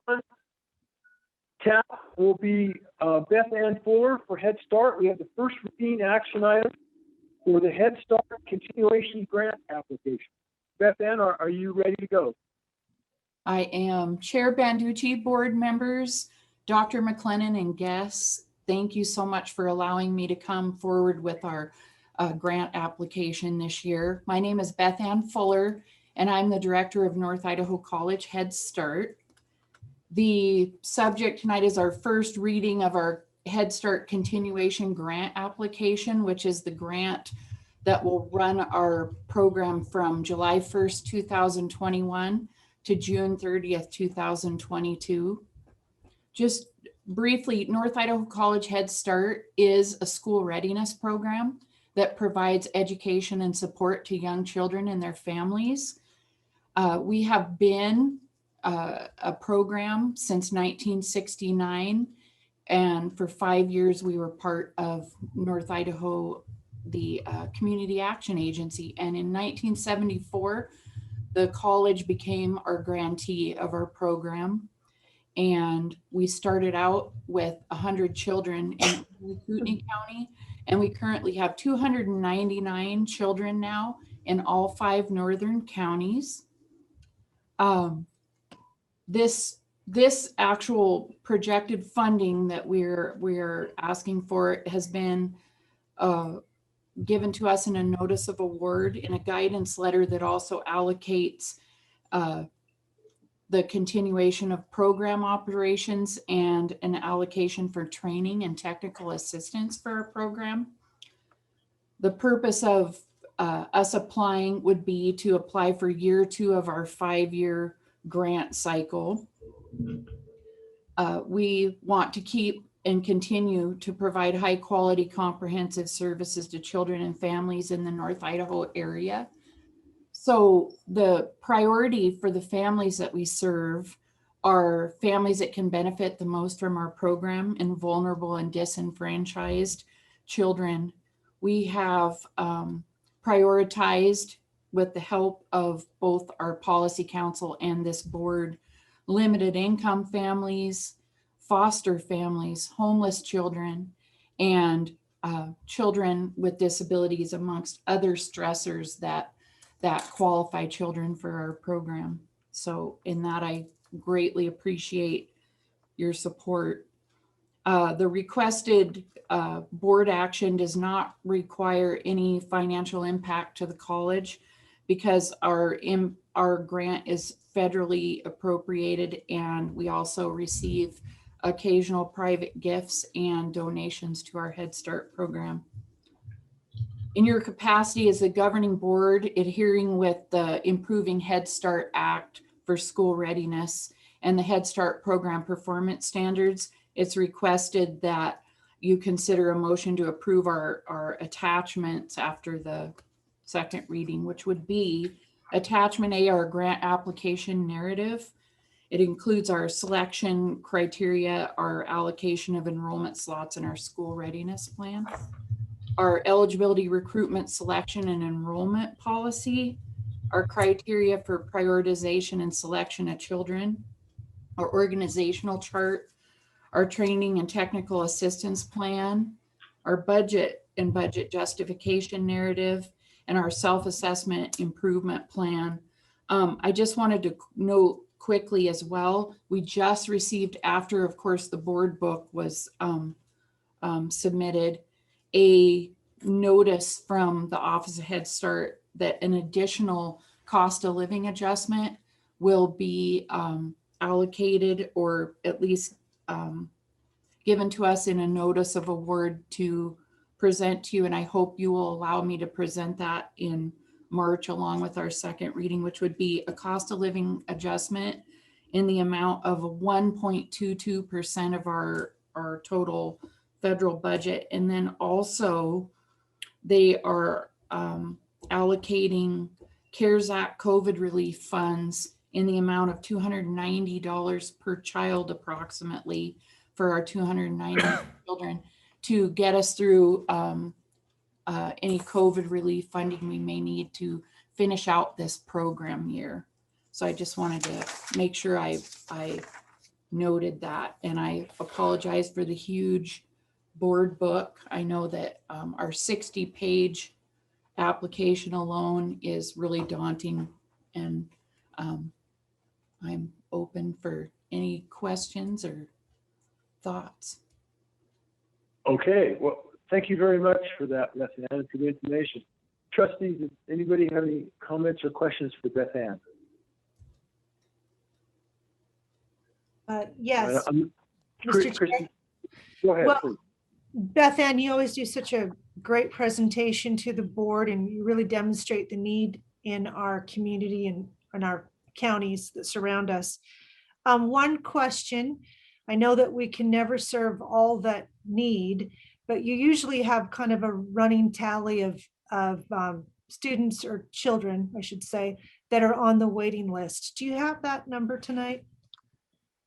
tap will be Beth Ann Fuller for Head Start. We have the first routine action item for the Head Start continuation grant application. Beth Ann, are you ready to go? I am. Chair Banducci, board members, Dr. McLennan, and guests, thank you so much for allowing me to come forward with our grant application this year. My name is Beth Ann Fuller, and I'm the director of North Idaho College Head Start. The subject tonight is our first reading of our Head Start continuation grant application, which is the grant that will run our program from July 1st, 2021 to June 30th, 2022. Just briefly, North Idaho College Head Start is a school readiness program that provides education and support to young children and their families. We have been a program since 1969. And for 5 years, we were part of North Idaho, the Community Action Agency. And in 1974, the college became our grantee of our program. And we started out with 100 children in Kootenai County. And we currently have 299 children now in all 5 northern counties. This actual projected funding that we're asking for has been given to us in a notice of award in a guidance letter that also allocates the continuation of program operations and an allocation for training and technical assistance for our program. The purpose of us applying would be to apply for year 2 of our 5-year grant cycle. We want to keep and continue to provide high quality comprehensive services to children and families in the North Idaho area. So the priority for the families that we serve are families that can benefit the most from our program and vulnerable and disenfranchised children. We have prioritized, with the help of both our policy council and this board, limited income families, foster families, homeless children, and children with disabilities, amongst other stressors that qualify children for our program. So in that, I greatly appreciate your support. The requested board action does not require any financial impact to the college because our grant is federally appropriated, and we also receive occasional private gifts and donations to our Head Start program. In your capacity as a governing board, adhering with the Improving Head Start Act for school readiness and the Head Start program performance standards, it's requested that you consider a motion to approve our attachments after the second reading, which would be attachment A, our grant application narrative. It includes our selection criteria, our allocation of enrollment slots, and our school readiness plan, our eligibility, recruitment, selection, and enrollment policy, our criteria for prioritization and selection of children, our organizational chart, our training and technical assistance plan, our budget and budget justification narrative, and our self-assessment improvement plan. I just wanted to note quickly as well, we just received, after of course the board book was submitted, a notice from the Office of Head Start that an additional cost of living adjustment will be allocated, or at least given to us in a notice of award to present to you. And I hope you will allow me to present that in March along with our second reading, which would be a cost of living adjustment in the amount of 1.22% of our total federal budget. And then also they are allocating CARES Act COVID relief funds in the amount of $290 per child approximately for our 290 children to get us through any COVID relief funding we may need to finish out this program year. So I just wanted to make sure I noted that, and I apologize for the huge board book. I know that our 60-page application alone is really daunting, and I'm open for any questions or thoughts. Okay, well, thank you very much for that, Beth Ann, and for the information. Trustees, does anybody have any comments or questions for Beth Ann? Yes. Mr. Chair. Go ahead, Well, please. Beth Ann, you always do such a great presentation to the board, and you really demonstrate the need in our community and in our counties that surround us. One question, I know that we can never serve all that need, but you usually have kind of a running tally of students or children, I should say, that are on the waiting list. Do you have that number tonight?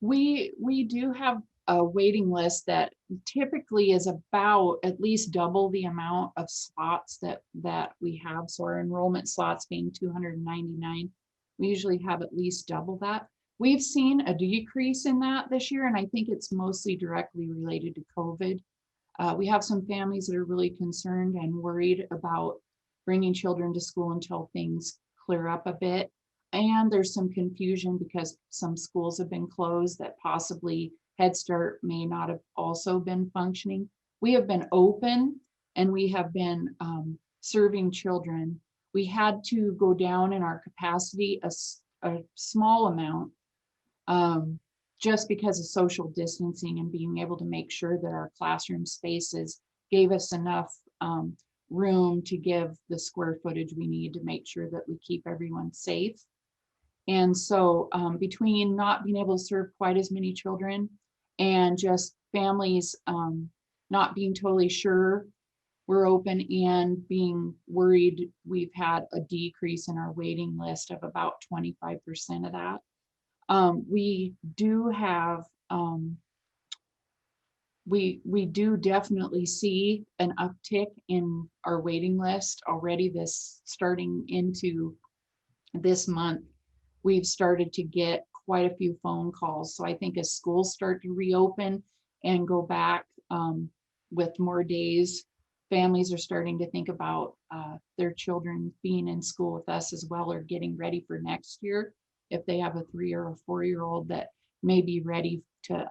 We do have a waiting list that typically is about at least double the amount of slots that we have. So our enrollment slots being 299, we usually have at least double that. We've seen a decrease in that this year, and I think it's mostly directly related to COVID. We have some families that are really concerned and worried about bringing children to school until things clear up a bit. And there's some confusion because some schools have been closed that possibly Head Start may not have also been functioning. We have been open and we have been serving children. We had to go down in our capacity a small amount just because of social distancing and being able to make sure that our classroom spaces gave us enough room to give the square footage we need to make sure that we keep everyone safe. And so between not being able to serve quite as many children and just families not being totally sure we're open and being worried, we've had a decrease in our waiting list of about 25% of that. We do have, we do definitely see an uptick in our waiting list already starting into this month. We've started to get quite a few phone calls. So I think as schools start to reopen and go back with more days, families are starting to think about their children being in school with us as well, or getting ready for next year. If they have a 3 or a 4-year-old that may be ready to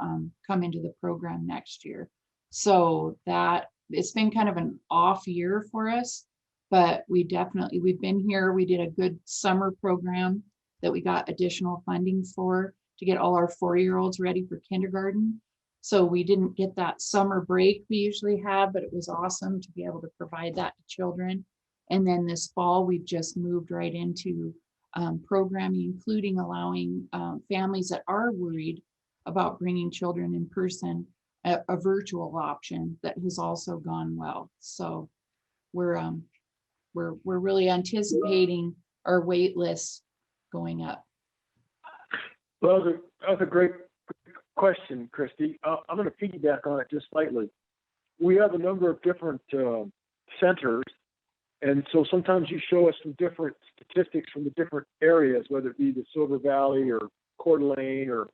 come into the program next year. So that it's been kind of an off year for us, but we've been here. We did a good summer program that we got additional funding for to get all our 4-year-olds ready for kindergarten. So we didn't get that summer break we usually have, but it was awesome to be able to provide that to children. And then this fall, we've just moved right into programming, including allowing families that are worried about bringing children in person, a virtual option that has also gone well. So we're really anticipating our wait lists going up. Well, that was a great question, Christy. I'm going to piggyback on it just slightly. We have a number of different centers, and so sometimes you show us some different statistics from the different areas, whether it be the Silver Valley or Coeur d'Alene or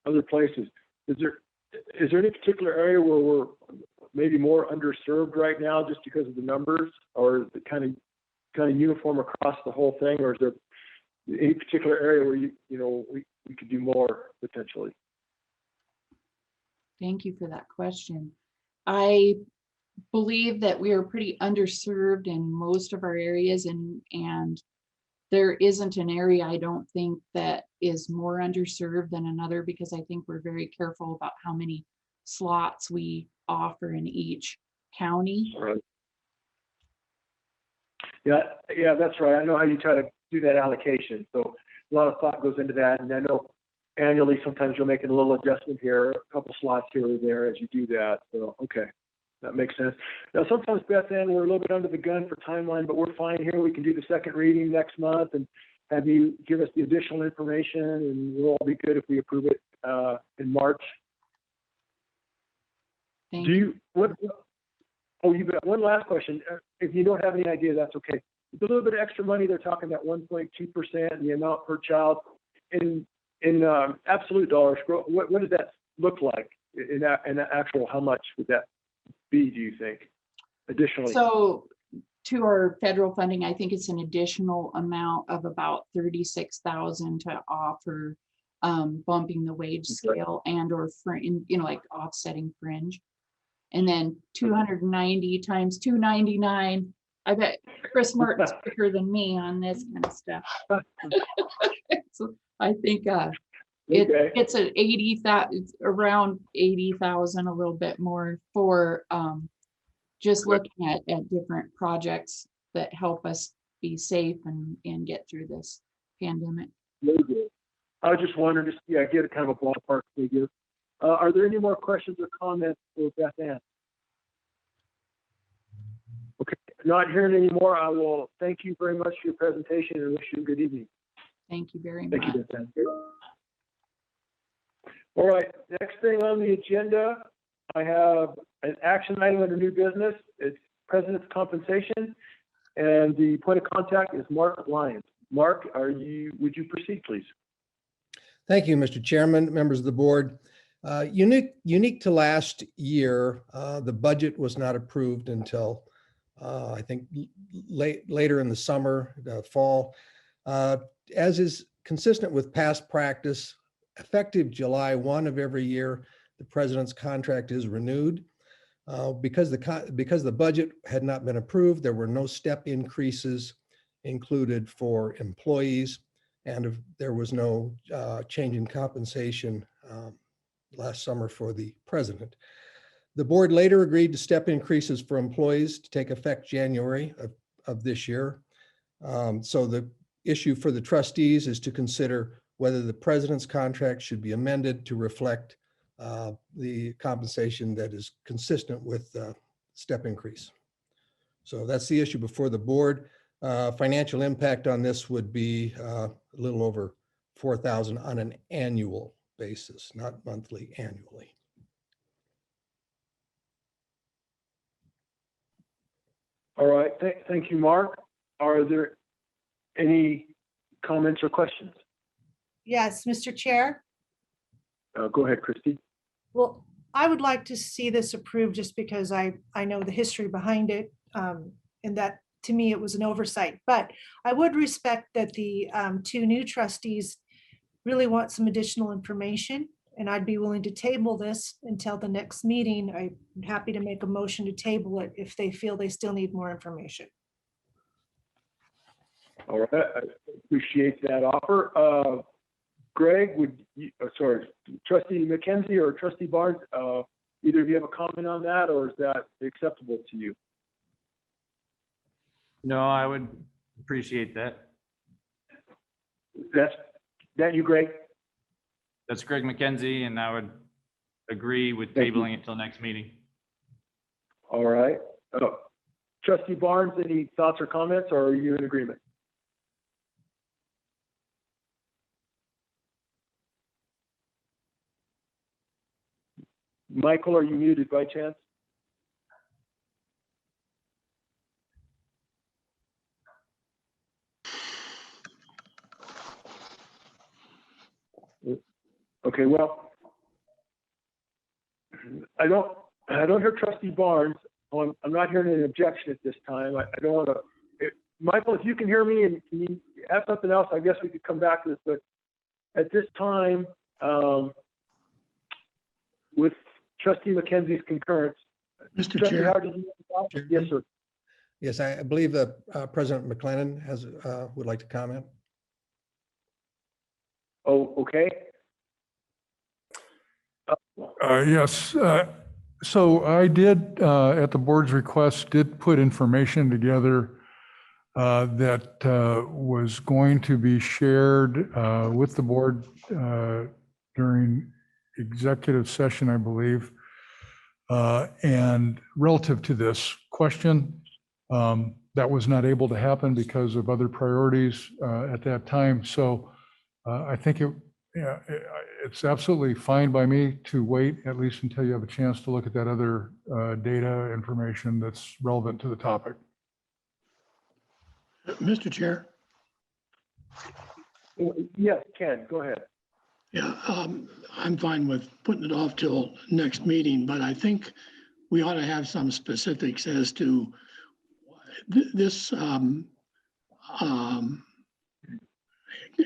other places. Is there any particular area where we're maybe more underserved right now just because of the numbers, or is it kind of uniform across the whole thing, or is there any particular area where we could do more potentially? Thank you for that question. I believe that we are pretty underserved in most of our areas, and there isn't an area I don't think that is more underserved than another, because I think we're very careful about how many slots we offer in each county. Right. Yeah, that's right. I know how you try to do that allocation. So a lot of thought goes into that, and I know annually sometimes you'll make a little adjustment here, a couple slots here or there as you do that. So okay, that makes sense. Now sometimes, Beth Ann, we're a little bit under the gun for timeline, but we're fine here. We can do the second reading next month and have you give us the additional information, and we'll all be good if we approve it in March. Thank you. You got one last question. If you don't have any idea, that's okay. It's a little bit of extra money. They're talking about 1.2%, the amount per child. In absolute dollars, what does that look like in actual? How much would that be, do you think, additionally? So to our federal funding, I think it's an additional amount of about $36,000 to offer bumping the wage scale and or like offsetting fringe. And then 290 times 299. I bet Chris Martin's quicker than me on this kind of stuff. So I think it's at 80,000, around 80,000, a little bit more for just looking at different projects that help us be safe and get through this pandemic. Very good. I was just wondering, get a kind of a ballpark figure. Are there any more questions or comments for Beth Ann? Okay, not hearing any more, I will thank you very much for your presentation and wish you a good evening. Thank you very Thank much. you, Beth Ann. All right, next thing on the agenda, I have an action item under new business. It's president's compensation, and the point of contact is Mark Lyons. Mark, would you proceed, please? Thank you, Mr. Chairman, members of the board. Unique to last year, the budget was not approved until I think later in the summer, fall. As is consistent with past practice, effective July 1 of every year, the president's contract is renewed. Because the budget had not been approved, there were no step increases included for employees, and there was no change in compensation last summer for the president. The board later agreed to step increases for employees to take effect January of this year. So the issue for the trustees is to consider whether the president's contract should be amended to reflect the compensation that is consistent with step increase. So that's the issue before the board. Financial impact on this would be a little over $4,000 on an annual basis, not monthly, annually. All right, thank you, Mark. Are there any comments or questions? Yes, Mr. Chair. Go ahead, Christy. Well, I would like to see this approved just because I know the history behind it, and that to me it was an oversight. But I would respect that the two new trustees really want some additional information, and I'd be willing to table this until the next meeting. I'm happy to make a motion to table it if they feel they still need more information. All right, I appreciate that offer. Greg, Trustee McKenzie or Trustee Barnes, either of you have a comment on that, or is that acceptable to you? No, I would appreciate that. That you, Greg? That's Greg McKenzie, and I would agree with Thank you. tabling it till next meeting. All right. Trustee Barnes, any thoughts or comments, or are you in agreement? Michael, are you muted by chance? Okay, well, I don't hear Trustee Barnes. I'm not hearing an objection at this time. I don't want to. Michael, if you can hear me and you have something else, I guess we could come back to this. But at this time, with Trustee McKenzie's concurrence, Mr. Trustee Chair. Howard, yes, sir. Yes, I believe that President McLennan would like to comment. Oh, okay. Yes. So I did, at the board's request, did put information together that was going to be shared with the board during executive session, I believe. And relative to this question, that was not able to happen because of other priorities at that time. So I think it's absolutely fine by me to wait at least until you have a chance to look at that other data information that's relevant to the topic. Mr. Chair. Yes, Ken, go ahead. Yeah, I'm fine with putting it off till next meeting, but I think we ought to have some specifics as to this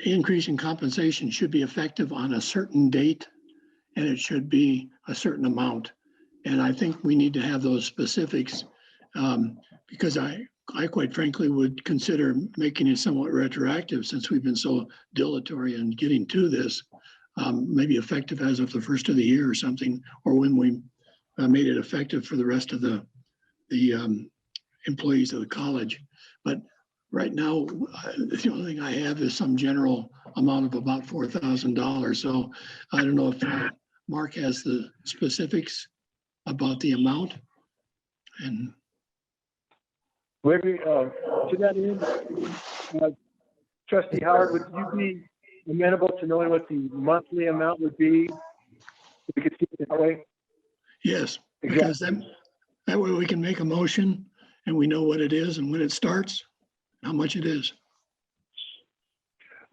increase in compensation should be effective on a certain date, and it should be a certain amount. And I think we need to have those specifics because I quite frankly would consider making it somewhat retroactive since we've been so dilatory in getting to this, maybe effective as of the first of the year or something, or when we made it effective for the rest of the employees of the college. But right now, the only thing I have is some general amount of about $4,000. So I don't know if Mark has the specifics about the amount. And maybe to that end, Trustee Howard, would you be amenable to knowing what the monthly amount would be? If we could see it that way? Yes, because that way we can make a motion and we know what it is and when it starts, how much it is.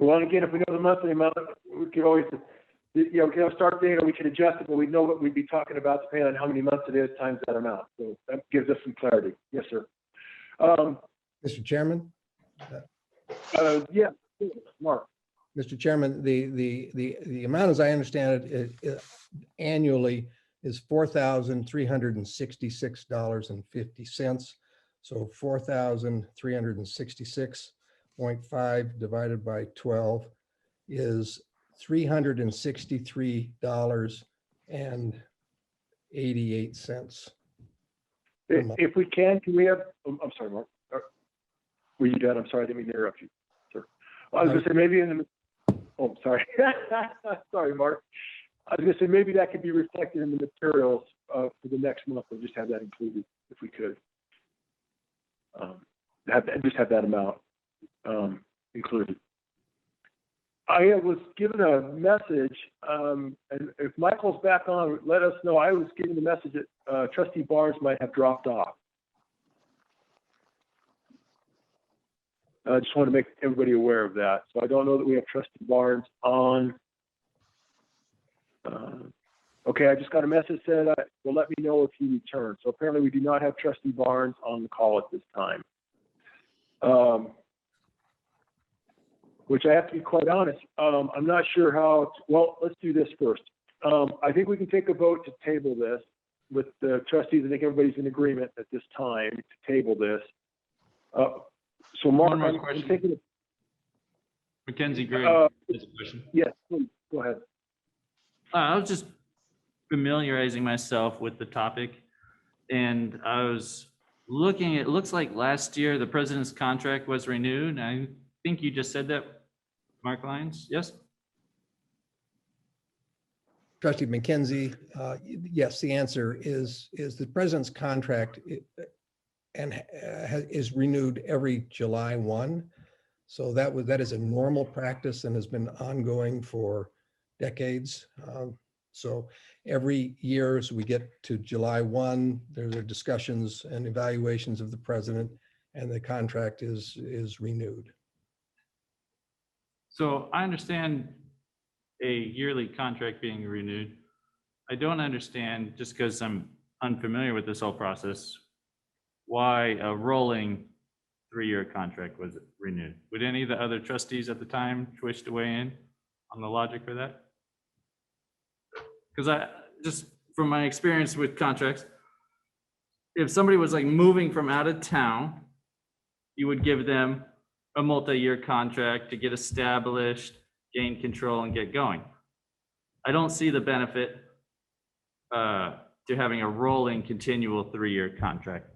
Well, and again, if we know the monthly amount, we could always, we can have a start date or we could adjust it, but we know what we'd be talking about depending on how many months it is times that amount. So that gives us some clarity. Yes, sir. Mr. Chairman? Yeah, Mark. Mr. Chairman, the amount, as I understand it, annually is $4,366.50. So 4,366.5 divided by 12 is $363.88. If we can we have, I'm sorry, Mark. Were you done? I'm sorry, I didn't mean to interrupt you, sir. I was gonna say maybe in the, oh, sorry. Sorry, Mark. I was gonna say maybe that could be reflected in the materials for the next month. We'll just have that included if we could. Just have that amount included. I was given a message, and if Michael's back on, let us know. I was given the message that Trustee Barnes might have dropped off. I just want to make everybody aware of that. So I don't know that we have Trustee Barnes on. Okay, I just got a message that will let me know if he returns. So apparently we do not have Trustee Barnes on the call at this time. Which I have to be quite honest, I'm not sure how, well, let's do this first. I think we can take a vote to table this with the trustees. I think everybody's in agreement at this time to table this. So Mark, One more I'm question. thinking of, Mackenzie Gray, this question. yes, please, go ahead. I was just familiarizing myself with the topic, and I was looking, it looks like last year the president's contract was renewed. I think you just said that, Mark Lyons, yes? Trustee McKenzie, yes, the answer is the president's contract is renewed every July 1. So that is a normal practice and has been ongoing for decades. So every year as we get to July 1, there are discussions and evaluations of the president, and the contract is renewed. So I understand a yearly contract being renewed. I don't understand, just because I'm unfamiliar with this whole process, why a rolling 3-year contract was renewed. Would any of the other trustees at the time wish to weigh in on the logic for that? Because I just, from my experience with contracts, if somebody was like moving from out of town, you would give them a multi-year contract to get established, gain control, and get going. I don't see the benefit to having a rolling continual 3-year contract.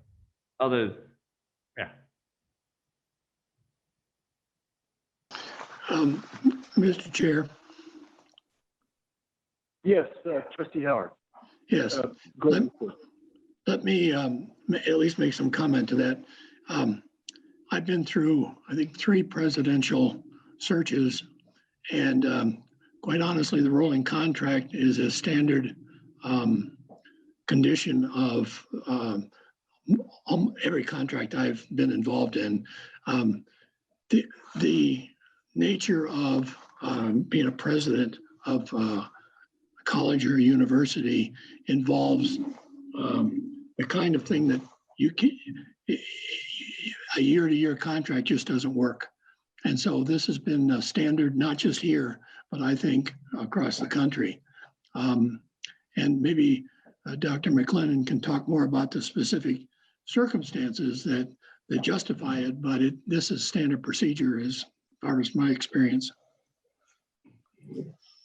Mr. Chair, Yes, Trustee Howard. yes, Go ahead. let me at least make some comment to that. I've been through, I think, 3 presidential searches, and quite honestly, the rolling contract is a standard condition of every contract I've been involved in. The nature of being a president of a college or university involves the kind of thing that you can, a year-to-year contract just doesn't work. And so this has been a standard, not just here, but I think across the country. And maybe Dr. McLennan can talk more about the specific circumstances that justify it, but this is standard procedure as far as my experience.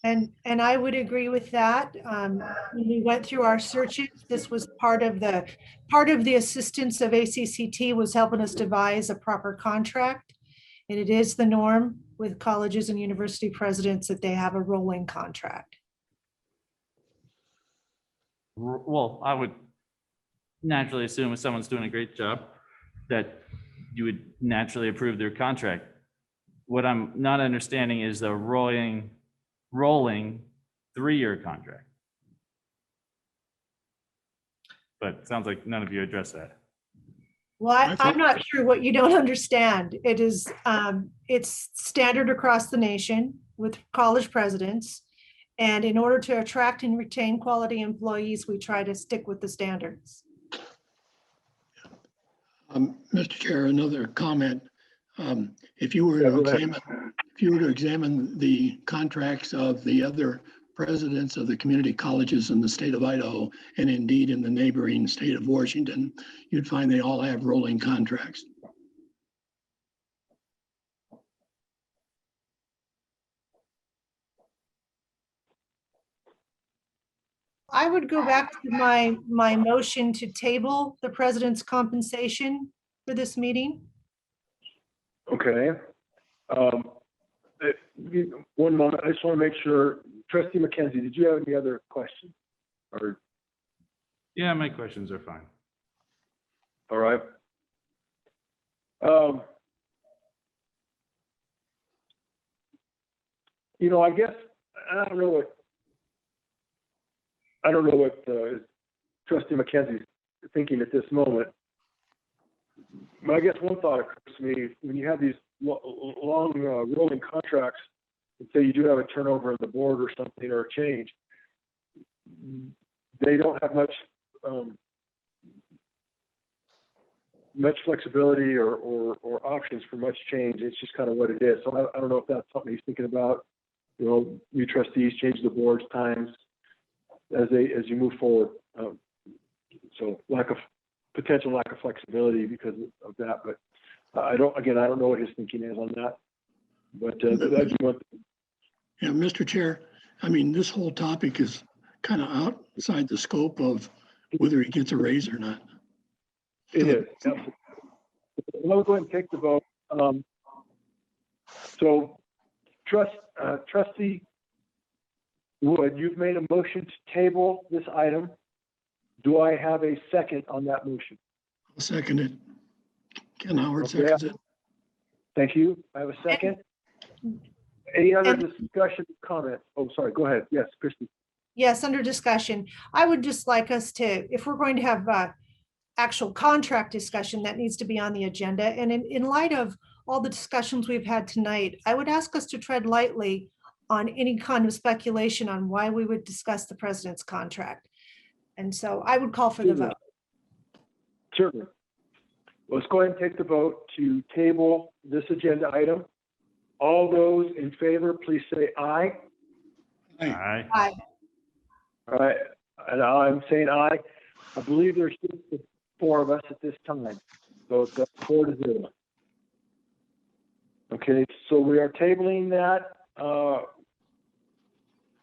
And I would agree with that. When we went through our searches, this was part of the assistance of ACCT was helping us devise a proper contract. And it is the norm with colleges and university presidents that they have a rolling contract. Well, I would naturally assume if someone's doing a great job, that you would naturally approve their contract. what I'm not understanding is the rolling 3-year contract. But it sounds like none of you addressed that. Well, I'm not sure what you don't understand. It is, it's standard across the nation with college presidents. And in order to attract and retain quality employees, we try to stick with the standards. Mr. Chair, another comment. If you were Yeah, to go ahead. examine the contracts of the other presidents of the community colleges in the state of Idaho, and indeed in the neighboring state of Washington, you'd find they all have rolling contracts. I would go back to my motion to table the president's compensation for this meeting. Okay. One moment, I just want to make sure, Trustee McKenzie, did you have any other questions? Or, Yeah, my questions are fine. all right. I guess, I don't know what Trustee McKenzie's thinking at this moment. But I guess one thought occurs to me, when you have these long rolling contracts, and say you do have a turnover in the board or something, or a change, they don't have much flexibility or options for much change. It's just kind of what it is. So I don't know if that's something he's thinking about. New trustees change the board's times as you move forward. So potential lack of flexibility because of that. But I don't know what his thinking is on that. But that's what. Yeah, Mr. Chair, I mean, this whole topic is kind of outside the scope of whether he gets a raise or not. It is. Absolutely. I'll go ahead and take the vote. So, Trustee Wood, you've made a motion to table this item. Do I have a second on that motion? I'll second it. Ken Howard seconds it. Thank you. I have a second. Any other discussion, comment? Oh, sorry, go ahead. Yes, Christy. Yes, under discussion. I would just like us to, if we're going to have actual contract discussion, that needs to be on the agenda. And in light of all the discussions we've had tonight, I would ask us to tread lightly on any kind of speculation on why we would discuss the president's contract. And so I would call for the vote. Certainly. Let's go ahead and take the vote to table this agenda item. All those in favor, please say aye. Aye. Aye. All right, and I'm saying aye. I believe there's just the 4 of us at this time, so it's 4-0. Okay, so we are tabling that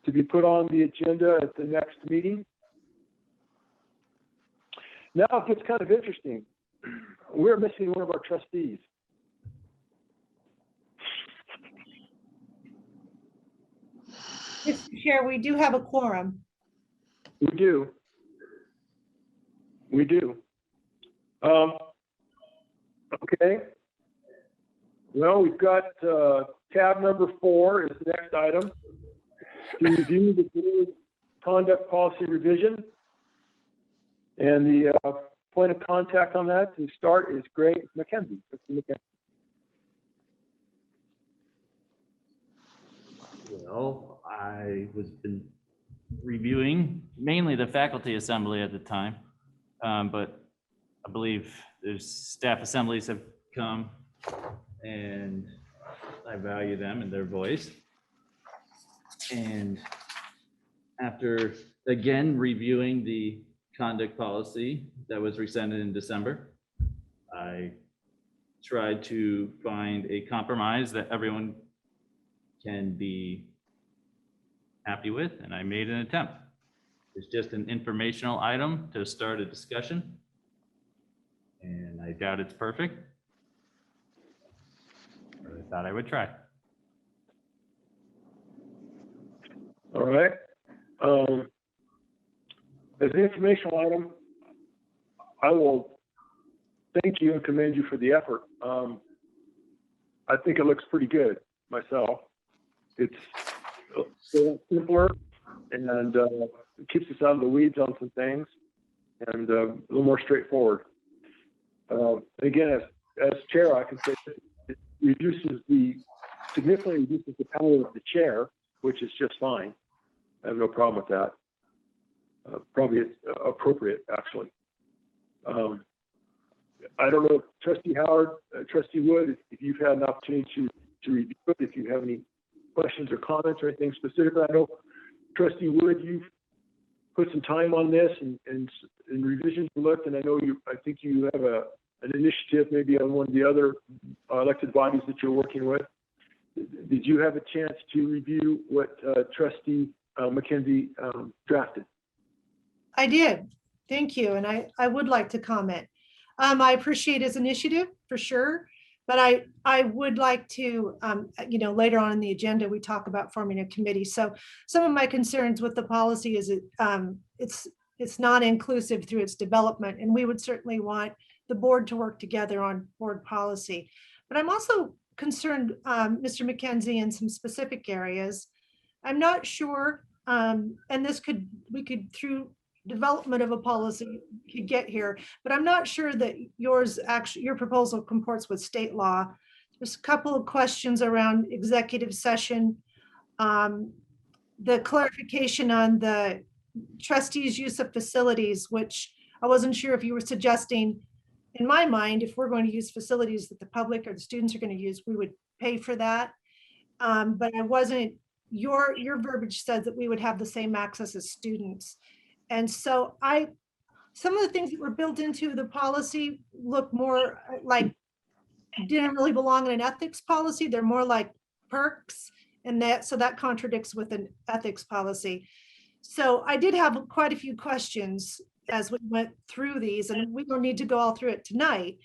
to be put on the agenda at the next meeting. Now it gets kind of interesting. We're missing one of our trustees. Mr. Chair, we do have a quorum. We do. We do. Okay. Well, we've got tab number 4 is the next item. To review the board conduct policy revision. And the point of contact on that to start is Greg McKenzie. Well, I was been reviewing mainly the faculty assembly at the time, but I believe there's staff assemblies have come and I value them and their voice. And after again reviewing the conduct policy that was rescinded in December, I tried to find a compromise that everyone can be happy with, and I made an attempt. It's just an informational item to start a discussion, and I doubt it's perfect, but I thought I would try. All right. As an informational item, I will thank you and commend you for the effort. I think it looks pretty good myself. It's simpler and it keeps us out of the weeds on some things and a little more straightforward. Again, as chair, I can say it significantly reduces the power of the chair, which is just fine. I have no problem with that. Probably it's appropriate, actually. I don't know, Trustee Howard, Trustee Wood, if you've had an opportunity to review it, if you have any questions or comments or anything specific. I know, Trustee Wood, you've put some time on this and revisions looked, and I know I think you have an initiative maybe on one of the other elected bodies that you're working with. Did you have a chance to review what Trustee McKenzie drafted? I did. Thank you. And I would like to comment. I appreciate his initiative for sure, but I would like to, later on in the agenda, we talk about forming a committee. So some of my concerns with the policy is it's not inclusive through its development, and we would certainly want the board to work together on board policy. But I'm also concerned, Mr. McKenzie, in some specific areas. I'm not sure, and we could through development of a policy could get here, but I'm not sure that your proposal comports with state law. There's a couple of questions around executive session, the clarification on the trustees' use of facilities, which I wasn't sure if you were suggesting. In my mind, if we're going to use facilities that the public or the students are going to use, we would pay for that. But I wasn't, your verbiage said that we would have the same access as students. And so some of the things that were built into the policy look more like didn't really belong in an ethics policy. They're more like perks, and so that contradicts with an ethics policy. So I did have quite a few questions as we went through these, and we don't need to go all through it tonight,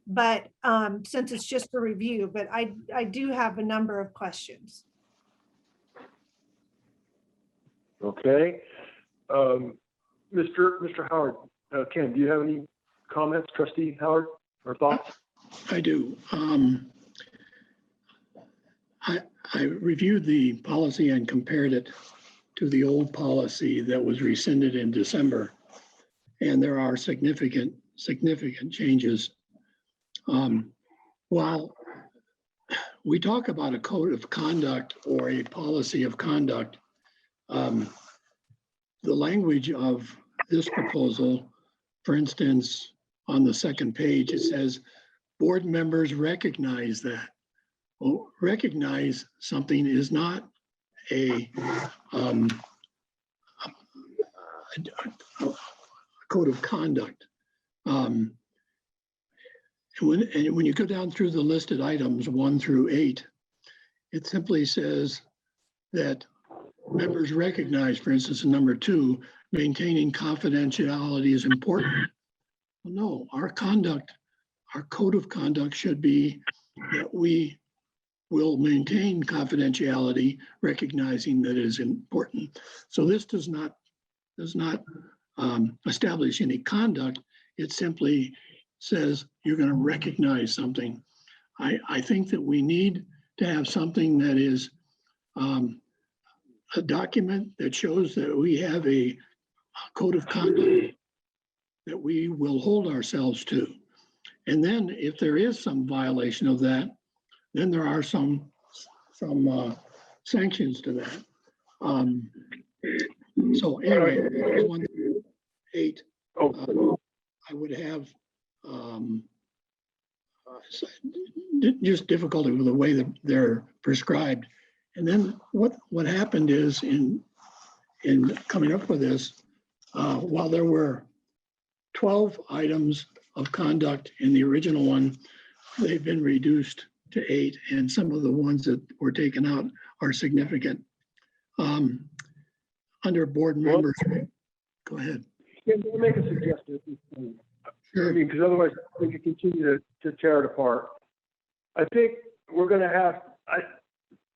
but since it's just a review, but I do have a number of questions. Okay. Mr. Howard, Ken, do you have any comments, Trustee Howard, or thoughts? I do. I reviewed the policy and compared it to the old policy that was rescinded in December. And there are significant changes. While we talk about a code of conduct or a policy of conduct, the language of this proposal, for instance, on the second page, it says, board members recognize that. Well, recognize something is not a code of conduct. And when you go down through the listed items 1 through 8, it simply says that members recognize, for instance, in number 2, maintaining confidentiality is important. Well, no, our code of conduct should be that we will maintain confidentiality, recognizing that it is important. So this does not establish any conduct. It simply says you're going to recognize something. I think that we need to have something that is a document that shows that we have a code of conduct that we will hold ourselves to. And then if there is some violation of that, then there are some sanctions to that. So anyway, 1 through 8, I would have just difficulty with the way that they're prescribed. And then what happened is in coming up with this, while there were 12 items of conduct in the original one, they've been reduced to 8, and some of the ones that were taken out are significant. Under board members, go ahead. Can I make a suggestion at this point? Sure. I mean, because otherwise we could continue to tear it apart. I think we're going to have,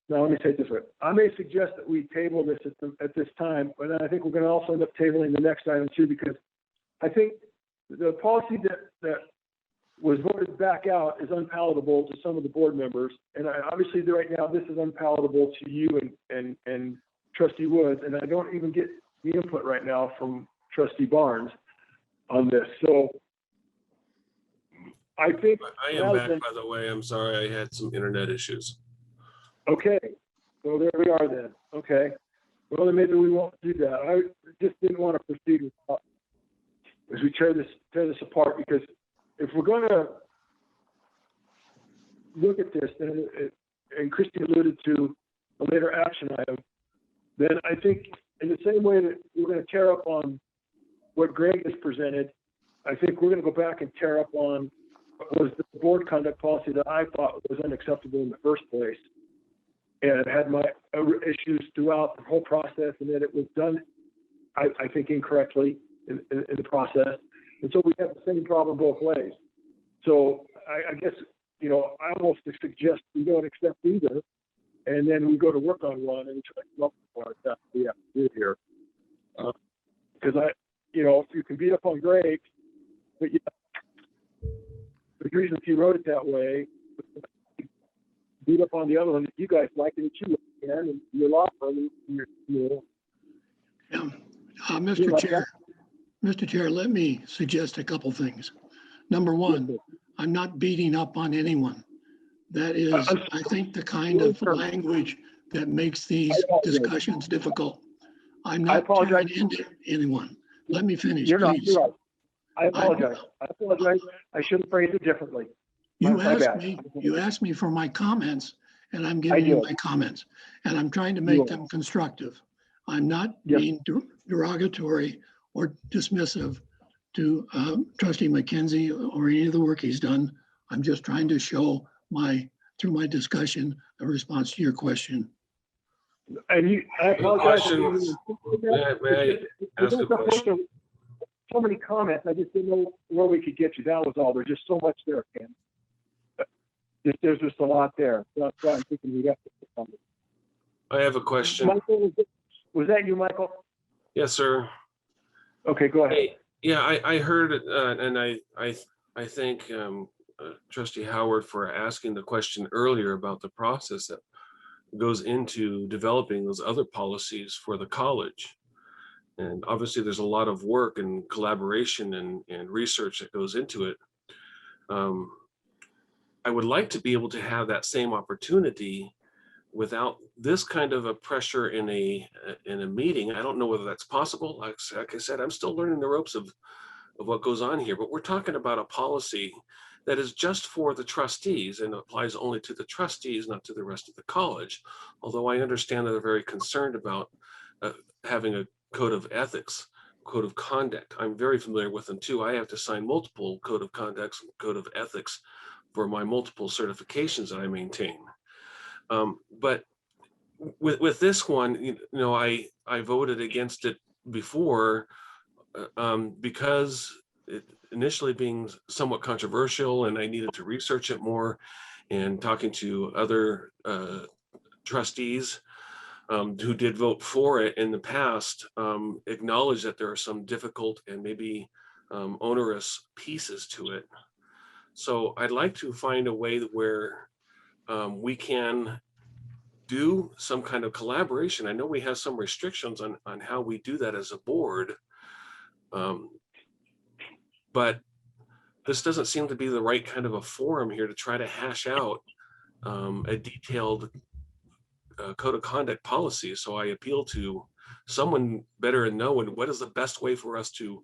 now let me say it this way. I may suggest that we table this at this time, but then I think we're going to also end up tabling the next item too, because I think the policy that was voted back out is unpalatable to some of the board members. And obviously right now, this is unpalatable to you and trustee Woods, and I don't even get the input right now from trustee Barnes on this. So I think. I am back, by the way. I'm sorry, I had some internet issues. Okay, so there we are then. Okay. Well, then maybe we won't do that. I just didn't want to proceed with as we tear this apart, because if we're going to look at this, then and Christie alluded to a later action item, then I think in the same way that we're going to tear up on what Greg has presented, I think we're going to go back and tear up on what was the board conduct policy that I thought was unacceptable in the first place. And it had my issues throughout the whole process, and that it was done, I think, incorrectly in the process. And so we have the same problem both ways. So I guess, you know, I almost suggest we don't accept either, and then we go to work on one and try to come up with what that's what we have to do here. Because you know, you can beat up on Greg, but yeah, the reason he wrote it that way, beat up on the other one that you guys like and that you can, and your law firm, you know. Yeah. Mr. Chair, let me suggest a couple things. Number one, I'm not beating up on anyone. That is, I think, the kind of language that makes these discussions difficult. I'm not tearing into anyone. Let me finish, You're not, please. you're right. I apologize. I apologize. I should have phrased it differently. You My bad. asked me for my comments, and I'm giving you my comments, and I'm trying to make them constructive. I'm not being derogatory or dismissive to Trustee McKenzie or any of the work he's done. I'm just trying to show through my discussion, a response to your question. And I apologize. May I ask a question? So many comments, I just didn't know where we could get you. That was all. There's just so much there, Ken. There's just a lot there. That's why I'm thinking we have to put something. I have a question. Michael, was that you, Michael? Yes, sir. Okay, go ahead. Hey, yeah, I heard it, and I thank Trustee Howard for asking the question earlier about the process that goes into developing those other policies for the college. And obviously there's a lot of work and collaboration and research that goes into it. I would like to be able to have that same opportunity without this kind of a pressure in a meeting. I don't know whether that's possible. Like I said, I'm still learning the ropes of what goes on here, but we're talking about a policy that is just for the trustees and applies only to the trustees, not to the rest of the college. Although I understand that they're very concerned about having a code of ethics, code of conduct. I'm very familiar with them too. I have to sign multiple code of conducts, code of ethics for my multiple certifications that I maintain. But with this one, you know, I voted against it before because it initially being somewhat controversial, and I needed to research it more, and talking to other trustees who did vote for it in the past, acknowledge that there are some difficult and maybe onerous pieces to it. So I'd like to find a way where we can do some kind of collaboration. I know we have some restrictions on how we do that as a board, but this doesn't seem to be the right kind of a forum here to try to hash out a detailed code of conduct policy. So I appeal to someone better and know what is the best way for us to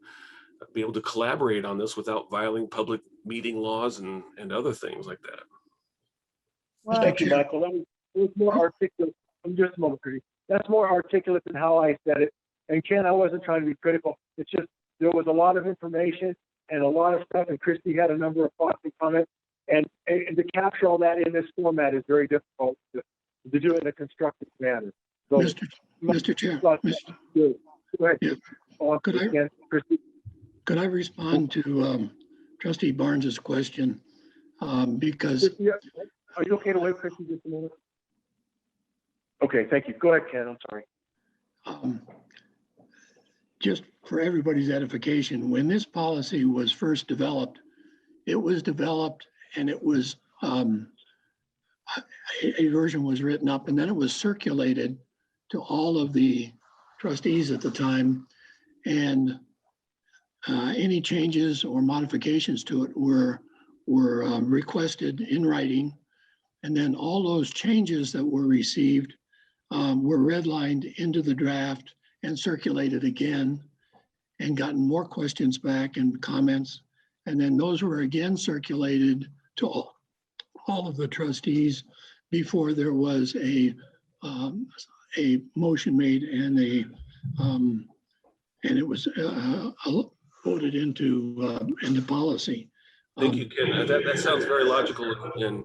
be able to collaborate on this without violating public meeting laws and other things like that. Well, thank you, Michael. That was more articulate. Just a moment, Christy. That's more articulate than how I said it. And Ken, I wasn't trying to be critical. It's just there was a lot of information and a lot of stuff, and Christy had a number of thoughts and comments. And to capture all that in this format is very difficult to do it in a constructive manner. So, Mr. Chair, go ahead. Yeah. Could I respond to Trustee Barnes's question? Because are you okay to wait, Christy, just a minute? Okay, thank you. Go ahead, Ken. I'm sorry. Just for everybody's edification, when this policy was first developed, it was developed and it was, a version was written up and then it was circulated to all of the trustees at the time. And any changes or modifications to it were requested in writing. And then all those changes that were received were redlined into the draft and circulated again and gotten more questions back and comments. And then those were again circulated to all of the trustees before there was a motion made and it was voted into policy. Thank you, Ken. That sounds very logical. And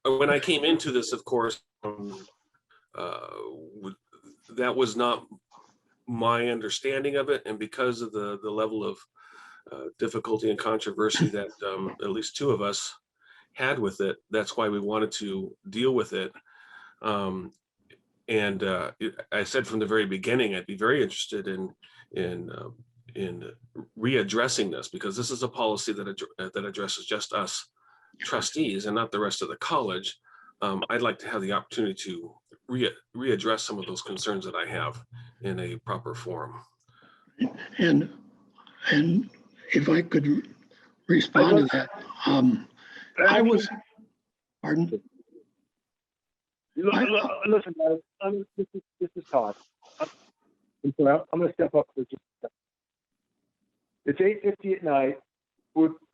when I came into this, of course, that was not my understanding of it. And because of the level of difficulty and controversy that at least two of us had with it, that's why we wanted to deal with it. I said from the very beginning, I'd be very interested in readdressing this, because this is a policy that addresses just us trustees and not the rest of the college. I'd like to have the opportunity to readdress some of those concerns that I have in a proper form. And if I could respond to that, I was, pardon? Listen, guys, this is Todd. I'm going to step up for just a second. It's 8:50 at night.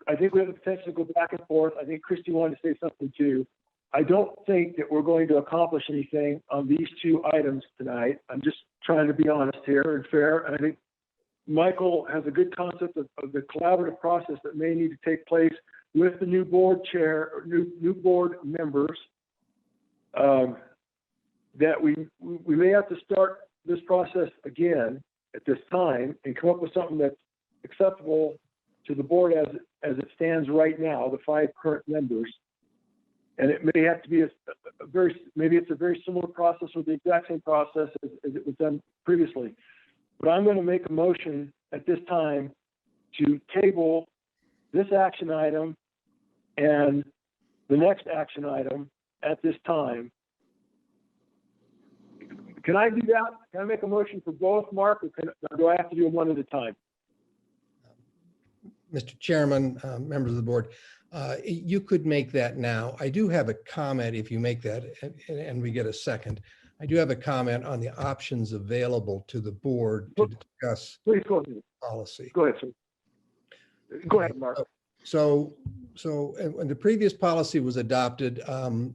I think we have the potential to go back and forth. I think Christy wanted to say something too. I don't think that we're going to accomplish anything on these two items tonight. I'm just trying to be honest here and fair. And I think Michael has a good concept of the collaborative process that may need to take place with the new board chair, or new board members. That we may have to start this process again at this time and come up with something that's acceptable to the board as it stands right now, the 5 current members. And it may have to be maybe it's a very similar process or the exact same process as it was done previously. But I'm going to make a motion at this time to table this action item and the next action item at this time. Can I do that? Can I make a motion for both, Mark, or do I have to do them one at a time? Mr. Chairman, members of the board, you could make that now. I do have a comment if you make that and we get a second. I do have a comment on the options available to the board to discuss. Please go ahead. Policy. Go ahead, sir. Go ahead, Mark. So when the previous policy was adopted,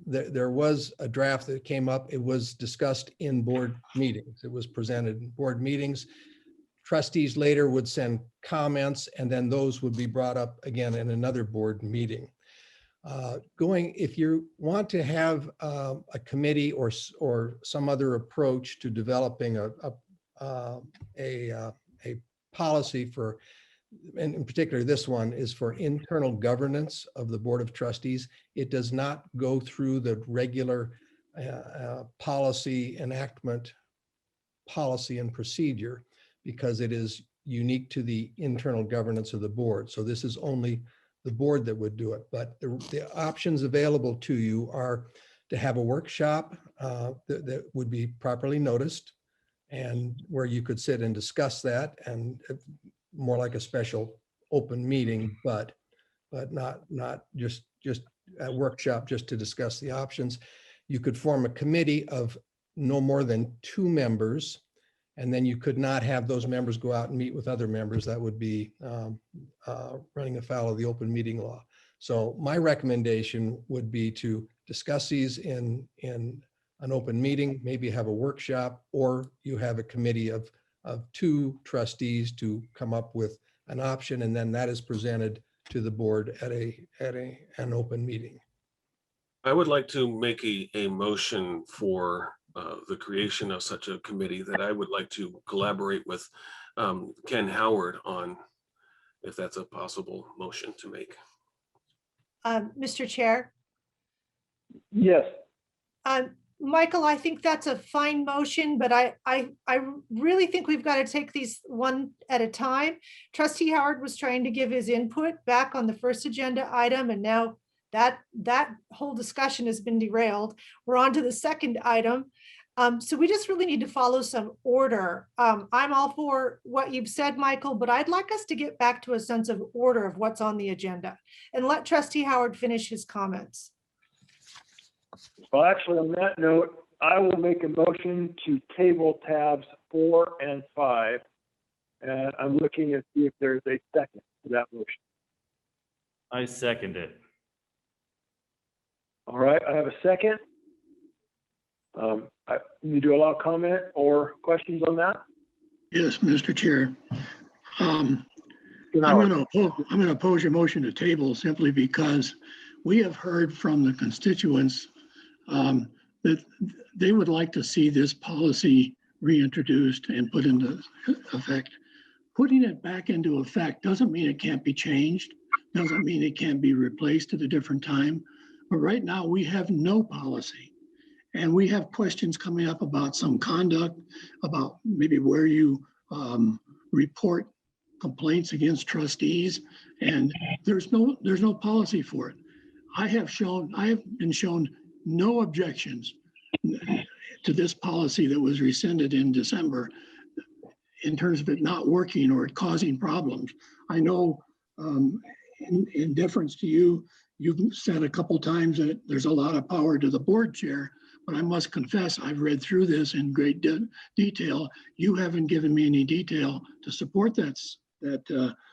there was a draft that came up. It was discussed in board meetings. It was presented in board meetings. Trustees later would send comments, and then those would be brought up again in another board meeting. If you want to have a committee or some other approach to developing a policy for, and in particular, this one is for internal governance of the Board of Trustees. It does not go through the regular policy enactment policy and procedure, because it is unique to the internal governance of the board. So this is only the board that would do it. But the options available to you are to have a workshop that would be properly noticed, and where you could sit and discuss that, and more like a special open meeting, but not just a workshop just to discuss the options. You could form a committee of no more than 2 members, and then you could not have those members go out and meet with other members. That would be running afoul of the open meeting law. So my recommendation would be to discuss these in an open meeting, maybe have a workshop, or you have a committee of 2 trustees to come up with an option, and then that is presented to the board at an open meeting. I would like to make a motion for the creation of such a committee that I would like to collaborate with Ken Howard on, if that's a possible motion to make. Mr. Chair? Yes. Michael, I think that's a fine motion, but I really think we've got to take these one at a time. Trustee Howard was trying to give his input back on the first agenda item, and now that whole discussion has been derailed. We're on to the second item. So we just really need to follow some order. I'm all for what you've said, Michael, but I'd like us to get back to a sense of order of what's on the agenda and let Trustee Howard finish his comments. Well, actually, on that note, I will make a motion to table tabs 4 and 5. And I'm looking to see if there's a second to that motion. I second it. All right, I have a second. You do allow comment or questions on that? Yes, Mr. Chair. I'm going to oppose your motion to table simply because we have heard from the constituents that they would like to see this policy reintroduced and put into effect. Putting it back into effect doesn't mean it can't be changed, doesn't mean it can't be replaced at a different time. But right now we have no policy. And we have questions coming up about some conduct, about maybe where you report complaints against trustees, and there's no policy for it. I have been shown no objections to this policy that was rescinded in December in terms of it not working or it causing problems. I know in deference to you, you've said a couple times that there's a lot of power to the board chair, but I must confess, I've read through this in great detail. You haven't given me any detail to support that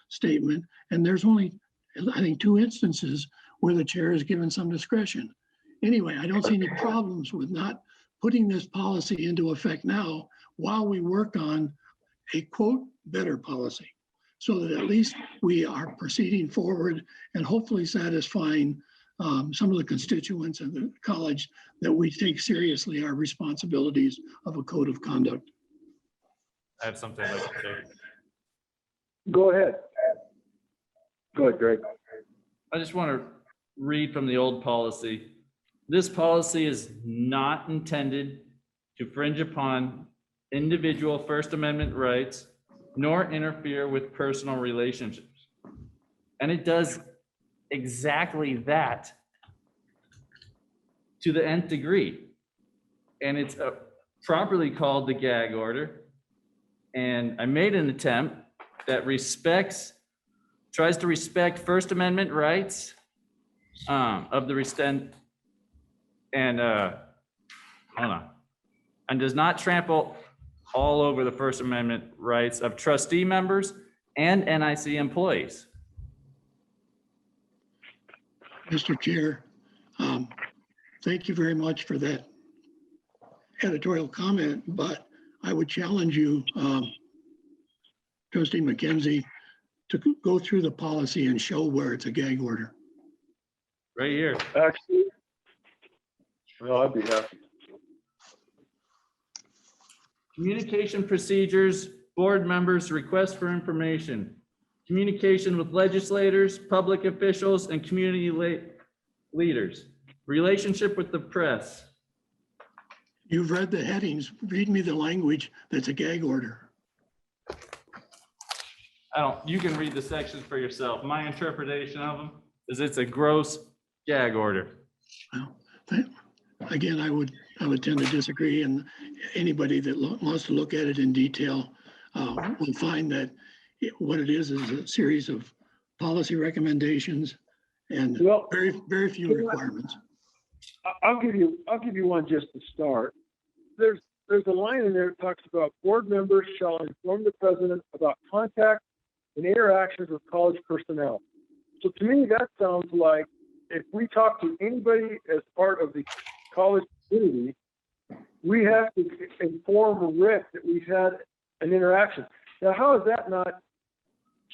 statement. And there's only, I think, 2 instances where the chair has given some discretion. Anyway, I don't see any problems with not putting this policy into effect now while we work on a quote better policy, so that at least we are proceeding forward and hopefully satisfying some of the constituents of the college that we take seriously our responsibilities of a code of conduct. I have something I'd like to say. Go ahead. Go ahead, Greg. I just want to read from the old policy. This policy is not intended to infringe upon individual First Amendment rights nor interfere with personal relationships. And it does exactly that to the nth degree. And it's properly called the gag order. And I made an attempt that tries to respect First Amendment rights of the rescind and does not trample all over the First Amendment rights of trustee members and NIC employees. Mr. Chair, thank you very much for that editorial comment, but I would challenge you, Trustee McKenzie, to go through the policy and show where it's a gag order. Right here. Actually, well, I'd be happy. Communication procedures, board members' requests for information, communication with legislators, public officials, and community leaders, relationship with the press. You've read the headings. Read me the language that's a gag order. You can read the sections for yourself. My interpretation of them is it's a gross gag order. Well, again, I would tend to disagree, and anybody that wants to look at it in detail will find that what it is a series of policy recommendations and very few requirements. I'll give you one just to start. There's a line in there that talks about board members shall inform the president about contact and interactions with college personnel. So to me, that sounds like if we talk to anybody as part of the college community, we have to inform Rick that we've had an interaction. Now, how is that not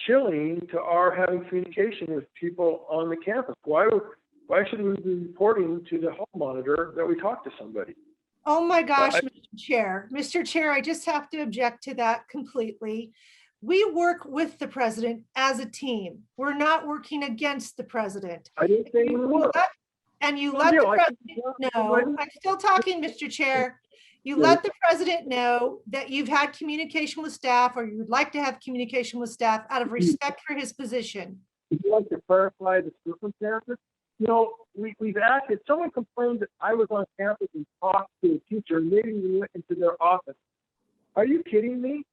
chilling to our having communication with people on the campus? Why should we be reporting to the hall monitor that we talked to somebody? Oh my gosh, Mr. Chair, I just have to object to that completely. We work with the president as a team. We're not working against the president. I didn't say we were. And you Well, let the Neil, I president think- know, I'm still talking, Mr. Chair. You Yeah. let the president know that you've had communication with staff or you'd like to have communication with staff out of respect for his position. Would you like to clarify the circumstances? You know, we've asked, if someone complained that I was on campus and talked to a teacher, and maybe we went into their office. Are you kidding me?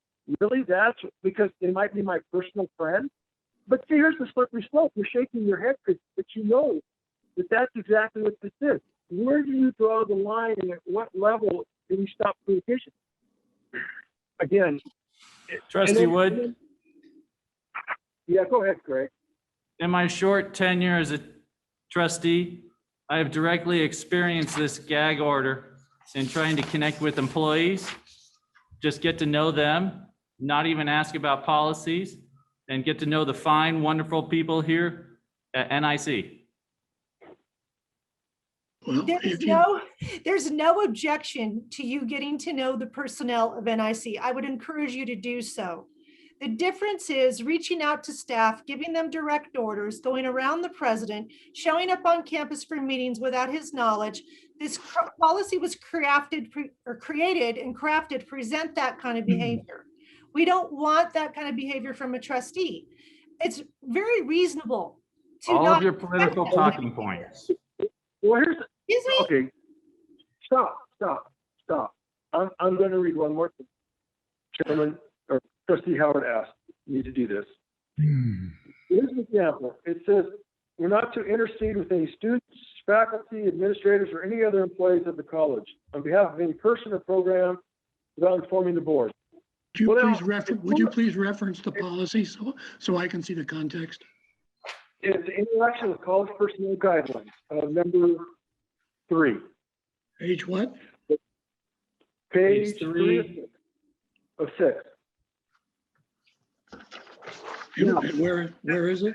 Really? That's because they might be my personal friend? But see, here's the slippery slope. You're shaking your head, Chris, but you know that that's exactly what this is. Where do you draw the line and at what level do we stop communication? Again. Trustee Wood, Yeah, go ahead, Greg. in my short tenure as a trustee, I have directly experienced this gag order in trying to connect with employees, just get to know them, not even ask about policies, and get to know the fine, wonderful people here at NIC. Well, There's no objection to you getting to know the personnel of NIC. I would encourage you to do so. The difference is reaching out to staff, giving them direct orders, going around the president, showing up on campus for meetings without his knowledge. This policy was created and crafted to present that kind of behavior. We don't want that kind of behavior from a trustee. It's very reasonable to All not of your political expect that. talking points. Well, Excuse me? okay. Stop. I'm going to read one more thing. Chairman, or Trustee Howard asked me to do this. Here's an example. It says, we're not to intercede with any students, faculty, administrators, or any other employees of the college on behalf of any person or program without informing the board. Would you please reference the policy so I can see the context? It's the interaction with college personnel guidelines, number 3. Page what? Page Page 3 of 6. And where is it?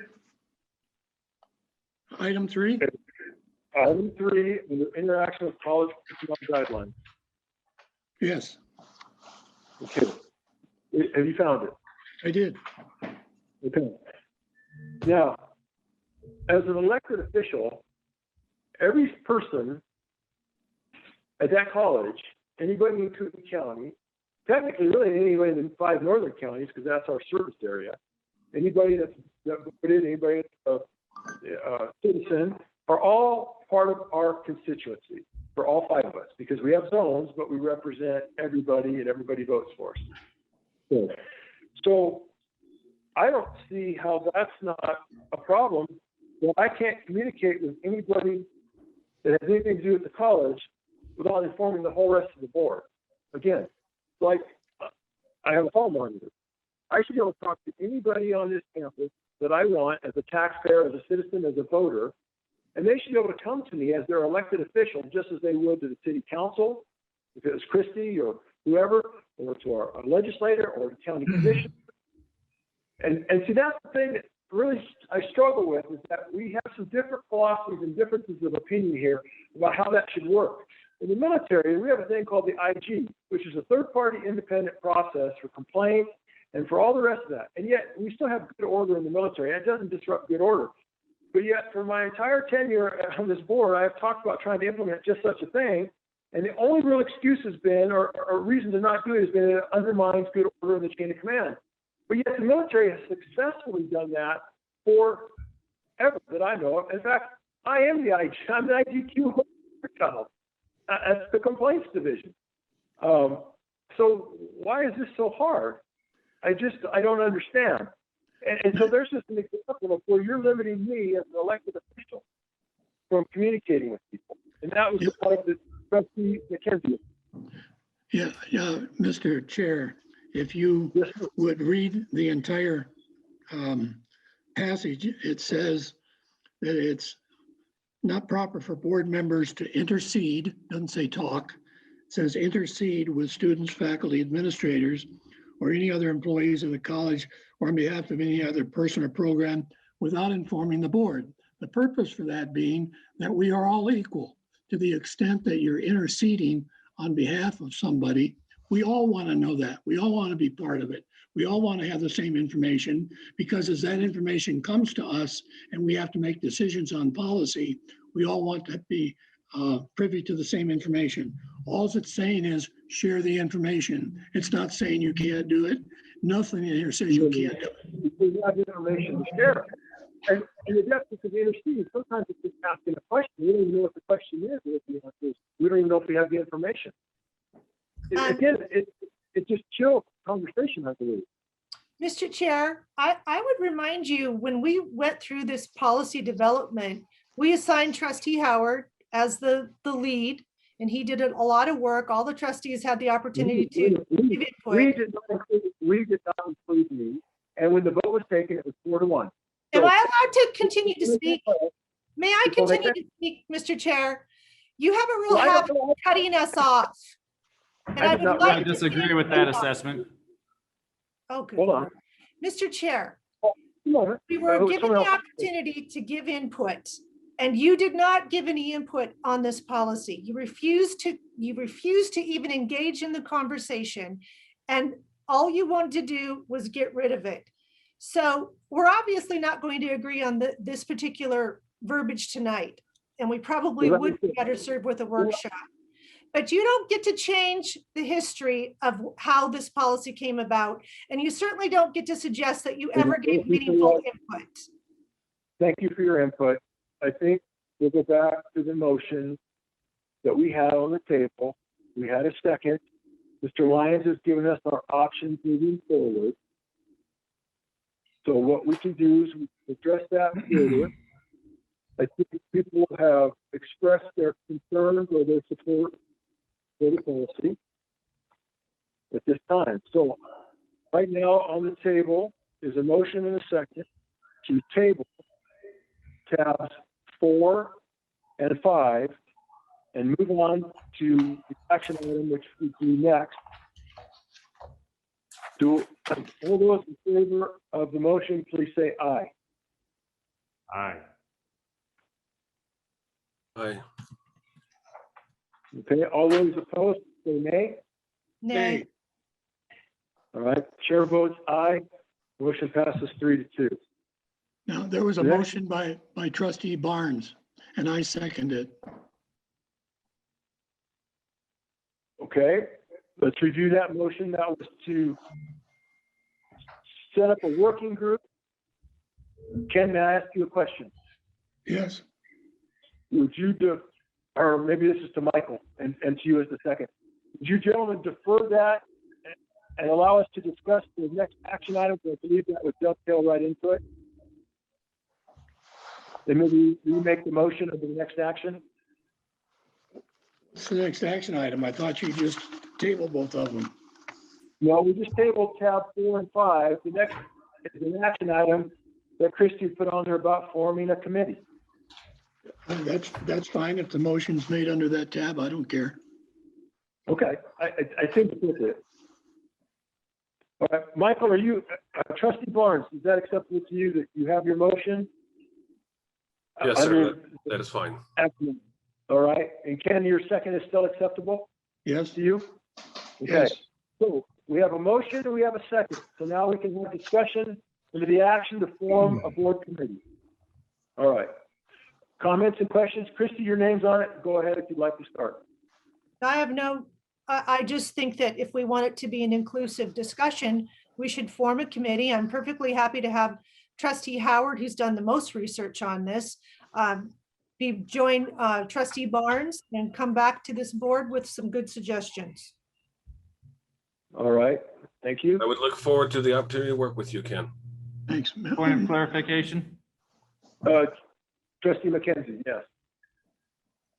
Item 3? Item 3, the interaction with college personnel guidelines. Yes, Okay. Have you found it? I did. Okay. Now, as an elected official, every person at that college, anybody in Cook County, technically really anybody in the 5 northern counties, because that's our service area, anybody that's anybody that's a citizen, are all part of our constituency for all 5 of us, because we have zones, but we represent everybody and everybody votes for us. So I don't see how that's not a problem. Well, I can't communicate with anybody that has anything to do with the college without informing the whole rest of the board. Again, like I have a hall monitor. I should be able to talk to anybody on this campus that I want as a taxpayer, as a citizen, as a voter, and they should be able to come to me as their elected official, just as they would to the city council, if it was Christie or whoever, or to our legislator or the county commission. And see, that's the thing that really I struggle with, is that we have some different philosophies and differences of opinion here about how that should work. In the military, we have a thing called the IG, which is a third-party independent process for complaints and for all the rest of that. And yet we still have good order in the military. It doesn't disrupt good order. But yet for my entire tenure on this board, I have talked about trying to implement just such a thing. And the only real excuse has been, or reason to not do it, has been it undermines good order in the chain of command. But yet the military has successfully done that forever that I know of. In fact, I am the IG. I'm the IGQ child at the complaints division. So why is this so hard? I don't understand. And so there's just an example of where you're limiting me as an elected official from communicating with people. And that was the point that Trustee McKenzie. Yeah, Mr. Chair, if you would read the entire passage, it says that it's not proper for board members to intercede, doesn't say talk, it says intercede with students, faculty, administrators, or any other employees of the college or on behalf of any other person or program without informing the board. The purpose for that being that we are all equal. To the extent that you're interceding on behalf of somebody, we all want to know that. We all want to be part of it. We all want to have the same information, because as that information comes to us and we have to make decisions on policy, we all want to be privy to the same information. All it's saying is share the information. It's not saying you can't do it. Nothing in here says you can't do it. We have information to share. And the depth of the intercede, sometimes it's just asking a question. We don't even know what the question is. We don't even know if we have the information. Again, it just chills conversation, I believe. Mr. Chair, I would remind you, when we went through this policy development, we assigned Trustee Howard as the lead, and he did a lot of work. All the trustees had the opportunity to give input. We did not include me, and when the vote was taken, it was 4-1. Am I allowed to continue to speak? May I continue to speak, Mr. Chair? You have a real habit of cutting us off. And I would like I to disagree with that assessment. Oh, good. Hold on. Mr. Chair, No, we were given someone the else. opportunity to give input, and you did not give any input on this policy. You refused to even engage in the conversation, and all you wanted to do was get rid of it. So we're obviously not going to agree on this particular verbiage tonight, and we probably would be better served with a workshop. But you don't get to change the history of how this policy came about, and you certainly don't get to suggest that you ever gave meaningful input. Thank you for your input. I think we'll go back to the motion that we had on the table. We had a second. Mr. Lyons has given us our options moving forward. So what we can do is we address that further. I think people have expressed their concerns or their support for the policy at this time. So right now on the table is a motion and a second to table tabs 4 and 5 and move on to the action item, which would be next. Do all those in favor of the motion, please say aye. Aye. Aye. Okay, all those opposed, say nay. Nay. All right, chair votes aye. Motion passes 3-2. Now, there was a Yeah. motion by Trustee Barnes, and I second it. Okay, let's review that motion. That was to set up a working group. Ken, may I ask you a question? Yes. Would you or maybe this is to Michael and to you as the second. Would you gentlemen defer that and allow us to discuss the next action item? I believe that would dovetail right into it. Then maybe you make the motion of the next action. What's the next action item? I thought you just tabled both of them. No, we just tabled tab 4 and 5. The next is an action item that Christie put on there about forming a committee. That's fine. If the motion's made under that tab, I don't care. Okay, I think it's with it. All right, Michael, are you, Trustee Barnes, is that acceptable to you that you have your motion? Yes, sir. That is fine. Excellent. All right, and Ken, your second is still acceptable Yes. to you? Okay, Yes. so we have a motion and we have a second. So now we can have discussion into the action to form a board committee. All right. Comments and questions? Christie, your name's on it. Go ahead if you'd like to start. I just think that if we want it to be an inclusive discussion, we should form a committee. I'm perfectly happy to have Trustee Howard, who's done the most research on this, join Trustee Barnes and come back to this board with some good suggestions. All right, thank you. I would look forward to the opportunity to work with you, Ken. Thanks. Point of clarification. Trustee McKenzie, yes.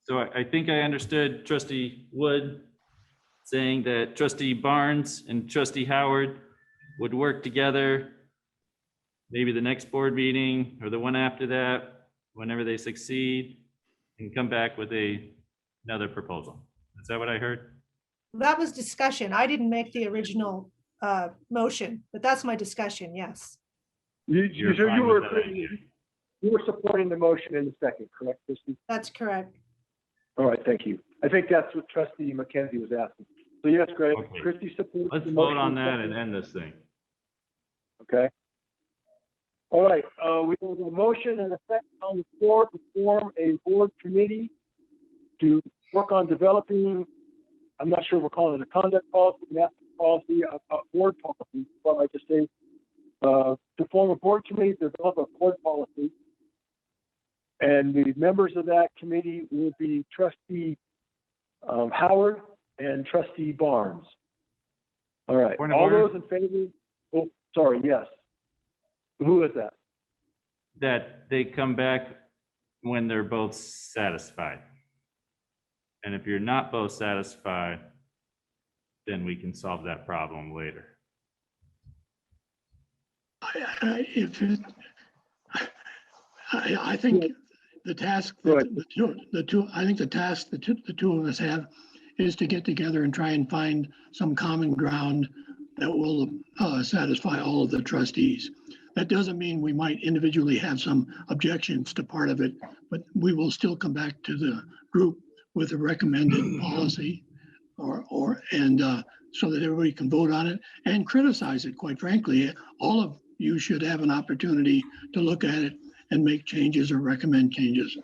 So I think I understood Trustee Wood saying that Trustee Barnes and Trustee Howard would work together, maybe the next board meeting or the one after that, whenever they succeed, and come back with another proposal. Is that what I heard? That was discussion. I didn't make the original motion, but that's my discussion, yes. You were supporting the motion in the second, correct, Christie? That's correct. All right, thank you. I think that's what Trustee McKenzie was asking. So yes, Greg, Okay. Christie supports. Let's the vote motion on in that second. and end this thing. Okay. All right, we have a motion and a second on the floor to form a board committee to work on developing, I'm not sure we're calling it a conduct policy, an ethics policy, a board policy, what I just say, to form a board committee to develop a board policy. And the members of that committee will be Trustee Howard and Trustee Barnes. All right, Point of all order. those in favor? Oh, sorry, yes. Who is that? That they come back when they're both satisfied. And if you're not both satisfied, then we can solve that problem later. I think the task, I think the task the two of us have is to get together and try and find some common ground that will satisfy all of the trustees. That doesn't mean we might individually have some objections to part of it, but we will still come back to the group with a recommended policy so that everybody can vote on it and criticize it. Quite frankly, all of you should have an opportunity to look at it and make changes or recommend changes.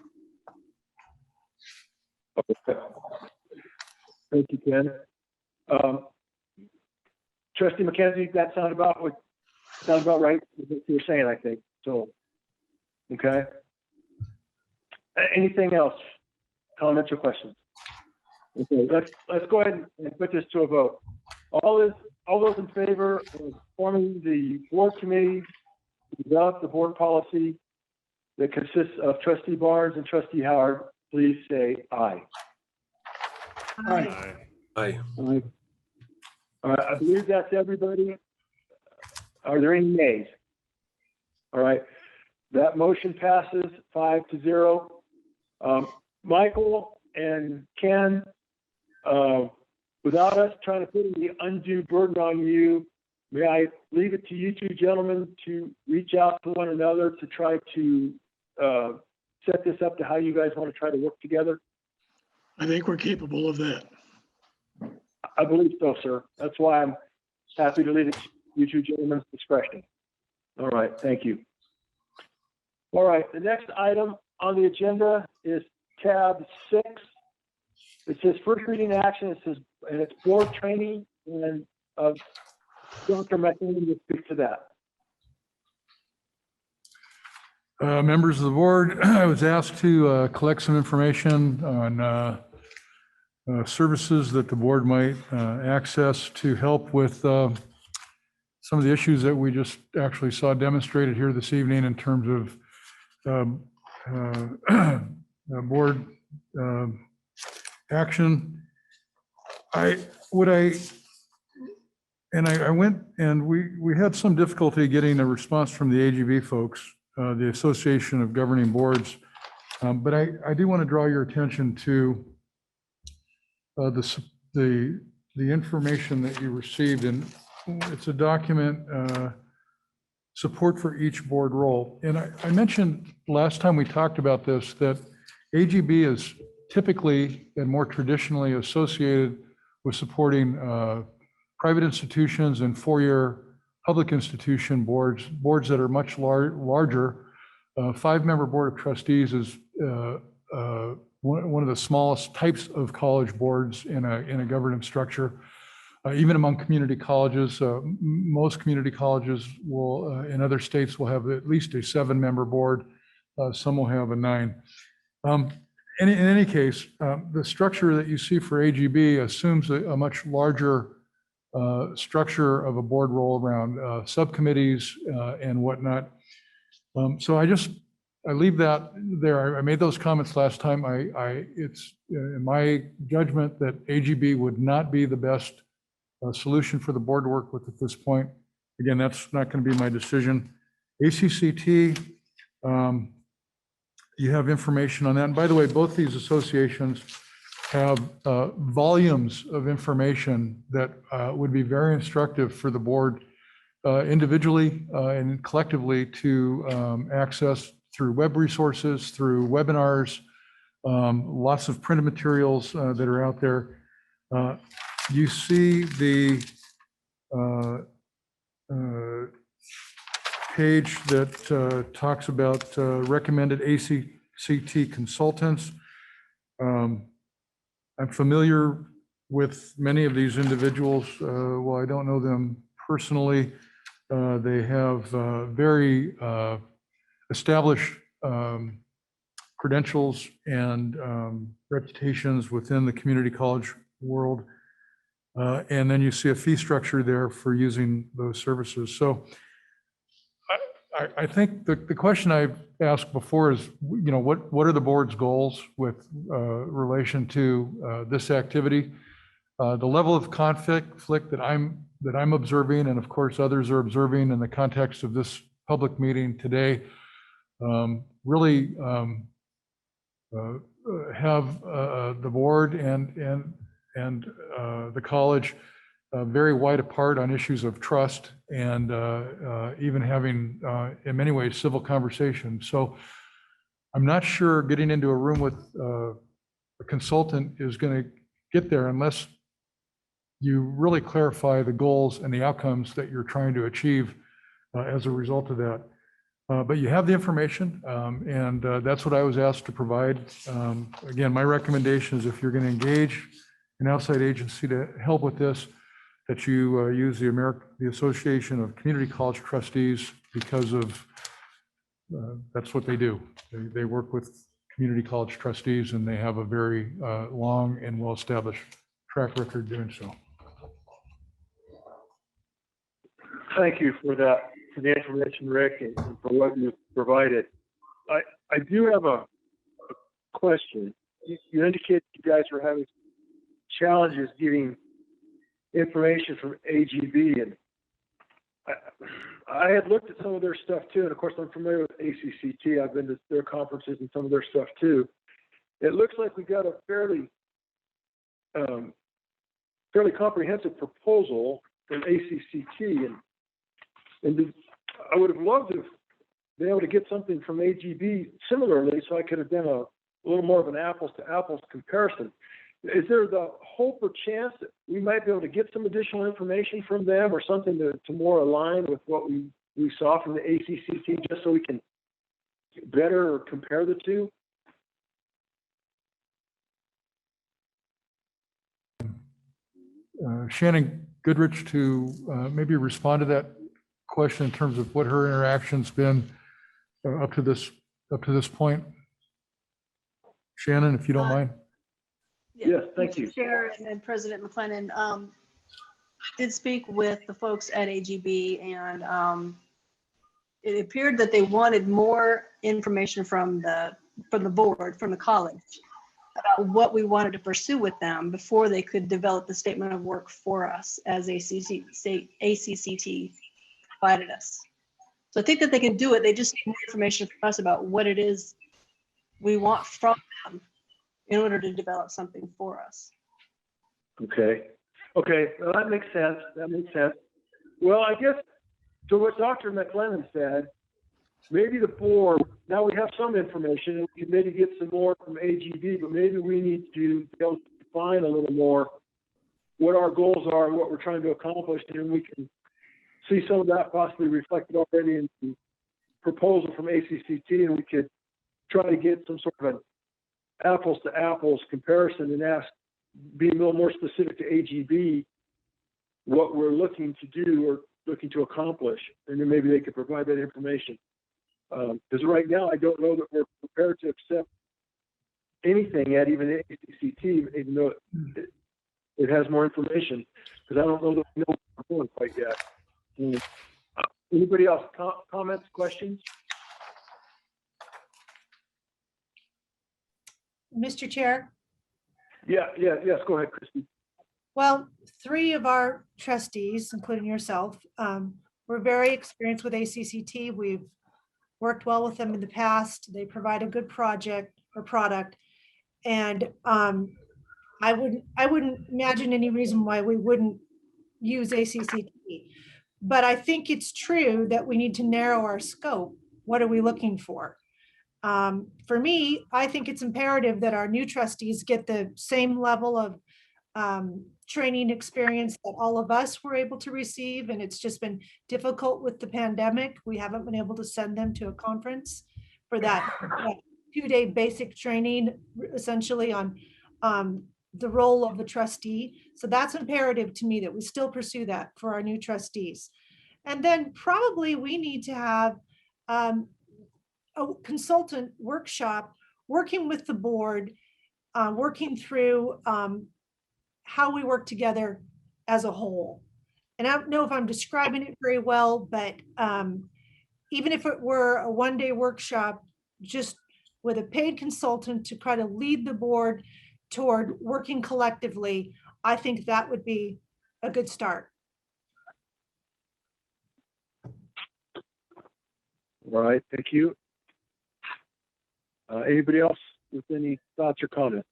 Thank you, Ken. Trustee McKenzie, that sound about right? That's what you're saying, I think. So, okay. Anything else? Comments or questions? Okay, let's go ahead and put this to a vote. All those in favor of forming the board committee to develop the board policy that consists of Trustee Barnes and Trustee Howard, please say aye. Aye. Aye. All right, I believe that's everybody. Are there any nays? All right, that motion passes 5-0. Michael and Ken, without us trying to put any undue burden on you, may I leave it to you two gentlemen to reach out to one another to try to set this up to how you guys want to try to work together? I think we're capable of that. I believe so, sir. That's why I'm happy to leave it to you two gentlemen's discretion. All right, thank you. All right, the next item on the agenda is tab 6. It says first reading action. It says, and it's board training, and Dr. McLean will speak to that. Members of the board, I was asked to collect some information on services that the board might access to help with some of the issues that we just actually saw demonstrated here this evening in terms of board action. I went and we had some difficulty getting a response from the AGB folks, the Association of Governing Boards. But I do want to draw your attention to the information that you received, and it's a document, support for each board role. And I mentioned last time we talked about this, that AGB is typically and more traditionally associated with supporting private institutions and four-year public institution boards that are much larger. 5-member board of trustees is one of the smallest types of college boards in a governance structure. Even among community colleges, most community colleges will, in other states, will have at least a 7-member board. Some will have a 9. In any case, the structure that you see for AGB assumes a much larger structure of a board role around subcommittees and whatnot. So I leave that there. I made those comments last time. It's in my judgment that AGB would not be the best solution for the board to work with at this point. Again, that's not going to be my decision. ACCT, you have information on that. And by the way, both these associations have volumes of information that would be very instructive for the board individually and collectively to access through web resources, through webinars, lots of printed materials that are out there. You see the page that talks about recommended ACCT consultants. I'm familiar with many of these individuals. While I don't know them personally, they have very established credentials and reputations within the community college world. And then you see a fee structure there for using those services. So I think the question I've asked before is, what are the board's goals with relation to this activity? The level of conflict that I'm observing, and of course others are observing in the context of this public meeting today, really have the board and the college very wide apart on issues of trust and even having, in many ways, civil conversation. So I'm not sure getting into a room with a consultant is going to get there unless you really clarify the goals and the outcomes that you're trying to achieve as a result of that. But you have the information, and that's what I was asked to provide. Again, my recommendation is if you're going to engage an outside agency to help with this, that you use the Association of Community College Trustees, because of that's what they do. They work with community college trustees, and they have a very long and well-established track record doing so. Thank you for that, for the information, Rick, and for what you provided. I do have a question. You indicated you guys were having challenges getting information from AGB, and I had looked at some of their stuff too, and of course I'm familiar with ACCT. I've been to their conferences and some of their stuff too. It looks like we got a fairly comprehensive proposal from ACCT, and I would have loved to have been able to get something from AGB similarly, so I could have done a little more of an apples to apples comparison. Is there the hope or chance that we might be able to get some additional information from them, or something to more align with what we saw from the ACCT, just so we can better compare the two? Shannon Goodrich to maybe respond to that question in terms of what her interaction's been up to this point. Shannon, if you don't mind. Yes, thank you. Mr. Chair and President McLennan, I did speak with the folks at AGB, and it appeared that they wanted more information from the board, from the college, about what we wanted to pursue with them before they could develop the statement of work for us as ACCT provided us. So I think that they can do it. They just need more information from us about what it is we want from them in order to develop something for us. Okay, well, that makes sense. Well, I guess to what Dr. McLennan said, maybe the board, now we have some information, and we can maybe get some more from AGB, but maybe we need to be able to define a little more what our goals are and what we're trying to accomplish, and we can see some of that possibly reflected already in the proposal from ACCT, and we could try to get some sort of an apples to apples comparison and be a little more specific to AGB what we're looking to do or looking to accomplish, and then maybe they could provide that information. Because right now I don't know that we're prepared to accept anything at even ACCT, even though it has more information, because I don't know that we know what we're doing quite yet. Anybody else? Comments, questions? Mr. Chair? Yes, go ahead, Christy. Well, 3 of our trustees, including yourself, we're very experienced with ACCT. We've worked well with them in the past. They provide a good project or product. And I wouldn't imagine any reason why we wouldn't use ACCT. But I think it's true that we need to narrow our scope. What are we looking for? For me, I think it's imperative that our new trustees get the same level of training experience that all of us were able to receive, and it's just been difficult with the pandemic. We haven't been able to send them to a conference for that 2-day basic training, essentially on the role of the trustee. So that's imperative to me that we still pursue that for our new trustees. And then probably we need to have a consultant workshop working with the board, working through how we work together as a whole. And I don't know if I'm describing it very well, but even if it were a 1-day workshop, just with a paid consultant to try to lead the board toward working collectively, I think that would be a good start. All right, thank you. Anybody else with any thoughts or comments?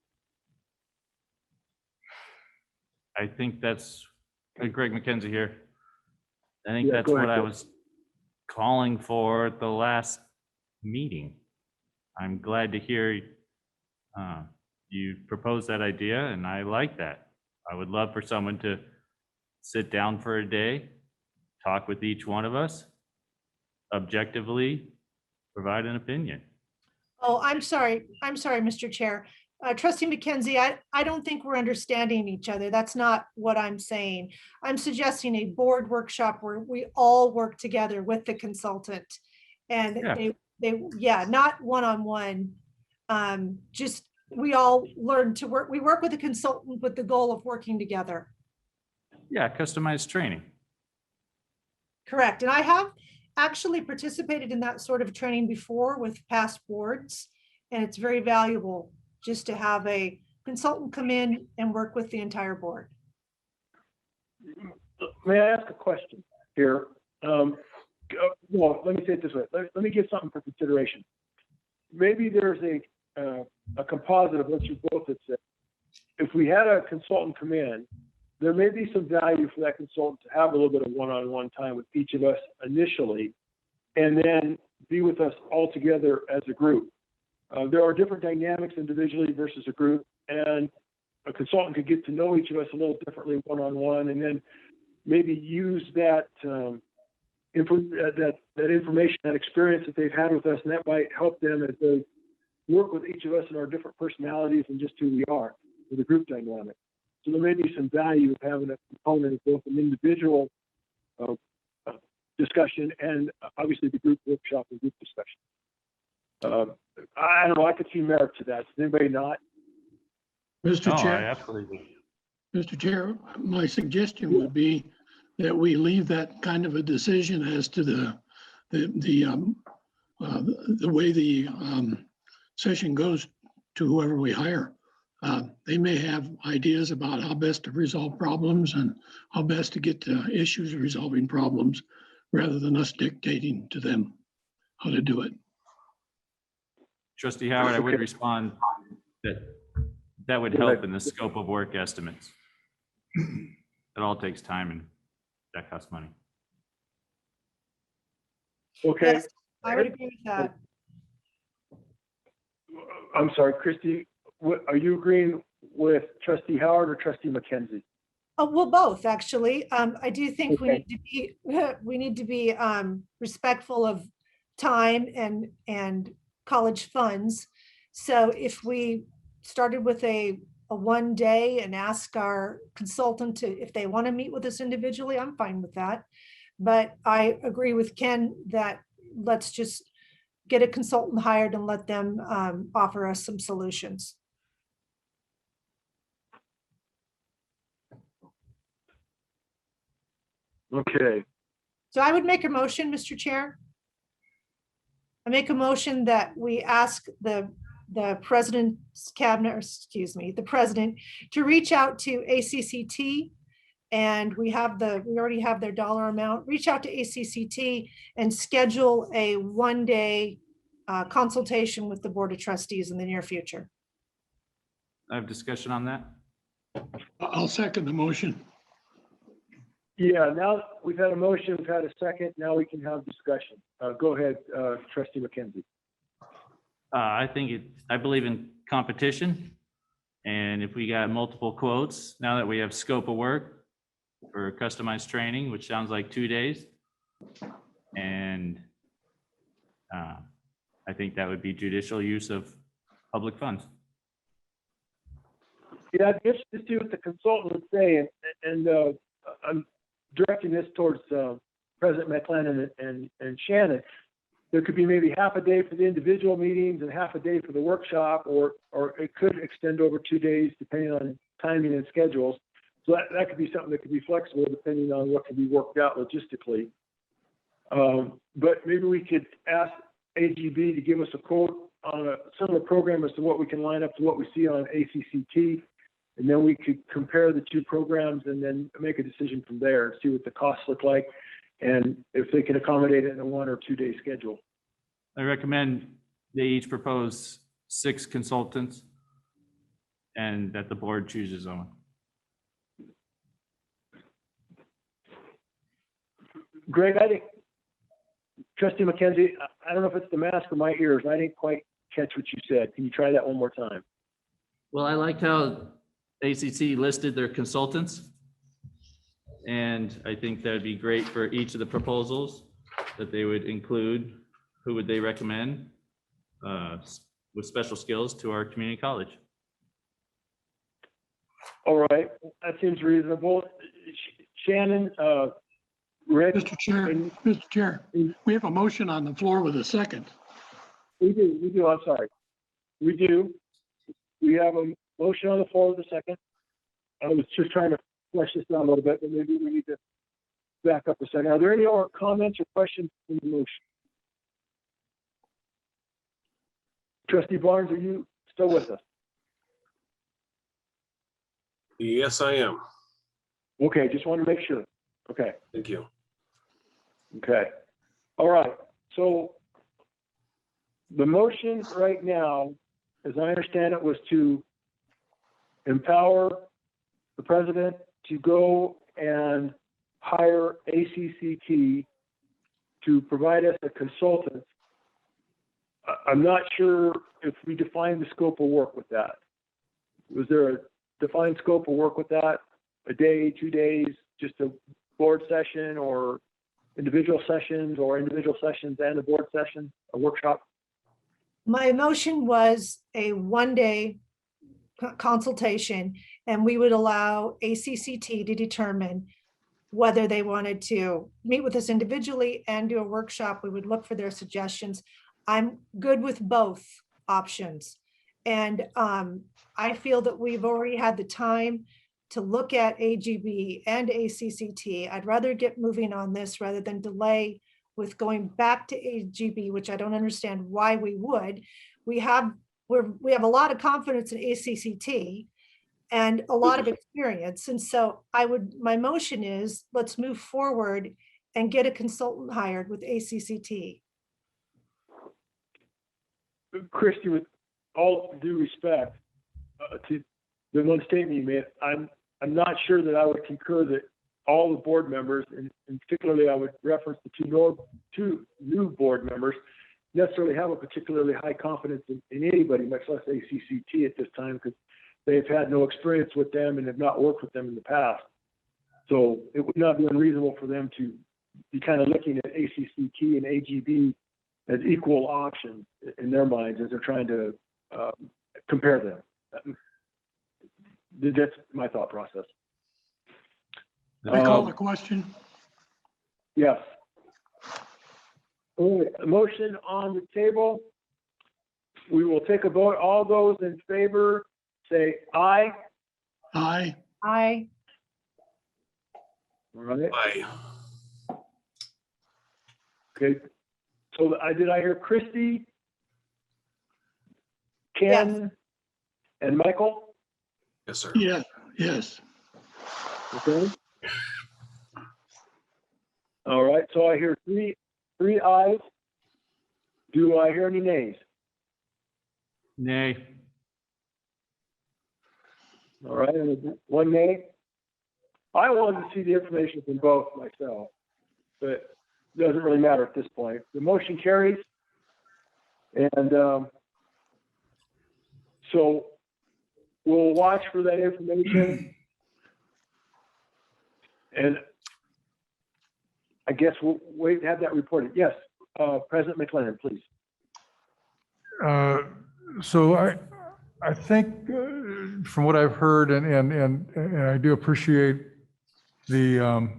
I think that's Greg McKenzie here. I think Yeah, that's go what ahead, I Greg. was calling for at the last meeting. I'm glad to hear you proposed that idea, and I like that. I would love for someone to sit down for a day, talk with each one of us, objectively provide an opinion. Oh, I'm sorry, Mr. Chair. Trustee McKenzie, I don't think we're understanding each other. That's not what I'm saying. I'm suggesting a board workshop where we all work together with the consultant. And Yeah. not one-on-one. Just, we all learn to work. We work with a consultant with the goal of working together. Yeah, customized training. Correct. And I have actually participated in that sort of training before with past boards. And it's very valuable just to have a consultant come in and work with the entire board. May I ask a question here? Well, let me say it this way. Let me give something for consideration. Maybe there's a composite of what you both had said. If we had a consultant come in, there may be some value for that consultant to have a little bit of one-on-one time with each of us initially, and then be with us all together as a group. There are different dynamics individually versus a group, and a consultant could get to know each of us a little differently one-on-one, and then maybe use that information, that experience that they've had with us, and that might help them as they work with each of us in our different personalities and just who we are with a group dynamic. So there may be some value of having a component of both an individual discussion and obviously the group workshop and group discussion. I don't know, I could see merit to that. Does anybody not? Mr. Oh, I Chair, absolutely. Mr. Chair, my suggestion would be that we leave that kind of a decision as to the way the session goes to whoever we hire. They may have ideas about how best to resolve problems and how best to get to issues of resolving problems, rather than us dictating to them how to do it. Trustee Howard, I would Okay. respond that would help in the scope of work estimates. It all takes time and that costs money. Okay. Yes, I would agree with that. I'm sorry, Christy, are you agreeing with Trustee Howard or Trustee McKenzie? Oh, well, both, actually. I do think Okay. we need to be respectful of time and college funds. So if we started with a 1 day and ask our consultant if they want to meet with us individually, I'm fine with that. But I agree with Ken that let's just get a consultant hired and let them offer us some solutions. Okay. So I would make a motion, Mr. Chair. I make a motion that we ask the president's cabinet, or excuse me, the president, to reach out to ACCT, and we already have their dollar amount. Reach out to ACCT and schedule a 1-day consultation with the Board of Trustees in the near future. I have discussion on that. I'll second the motion. Yeah, now we've had a motion, we've had a second, now we can have discussion. Go ahead, Trustee McKenzie. I believe in competition. And if we got multiple quotes, now that we have scope of work for customized training, which sounds like 2 days. And I think that would be judicial use of public funds. Yeah, I'd be interested to see what the consultant would say, and I'm directing this towards President McLennan and Shannon. There could be maybe half a day for the individual meetings and half a day for the workshop, or it could extend over 2 days depending on timing and schedules. So that could be something that could be flexible depending on what can be worked out logistically. But maybe we could ask AGB to give us a quote on a similar program as to what we can line up to what we see on ACCT. And then we could compare the two programs and then make a decision from there and see what the costs look like and if they can accommodate it in a 1 or 2 day schedule. I recommend they each propose 6 consultants and that the board chooses on. Greg, I think, Trustee McKenzie, I don't know if it's the mask or my ears. I didn't quite catch what you said. Can you try that one more time? Well, I liked how ACC listed their consultants. And I think that'd be great for each of the proposals that they would include. Who would they recommend with special skills to our community college? All right, that seems reasonable. Shannon, Rick? Mr. Chair, we have a motion on the floor with a second. We do, I'm sorry. We do. We have a motion on the floor with a second. I was just trying to flesh this out a little bit, but maybe we need to back up a second. Are there any more comments or questions in the motion? Trustee Barnes, are you still with us? Yes, I am. Okay, just wanted to make sure. Okay. Thank you. Okay. All right. So the motion right now, as I understand it, was to empower the president to go and hire ACCT to provide us a consultant. I'm not sure if we defined the scope of work with that. Was there a defined scope of work with that? A day, 2 days, just a board session, or individual sessions, or individual sessions and a board session, a workshop? My motion was a 1-day consultation, and we would allow ACCT to determine whether they wanted to meet with us individually and do a workshop. We would look for their suggestions. I'm good with both options. And I feel that we've already had the time to look at AGB and ACCT. I'd rather get moving on this rather than delay with going back to AGB, which I don't understand why we would. We have a lot of confidence in ACCT and a lot of experience. And so my motion is, let's move forward and get a consultant hired with ACCT. Christy, with all due respect to the one statement you made, I'm not sure that I would concur that all the board members, and particularly I would reference the two new board members, necessarily have a particularly high confidence in anybody, much less ACCT at this time, because they've had no experience with them and have not worked with them in the past. So it would not be unreasonable for them to be kind of looking at ACCT and AGB as equal options in their minds as they're trying to compare them. That's my thought process. I call the question. Yes. All right, a motion on the table. We will take a vote. All those in favor say aye. Aye. Aye. All right. Aye. Okay. So did I hear Christy, Ken, and Michael? Yes, sir. Yeah, yes. Okay. All right, so I hear three ayes. Do I hear any nays? Nay. All right, and one nay. I wanted to see the information from both myself, but it doesn't really matter at this point. The motion carries. And so we'll watch for that information. And I guess we'll wait to have that reported. Yes, President McLennan, please. So I think from what I've heard, and I do appreciate the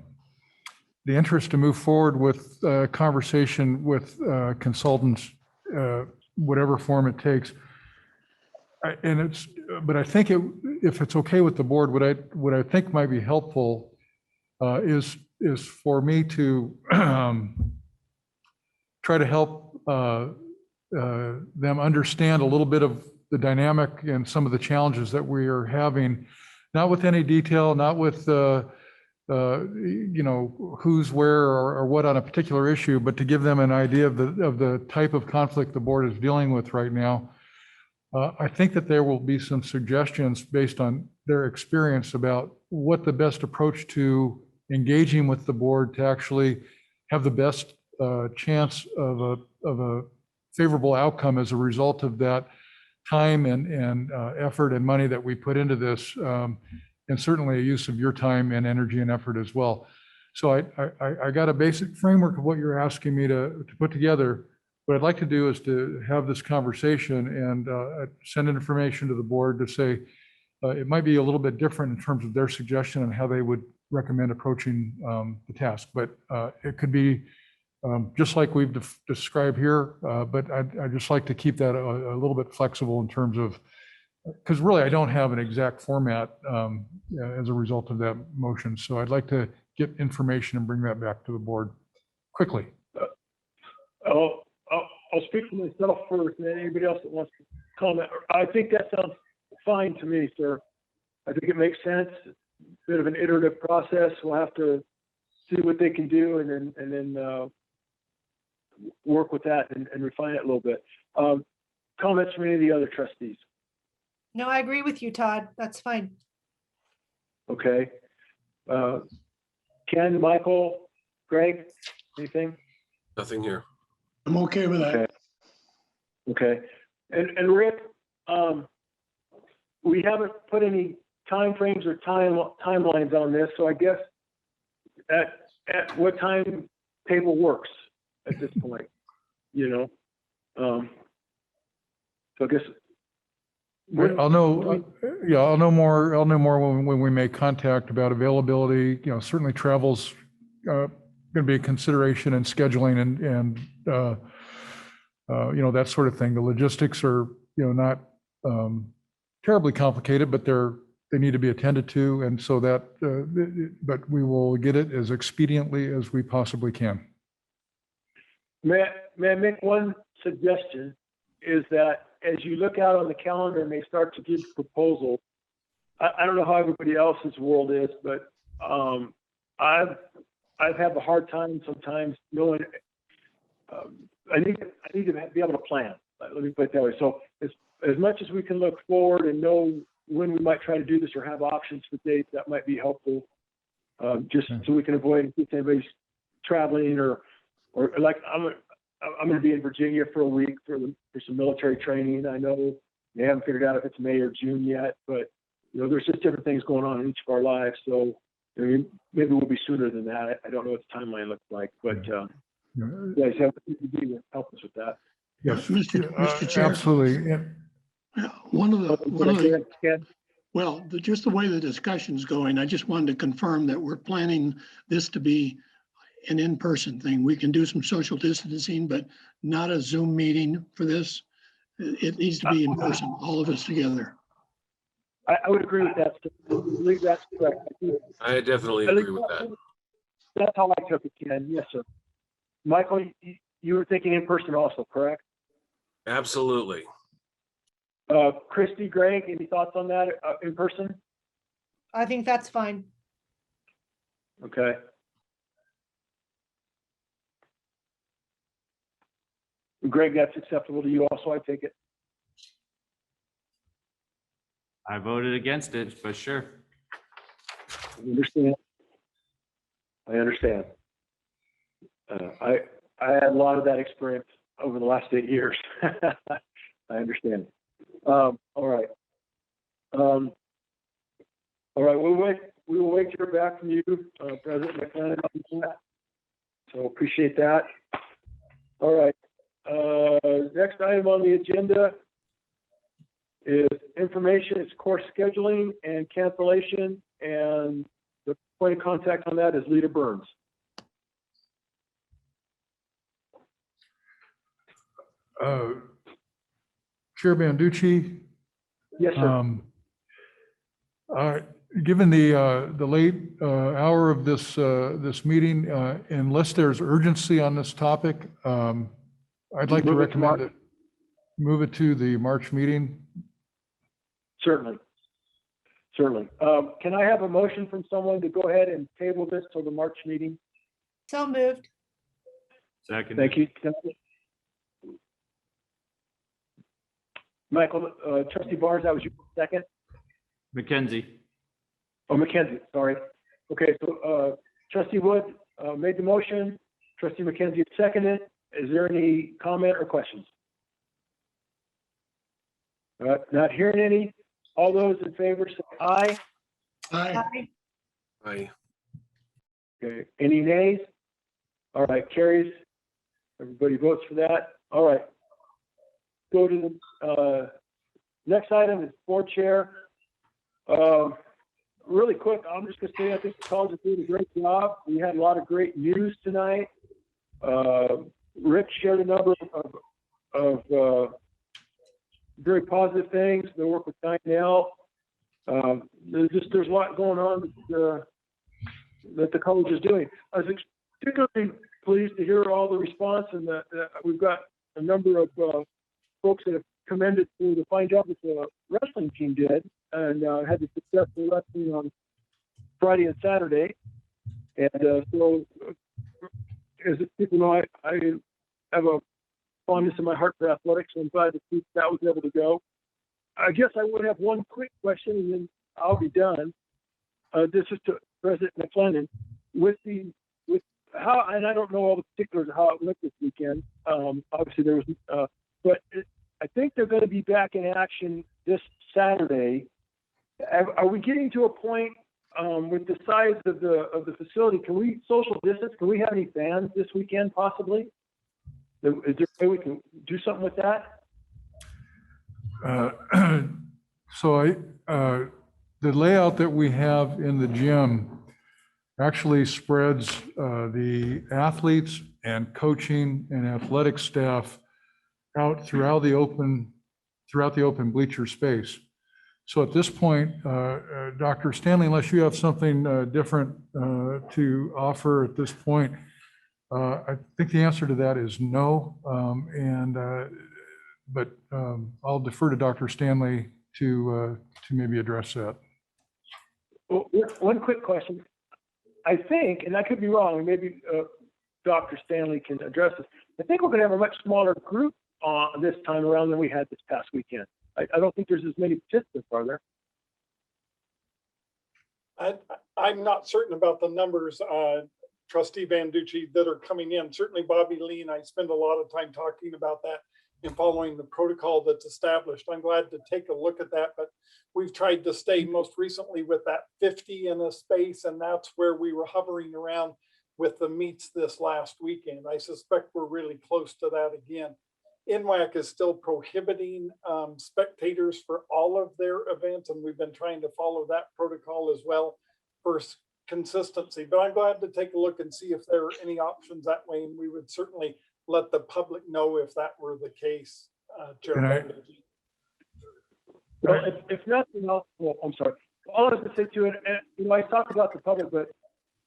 interest to move forward with conversation with consultants, whatever form it takes. But I think if it's okay with the board, what I think might be helpful is for me to try to help them understand a little bit of the dynamic and some of the challenges that we are having, not with any detail, not with who's where or what on a particular issue, but to give them an idea of the type of conflict the board is dealing with right now. I think that there will be some suggestions based on their experience about what the best approach to engaging with the board to actually have the best chance of a favorable outcome as a result of that time and effort and money that we put into this, and certainly a use of your time and energy and effort as well. So I got a basic framework of what you're asking me to put together. What I'd like to do is to have this conversation and send information to the board to say it might be a little bit different in terms of their suggestion and how they would recommend approaching the task. But it could be just like we've described here, but I'd just like to keep that a little bit flexible in terms of, because really I don't have an exact format as a result of that motion. So I'd like to get information and bring that back to the board quickly. I'll speak for myself first, and then anybody else that wants to comment. I think that sounds fine to me, sir. I think it makes sense. Bit of an iterative process. We'll have to see what they can do, and then work with that and refine it a little bit. Comments from any of the other trustees? No, I agree with you, Todd. That's fine. Okay. Ken, Michael, Greg, anything? Nothing here. I'm okay with that. Okay. And Rick, we haven't put any timeframes or timelines on this, so I guess at what time table works at this point, so I guess I'll know. Yeah, I'll know more. I'll know more when we make contact about availability. Certainly travel's going to be a consideration in scheduling and that sort of thing. The logistics are not terribly complicated, but they need to be attended to, and so that. But we will get it as expediently as we possibly can. May I make one suggestion? Is that as you look out on the calendar and they start to give proposals, I don't know how everybody else's world is, but I've had a hard time sometimes knowing. I need to be able to plan. Let me put it that way. So as much as we can look forward and know when we might try to do this or have options for dates, that might be helpful. Just so we can avoid in case anybody's traveling or like I'm going to be in Virginia for a week for some military training. I know they haven't figured out if it's May or June yet, but there's just different things going on in each of our lives. So maybe we'll be sooner than that. I don't know what the timeline looks like, but you guys have to help us with that. Yes, Mr. Chair. Absolutely. Yeah. Just the way the discussion's going, I just wanted to confirm that we're planning this to be an in-person thing. We can do some social distancing, but not a Zoom meeting for this. It needs to be in person, all of us together. I would agree with that. I believe that's correct. I definitely agree with that. That's how I took it, Ken. Yes, sir. Michael, you were thinking in person also, correct? Absolutely. Christy, Greg, any thoughts on that in person? I think that's fine. Okay. Greg, that's acceptable to you also, I take it? I voted against it, but sure. I understand. I had a lot of that experience over the last 8 years. I understand. All right. All right, we will wait to hear back from you, President McLennan, on that. So appreciate that. All right. Next item on the agenda is information. It's course scheduling and cancellation, and the point of contact on that is Lita Burns. Chair Banducci. Yes, sir. Given the late hour of this meeting, unless there's urgency on this topic, I'd like to recommend that move it to the March meeting. Certainly. Can I have a motion from someone to go ahead and table this till the March meeting? So moved. Second. Thank you. Michael, Trustee Barnes, that was your second? Mackenzie. Oh, Mackenzie, sorry. Okay, so Trustee Wood made the motion. Trustee Mackenzie seconded. Is there any comment or questions? Not hearing any. All those in favor say aye. Aye. Aye. Okay, any nays? All right, carries. Everybody votes for that. All right. Go to the next item is board chair. Really quick, I'm just going to say I think the college is doing a great job. We had a lot of great news tonight. Rick shared a number of very positive things. They work with Dinell. There's a lot going on that the college is doing. I was particularly pleased to hear all the response, and that we've got a number of folks that have commended for the fine job that the wrestling team did, and had the successful wrestling on Friday and Saturday. And so, as people know, I have a fondness in my heart for athletics, so I'm glad that that was able to go. I guess I would have one quick question, and then I'll be done. This is to President McLennan. With how, and I don't know all the particulars of how it went this weekend. Obviously, there was, but I think they're going to be back in action this Saturday. Are we getting to a point with the size of the facility? Can we social distance? Can we have any fans this weekend possibly? Is there a way we can do something with that? So the layout that we have in the gym actually spreads the athletes and coaching and athletic staff out throughout the open bleacher space. So at this point, Dr. Stanley, unless you have something different to offer at this point, I think the answer to that is no. But I'll defer to Dr. Stanley to maybe address that. Well, one quick question. I think, and I could be wrong, maybe Dr. Stanley can address this. I think we're going to have a much smaller group this time around than we had this past weekend. I don't think there's as many participants, are there? I'm not certain about the numbers, Trustee Banducci, that are coming in. Certainly Bobby Lee and I spend a lot of time talking about that and following the protocol that's established. I'm glad to take a look at that, but we've tried to stay most recently with that 50 in a space, and that's where we were hovering around with the meets this last weekend. I suspect we're really close to that again. NWAC is still prohibiting spectators for all of their events, and we've been trying to follow that protocol as well for consistency. But I'm glad to take a look and see if there are any options that way, and we would certainly let the public know if that were the case, Chair. Well, if nothing else, well, I'm sorry. All I was going to say to it, and, I talk about the public,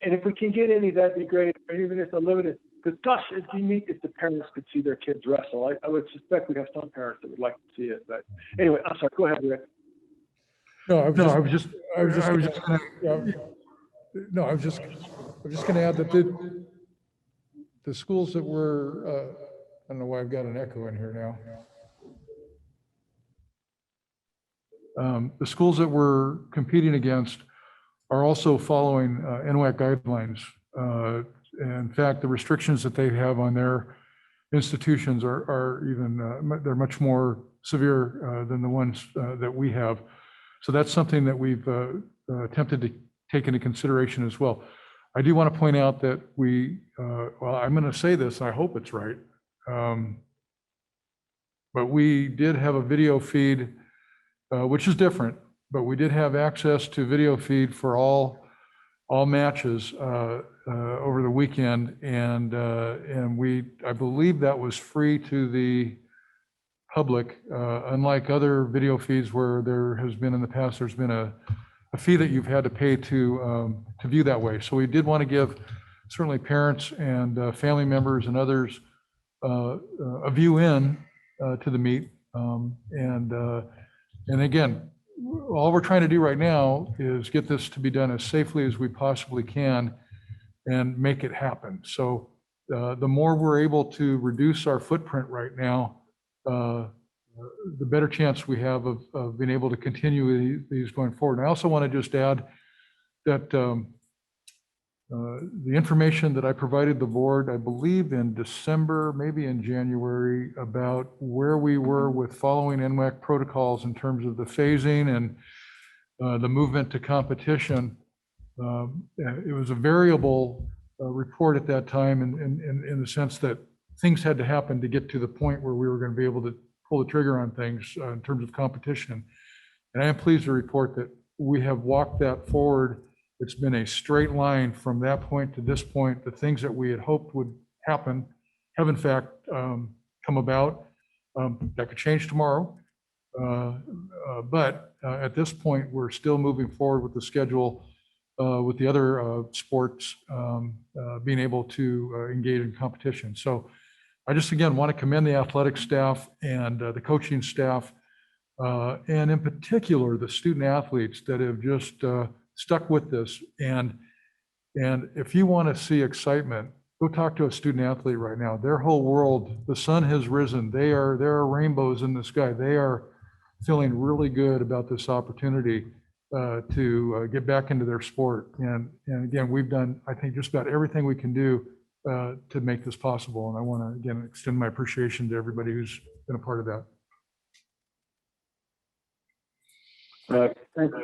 and if we can get any, that'd be great, or even if it's limited. Because gosh, it'd be neat if the parents could see their kids wrestle. I would suspect we have some parents that would like to see it. But anyway, I'm sorry. Go ahead, Rick. I was just going to add that the schools that were, I don't know why I've got an echo in here now. The schools that we're competing against are also following NWAC guidelines. In fact, the restrictions that they have on their institutions are even, they're much more severe than the ones that we have. So that's something that we've attempted to take into consideration as well. I do want to point out that well, I'm going to say this, I hope it's right. But we did have a video feed, which is different, but we did have access to video feed for all matches over the weekend. And I believe that was free to the public, unlike other video feeds where there has been in the past, there's been a fee that you've had to pay to view that way. So we did want to give certainly parents and family members and others a view in to the meet. And again, all we're trying to do right now is get this to be done as safely as we possibly can and make it happen. So the more we're able to reduce our footprint right now, the better chance we have of being able to continue these going forward. And I also want to just add that the information that I provided the board, I believe in December, maybe in January, about where we were with following NWAC protocols in terms of the phasing and the movement to competition. It was a variable report at that time in the sense that things had to happen to get to the point where we were going to be able to pull the trigger on things in terms of competition. And I am pleased to report that we have walked that forward. It's been a straight line from that point to this point. The things that we had hoped would happen have in fact come about. That could change tomorrow. But at this point, we're still moving forward with the schedule with the other sports being able to engage in competition. So I just, again, want to commend the athletic staff and the coaching staff, and in particular, the student athletes that have just stuck with this. And if you want to see excitement, go talk to a student athlete right now. Their whole world, the sun has risen. There are rainbows in the sky. They are feeling really good about this opportunity to get back into their sport. And again, we've done, I think, just about everything we can do to make this possible. And I want to, again, extend my appreciation to everybody who's been a part of that.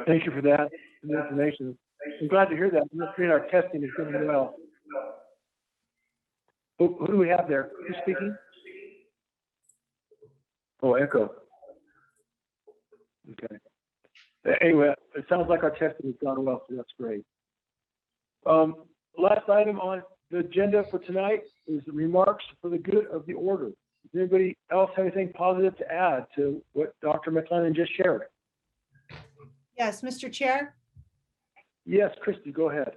Thank you for that information. I'm glad to hear that. I'm hearing our testing is going well. Who do we have there? Who's speaking? Oh, echo. Okay. Anyway, it sounds like our testing has gone well, so that's great. Last item on the agenda for tonight is the remarks for the good of the order. Does anybody else have anything positive to add to what Dr. McLennan just shared? Yes, Mr. Chair. Yes, Christy, go ahead.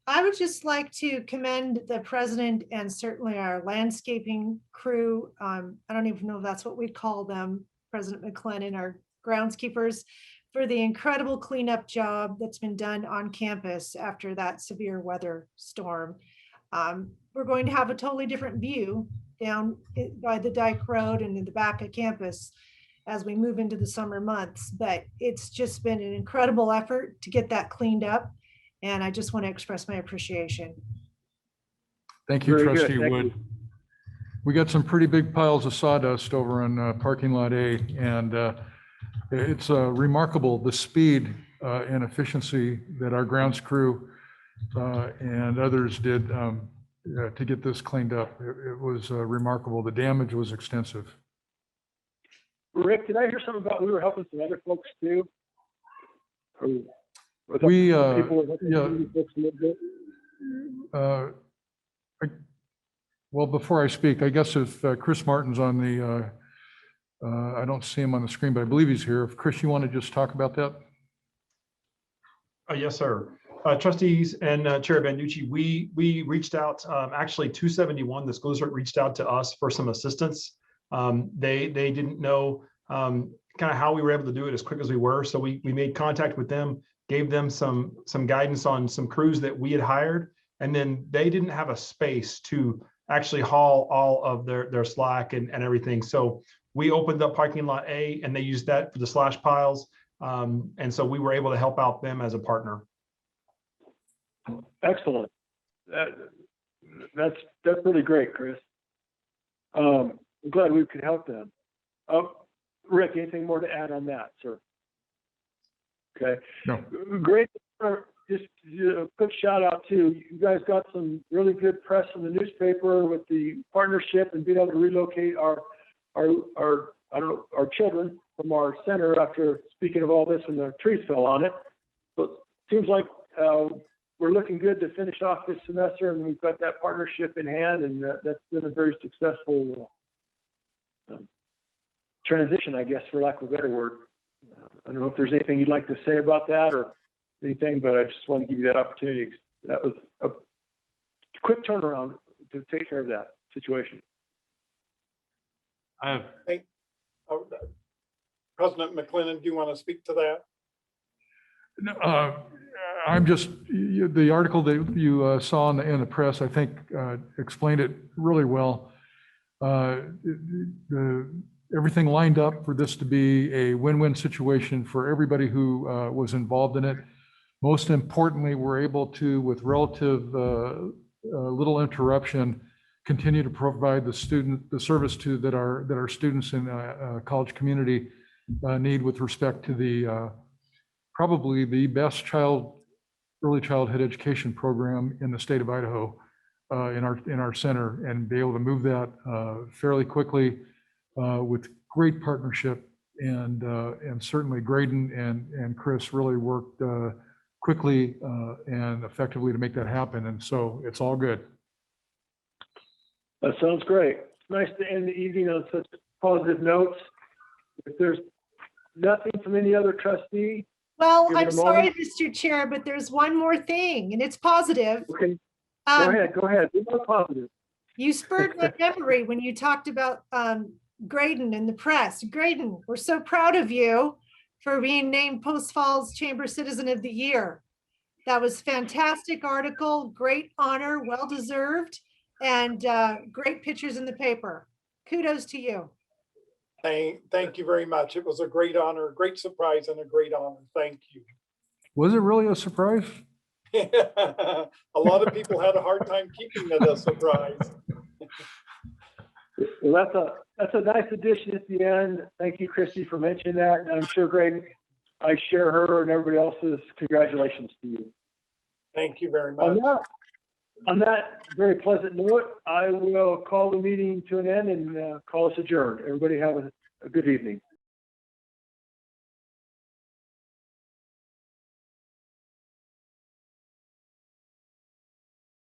I would just like to commend the president and certainly our landscaping crew. I don't even know if that's what we call them, President McLennan, our groundskeepers, for the incredible cleanup job that's been done on campus after that severe weather storm. We're going to have a totally different view down by the Dyke Road and in the back of campus as we move into the summer months, but it's just been an incredible effort to get that cleaned up. And I just want to express my appreciation. Thank you, Very good. Trustee Thank Wood. you. We got some pretty big piles of sawdust over on parking lot A, and it's remarkable the speed and efficiency that our grounds crew and others did to get this cleaned up. It was remarkable. The damage was extensive. Rick, did I hear something about we were helping some other folks too? We, people were helping yeah. some folks a little bit? Well, before I speak, I guess if Chris Martin's on the, I don't see him on the screen, but I believe he's here. If Chris, you want to just talk about that? Yes, sir. Trustees and Chair Banducci, we reached out, actually 271, the school district reached out to us for some assistance. They didn't know kind of how we were able to do it as quick as we were. So we made contact with them, gave them some guidance on some crews that we had hired. And then they didn't have a space to actually haul all of their slack and everything. So we opened up parking lot A and they used that for the slash piles. And so we were able to help out them as a partner. Excellent. That's really great, Chris. I'm glad we could help them. Rick, anything more to add on that, sir? Okay. No. Great. Just a quick shout out too. You guys got some really good press in the newspaper with the partnership and being able to relocate our children from our center after speaking of all this and the trees fell on it. So it seems like we're looking good to finish off this semester, and we've got that partnership in hand, and that's been a very successful transition, I guess, for lack of a better word. I don't know if there's anything you'd like to say about that or anything, but I just want to give you that opportunity. That was a quick turnaround to take care of that situation. President McClendon, do you want to speak to that? I'm just, the article that you saw in the press, I think explained it really well. Everything lined up for this to be a win-win situation for everybody who was involved in it. Most importantly, we're able to, with relative little interruption, continue to provide the service to that our students in college community need with respect to the probably the best early childhood education program in the state of Idaho in our center, and be able to move that fairly quickly with great partnership, and certainly Graydon and Chris really worked quickly and effectively to make that happen, and so it's all good. That sounds great. It's nice to end the evening on such positive notes. If there's nothing from any other trustee. Well, give it I'm a sorry, moment. Mr. Chair, but there's one more thing, and it's positive. Okay, Um, go ahead. Be more positive. You spurred my memory when you talked about Graydon and the press. Graydon, we're so proud of you for being named Post Falls Chamber Citizen of the Year. That was fantastic article, great honor, well-deserved, and great pictures in the paper. Kudos to you. Thank you very much. It was a great honor, a great surprise, and a great honor. Thank you. Was it really a surprise? A lot of people had a hard time keeping it a surprise. Well, that's a nice addition at the end. Thank you, Christy, for mentioning that. And I'm sure, Greg, I share her and everybody else's congratulations to you. Thank you very much. On that very pleasant note, I will call the meeting to an end and call us adjourned. Everybody have a good evening.